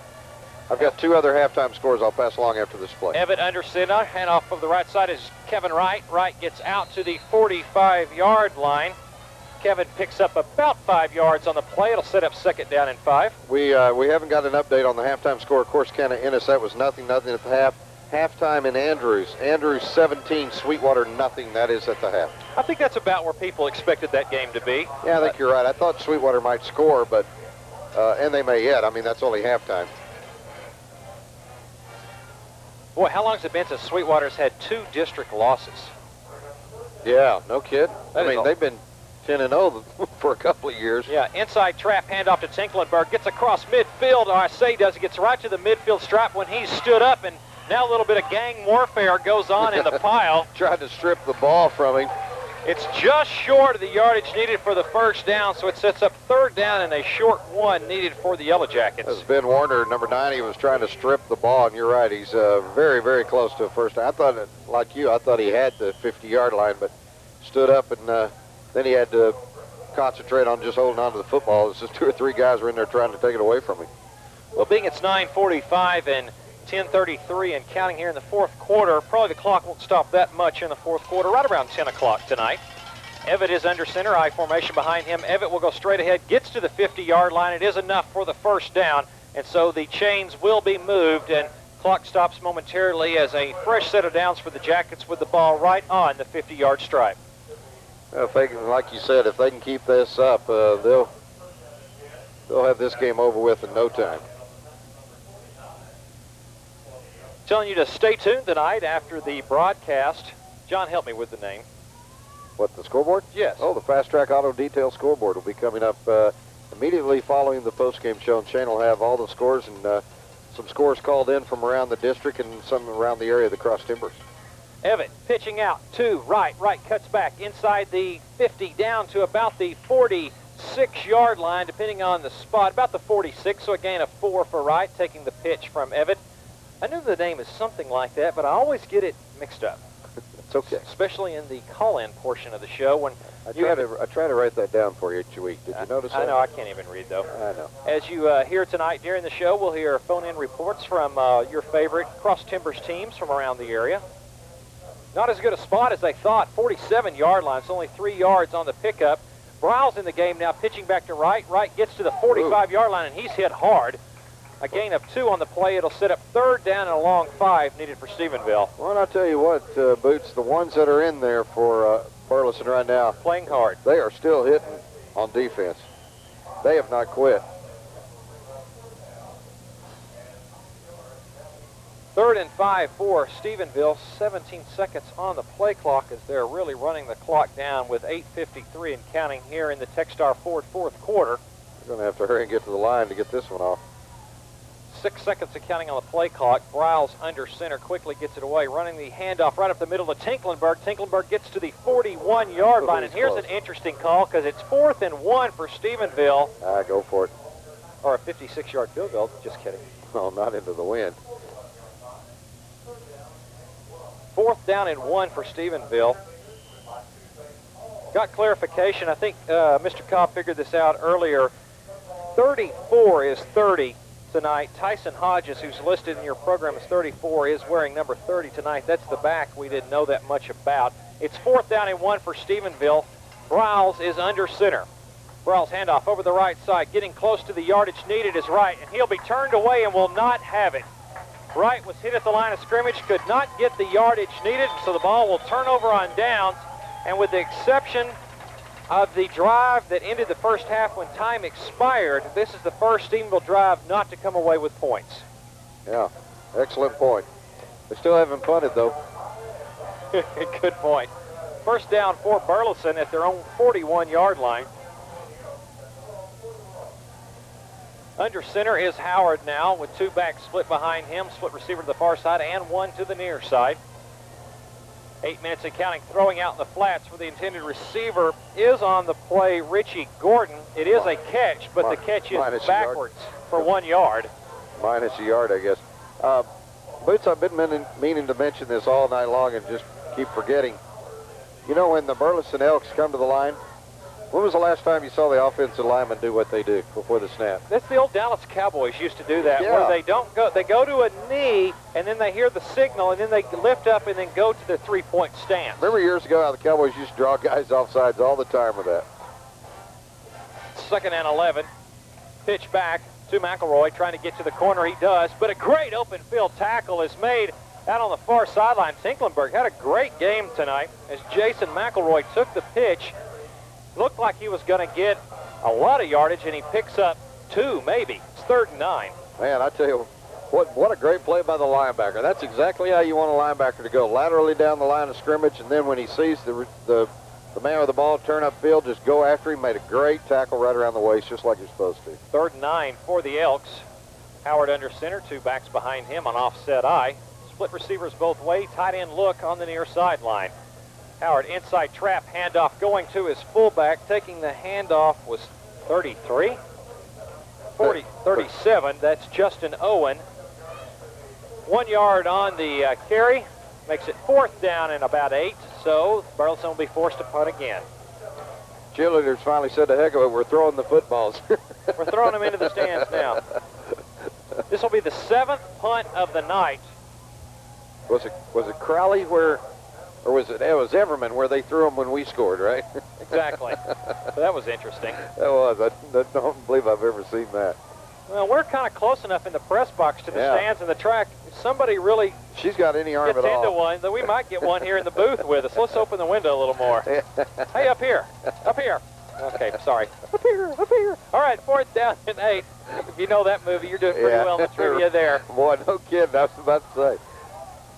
I've got 2 other halftime scores I'll pass along after this play. Evan under center, hand off of the right side is Kevin Wright. Wright gets out to the 45-yard line. Kevin picks up about 5 yards on the play. It'll set up 2nd down and 5. We haven't got an update on the halftime score. Of course, kind of Ennis, that was nothing at the half. Halftime in Andrews. Andrews 17, Sweetwater nothing. That is at the half. I think that's about where people expected that game to be. Yeah, I think you're right. I thought Sweetwater might score, but and they may yet. I mean, that's only halftime. Boy, how long has it been since Sweetwater's had 2 district losses? Yeah, no kid. I mean, they've been 10-0 for a couple of years. Yeah, inside trap, handoff to Tinklenberg. Gets across midfield, or I say does. He gets right to the midfield stripe when he's stood up, and now a little bit of gang warfare goes on in the pile. Tried to strip the ball from him. It's just short of the yardage needed for the 1st down, so it sets up 3rd down and a short 1 needed for the Yellow Jackets. As Ben Warner, number 90, was trying to strip the ball, and you're right, he's very, very close to a 1st down. I thought, like you, I thought he had the 50-yard line, but stood up, and then he had to concentrate on just holding on to the football. It's just 2 or 3 guys were in there trying to take it away from him. Well, being it's 9:45 and 10:33 and counting here in the fourth quarter, probably the clock won't stop that much in the fourth quarter, right around 10 o'clock tonight. Evitt is under center, I formation behind him. Evitt will go straight ahead, gets to the 50-yard line. It is enough for the 1st down, and so the chains will be moved, and clock stops momentarily as a fresh set of downs for the Jackets with the ball right on the 50-yard stripe. Well, if they can, like you said, if they can keep this up, they'll have this game over with in no time. Telling you to stay tuned tonight after the broadcast. John, help me with the name. What, the scoreboard? Yes. Oh, the Fast Track Auto Detail scoreboard will be coming up immediately following the postgame show, and Shane will have all the scores and some scores called in from around the district and some around the area of the Cross Timbers. Evitt pitching out to right. Right cuts back inside the 50 down to about the 46-yard line, depending on the spot, about the 46, so a gain of 4 for Wright, taking the pitch from Evitt. I knew the name is something like that, but I always get it mixed up. It's okay. Especially in the call-in portion of the show. When I try to write that down for you each week. Did you notice that? I know, I can't even read, though. I know. As you hear tonight during the show, we'll hear phone-in reports from your favorite Cross Timbers teams from around the area. Not as good a spot as they thought. 47-yard line. It's only 3 yards on the pickup. Briles in the game now, pitching back to Wright. Wright gets to the 45-yard line, and he's hit hard. A gain of 2 on the play. It'll set up 3rd down and a long 5 needed for Stephenville. Well, I'll tell you what, Boots, the ones that are in there for Burleson right now, playing hard. They are still hitting on defense. They have not quit. 3rd and 5 for Stephenville. 17 seconds on the play clock as they're really running the clock down with 8:53 and counting here in the Techstar Ford fourth quarter. We're going to have to hurry and get to the line to get this one off. 6 seconds and counting on the play clock. Briles under center, quickly gets it away, running the handoff right up the middle to Tinklenberg. Tinklenberg gets to the 41-yard line, and here's an interesting call because it's 4th and 1 for Stephenville. Go for it. Or a 56-yard field goal. Just kidding. No, not into the wind. 4th down and 1 for Stephenville. Got clarification. I think Mr. Cobb figured this out earlier. 34 is 30 tonight. Tyson Hodges, who's listed in your program as 34, is wearing number 30 tonight. That's the back we didn't know that much about. It's 4th down and 1 for Stephenville. Briles is under center. Briles handoff over the right side, getting close to the yardage needed is Wright, and he'll be turned away and will not have it. Wright was hit at the line of scrimmage, could not get the yardage needed, so the ball will turn over on downs. And with the exception of the drive that ended the first half when time expired, this is the first Stephenville drive not to come away with points. Yeah, excellent point. They still haven't punted, though. Good point. First down for Burleson at their own 41-yard line. Under center is Howard now with 2 backs split behind him, split receiver to the far side and 1 to the near side. 8 minutes and counting, throwing out in the flats for the intended receiver is on the play Richie Gordon. It is a catch, but the catch is backwards for 1 yard. Minus a yard, I guess. Boots, I've been meaning to mention this all night long and just keep forgetting. You know, when the Burleson Elks come to the line, when was the last time you saw the offensive linemen do what they do before the snap? That's the old Dallas Cowboys used to do that, where they don't go, they go to a knee, and then they hear the signal, and then they lift up and then go to the 3-point stance. Remember years ago how the Cowboys used to draw guys off sides all the time with that? 2nd and 11. Pitch back to McElroy, trying to get to the corner. He does, but a great open field tackle is made out on the far sideline. Tinklenberg had a great game tonight as Jason McElroy took the pitch. Looked like he was going to get a lot of yardage, and he picks up 2, maybe. It's 3rd and 9. Man, I tell you, what a great play by the linebacker. That's exactly how you want a linebacker to go, laterally down the line of scrimmage, and then when he sees the man with the ball turn upfield, just go after him. Made a great tackle right around the waist, just like you're supposed to. 3rd and 9 for the Elks. Howard under center, 2 backs behind him on offset eye. Split receivers both ways, tight end look on the near sideline. Howard inside trap, handoff going to his fullback. Taking the handoff was 33? 37, that's Justin Owen. 1 yard on the carry, makes it 4th down and about 8, so Burleson will be forced to punt again. Cheerleaders finally said, the heck of it, we're throwing the footballs. We're throwing them into the stands now. This will be the 7th punt of the night. Was it Crowley where... Or was it Everman where they threw them when we scored, right? Exactly. So that was interesting. That was. I don't believe I've ever seen that. Well, we're kind of close enough in the press box to the stands and the track. If somebody really She's got any arm gets at all. into one, then we might get one here in the booth with us. Let's open the window a little more. Hey, up here. Up here. Okay, sorry. Up here. Up here. All right, 4th down and 8. If you know that movie, you're doing pretty well in the trivia there. Boy, no kidding. I was about to say.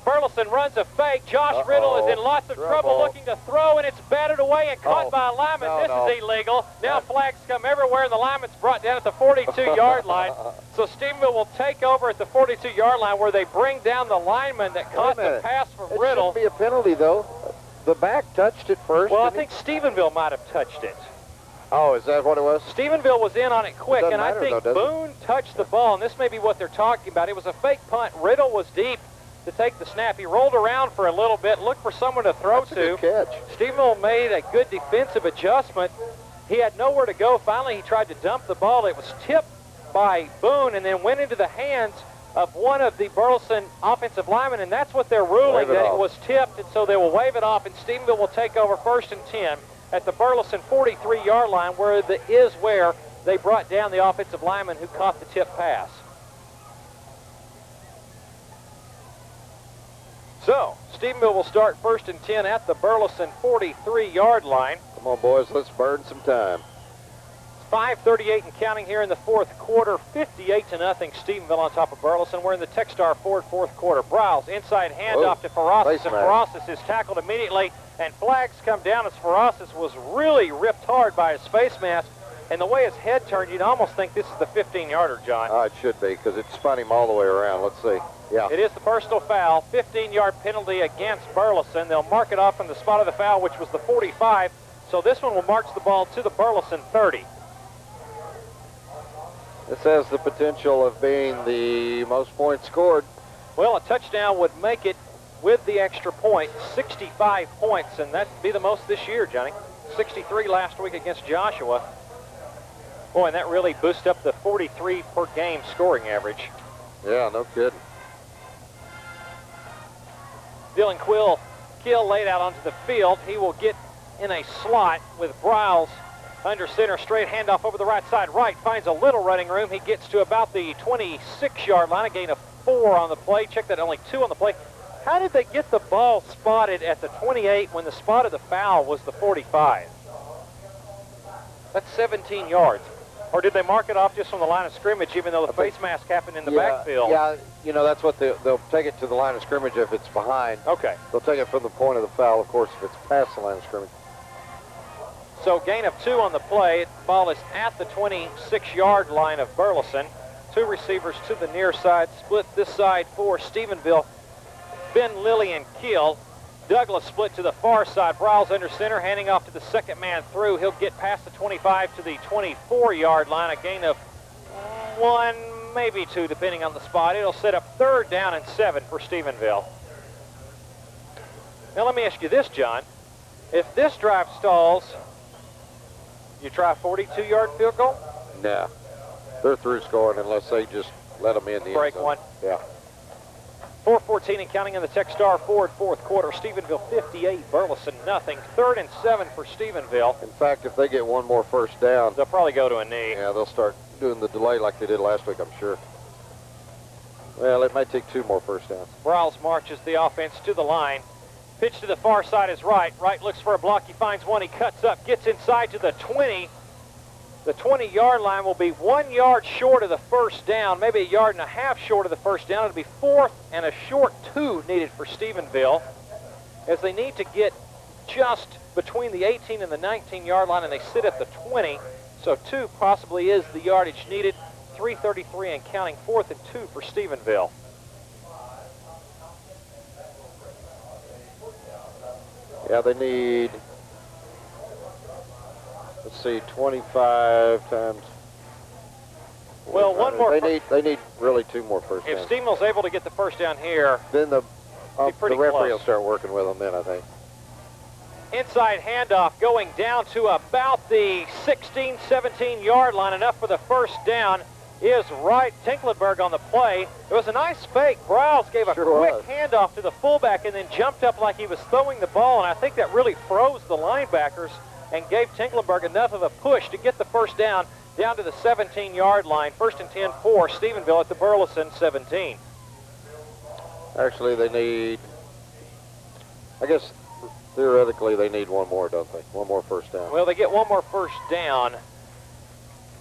Burleson runs a fake. Josh Riddle is in lots of trouble looking to throw, and it's batted away and caught by a lineman. This is illegal. Now flags come everywhere, and the lineman's brought down at the 42-yard line. So Stephenville will take over at the 42-yard line where they bring down the lineman that caught the pass from Riddle. It shouldn't be a penalty, though. The back touched it first. Well, I think Stephenville might have touched it. Oh, is that what it was? Stephenville was in on it quick, and I think Boone touched the ball, and this may be what they're talking about. It was a fake punt. Riddle was deep to take the snap. He rolled around for a little bit, looked for someone to throw to. Good catch. Stephenville made a good defensive adjustment. He had nowhere to go. Finally, he tried to dump the ball. It was tipped by Boone and then went into the hands of one of the Burleson offensive linemen, and that's what they're ruling, that it was tipped, and so they will wave it off, and Stephenville will take over 1st and 10 at the Burleson 43-yard line, where they brought down the offensive lineman who caught the tip pass. So, Stephenville will start 1st and 10 at the Burleson 43-yard line. Come on, boys, let's burn some time. 5:38 and counting here in the 4th quarter. 58-0 Stephenville on top of Burleson. We're in the Techstar Ford 4th quarter. Briles inside handoff to Ferrasis, and Ferrasis is tackled immediately, and flags come down as Ferrasis was really ripped hard by his face mask. And the way his head turned, you'd almost think this is the 15-yarder, John. It should be, because it spun him all the way around. Let's see. Yeah. It is the personal foul, 15-yard penalty against Burleson. They'll mark it off from the spot of the foul, which was the 45. So this one will march the ball to the Burleson 30. This has the potential of being the most points scored. Well, a touchdown would make it, with the extra point, 65 points, and that'd be the most this year, Johnny. 63 last week against Joshua. Boy, and that really boosts up the 43 per game scoring average. Yeah, no kidding. Dylan Kill laid out onto the field. He will get in a slot with Briles under center, straight handoff over the right side. Right finds a little running room. He gets to about the 26-yard line, a gain of 4 on the play. Check that, only 2 on the play. How did they get the ball spotted at the 28 when the spot of the foul was the 45? That's 17 yards. Or did they mark it off just from the line of scrimmage, even though the face mask happened in the backfield? Yeah, you know, that's what they'll take it to the line of scrimmage if it's behind. Okay. They'll take it from the point of the foul, of course, if it's past the line of scrimmage. So gain of 2 on the play. The ball is at the 26-yard line of Burleson. 2 receivers to the near side. Split this side for Stephenville. Ben, Lilly, and Keel. Douglas split to the far side. Briles under center, handing off to the second man through. He'll get past the 25 to the 24-yard line. A gain of 1, maybe 2, depending on the spot. It'll set up 3rd down and 7 for Stephenville. Now let me ask you this, John. If this drive stalls, you try a 42-yard field goal? Nah. They're through scoring unless they just let them in the break end zone. One. Yeah. 4:14 and counting in the Techstar Ford fourth quarter. Stephenville 58, Burleson nothing. 3rd and 7 for Stephenville. In fact, if they get one more first down, they'll probably go to a knee. Yeah, they'll start doing the delay like they did last week, I'm sure. Well, it might take 2 more first downs. Briles marches the offense to the line. Pitch to the far side is Right. Right looks for a block. He finds one. He cuts up, gets inside to the 20. The 20-yard line will be 1 yard short of the first down, maybe 1.5 yards short of the first down. It'll be 4th and a short 2 needed for Stephenville, as they need to get just between the 18 and the 19-yard line, and they sit at the 20. So 2 possibly is the yardage needed. 3:33 and counting. 4th and 2 for Stephenville. Yeah, they need, let's see, 25 times. Well, one more. They need really 2 more first downs. If Stephenville's able to get the first down here, then the referee close. will start working with them then, I think. Inside handoff going down to about the 16, 17-yard line. Enough for the first down is Right. Tinklenberg on the play. It was a nice fake. Briles gave a quick handoff to the fullback and then jumped up like he was throwing the ball, and I think that really froze the linebackers and gave Tinklenberg enough of a push to get the first down to the 17-yard line. 1st and 10 for Stephenville at the Burleson 17. Actually, they need, I guess, theoretically, they need 1 more, don't they? 1 more first down. Well, they get 1 more first down.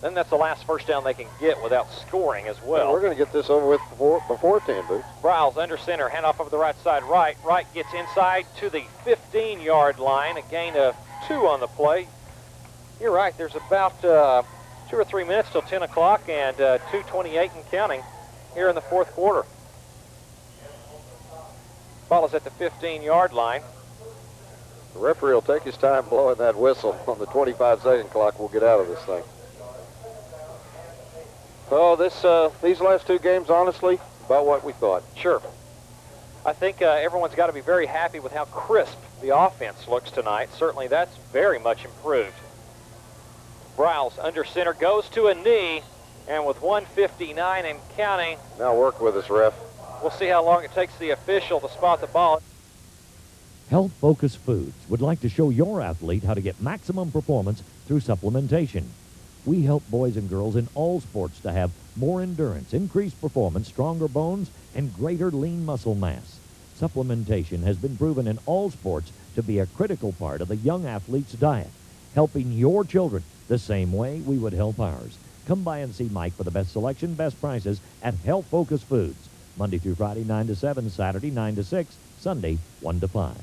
Then that's the last first down they can get without scoring as well. We're going to get this over with before 10, Boots. Briles under center, handoff over the right side. Right gets inside to the 15-yard line. A gain of 2 on the play. You're right. There's about 2 or 3 minutes till 10 o'clock and 2:28 and counting here in the 4th quarter. Ball is at the 15-yard line. The referee will take his time blowing that whistle on the 25-second clock. We'll get out of this thing. So these last 2 games, honestly, about what we thought. Sure. I think everyone's got to be very happy with how crisp the offense looks tonight. Certainly that's very much improved. Briles under center goes to a knee, and with 1:59 and counting. Now work with us, ref. We'll see how long it takes the official to spot the ball. Health Focus Foods would like to show your athlete how to get maximum performance through supplementation. We help boys and girls in all sports to have more endurance, increased performance, stronger bones, and greater lean muscle mass. Supplementation has been proven in all sports to be a critical part of the young athlete's diet, helping your children the same way we would help ours. Come by and see Mike for the best selection, best prices at Health Focus Foods. Monday through Friday, 9 to 7, Saturday, 9 to 6, Sunday, 1 to 5.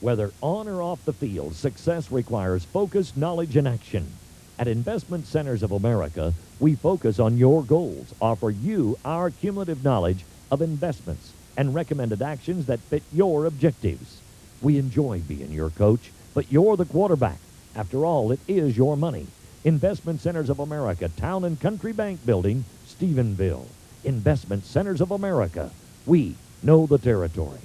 Whether on or off the field, success requires focus, knowledge, and action. At Investment Centers of America, we focus on your goals, offer you our cumulative knowledge of investments, and recommended actions that fit your objectives. We enjoy being your coach, but you're the quarterback. After all, it is your money. Investment Centers of America, Town and Country Bank Building, Stephenville. Investment Centers of America. We know the territory.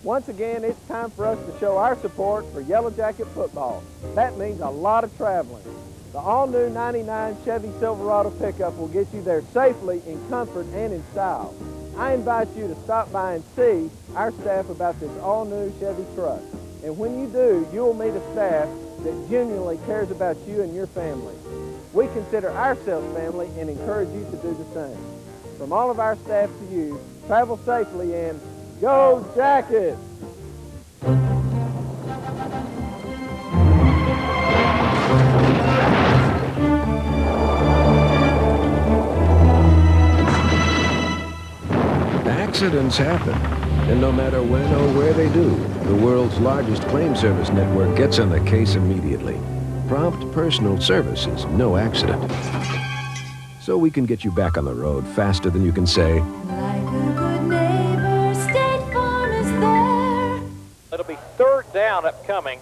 Once again, it's time for us to show our support for Yellow Jacket football. That means a lot of traveling. The all-new 99 Chevy Silverado pickup will get you there safely, in comfort, and in style. I invite you to stop by and see our staff about this all-new Chevy truck. And when you do, you will meet a staff that genuinely cares about you and your family. We consider ourselves family and encourage you to do the same. From all of our staff to you, travel safely and go Jackets! Accidents happen, and no matter when or where they do, the world's largest claim service network gets on the case immediately. Prompt personal service is no accident. So we can get you back on the road faster than you can say, Like a good neighbor, State Farm is there. It'll be third down upcoming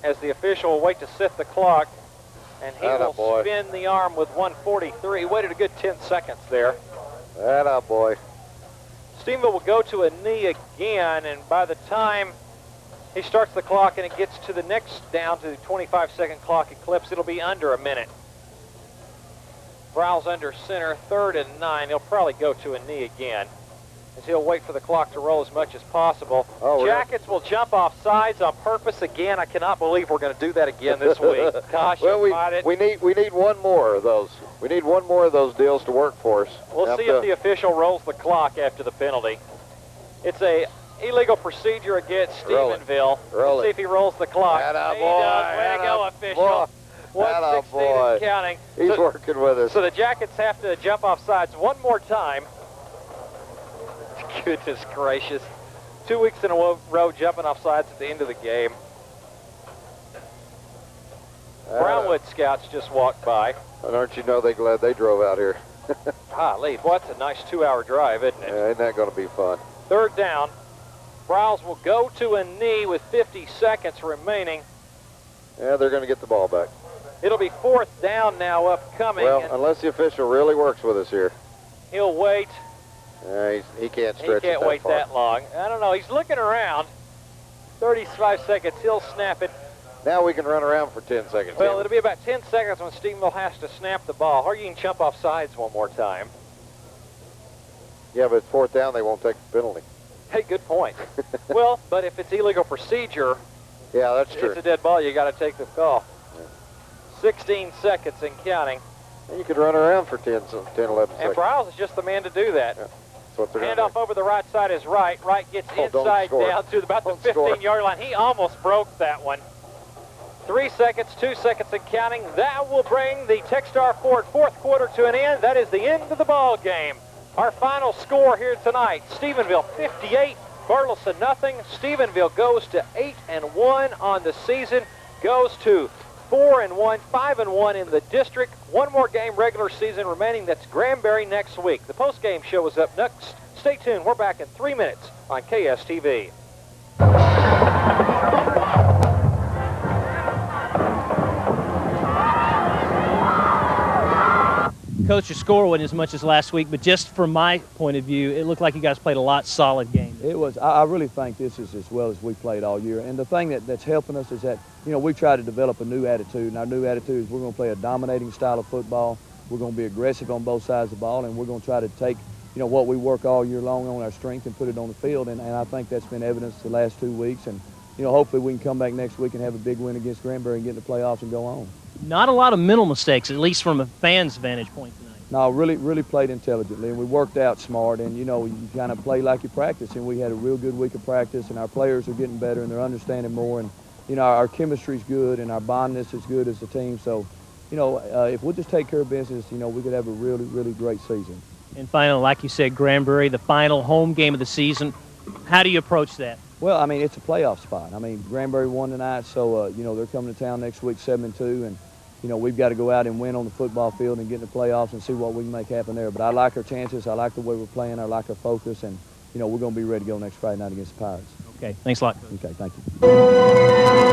as the official will wait to set the clock, and he will spin the arm with 1:43. He waited a good 10 seconds there. Attaboy. Stephenville will go to a knee again, and by the time he starts the clock and it gets to the next down to the 25-second clock eclipse, it'll be under a minute. Browse under center, 3rd and 9. He'll probably go to a knee again, as he'll wait for the clock to roll as much as possible. Jackets will jump off sides on purpose again. I cannot believe we're going to do that again this week. Gosh, well, we need one more of those. We need one more of those deals to work for us. We'll see if the official rolls the clock after the penalty. It's a illegal procedure against Stephenville. Let's see if he rolls the clock. He does. Way to go, official. 116 and counting. He's working with us. So the Jackets have to jump off sides one more time. Goodness gracious. 2 weeks in a row jumping off sides at the end of the game. Brownwood scouts just walked by. And aren't you they're glad they drove out here? Golly, what's a nice 2-hour drive, isn't it? Yeah, ain't that going to be fun? Third down. Browse will go to a knee with 50 seconds remaining. Yeah, they're going to get the ball back. It'll be 4th down now upcoming. Well, unless the official really works with us here. He'll wait. He can't stretch He can't wait that long. I don't know. He's looking around. 35 seconds. He'll snap it. Now we can run around for 10 seconds. Well, it'll be about 10 seconds when Stephenville has to snap the ball. Or you can jump off sides one more time. Yeah, but 4th down, they won't take the penalty. Hey, good point. Well, but if it's illegal procedure, yeah, that's true. It's a dead ball. You got to take the call. 16 seconds and counting. And you could run around for 10, 11 seconds. And Browse is just the man to do that. Yeah, that's what they're Handoff over the right side is right. Right gets inside down to about the 15-yard line. He almost broke that one. 3 seconds, 2 seconds and counting. That will bring the Techstar Ford 4th quarter to an end. That is the end of the ball game. Our final score here tonight, Stephenville 58, Burleson nothing. Stephenville goes to 8-1 on the season, goes to 4-1, 5-1 in the district. One more game regular season remaining. That's Granbury next week. The post-game show is up next. Stay tuned. We're back in 3 minutes on KSTV. Coach, your score wasn't as much as last week, but just from my point of view, it looked like you guys played a lot solid game. It was. I really think this is as well as we played all year. And the thing that's helping us is that, we try to develop a new attitude. And our new attitude is we're going to play a dominating style of football. We're going to be aggressive on both sides of the ball, and we're going to try to take, what we work all year long on our strength and put it on the field. And I think that's been evidenced the last 2 weeks. And, hopefully we can come back next week and have a big win against Granbury and get in the playoffs and go on. Not a lot of mental mistakes, at least from a fan's vantage point tonight. No, really played intelligently, and we worked out smart, and, you kind of play like you practice, and we had a real good week of practice, and our players are getting better, and they're understanding more, and, our chemistry's good, and our bondness is good as a team, so, if we'll just take care of business, we could have a really great season. And finally, like you said, Granbury, the final home game of the season. How do you approach that? Well, I mean, it's a playoff spot. I mean, Granbury won tonight, so, you know, they're coming to town next week 7-2, and, you know, we've got to go out and win on the football field and get in the playoffs and see what we can make happen there. But I like our chances. I like the way we're playing. I like our focus, and, you know, we're going to be ready to go next Friday night against the Pirates. Okay, thanks a lot. Okay, thank you.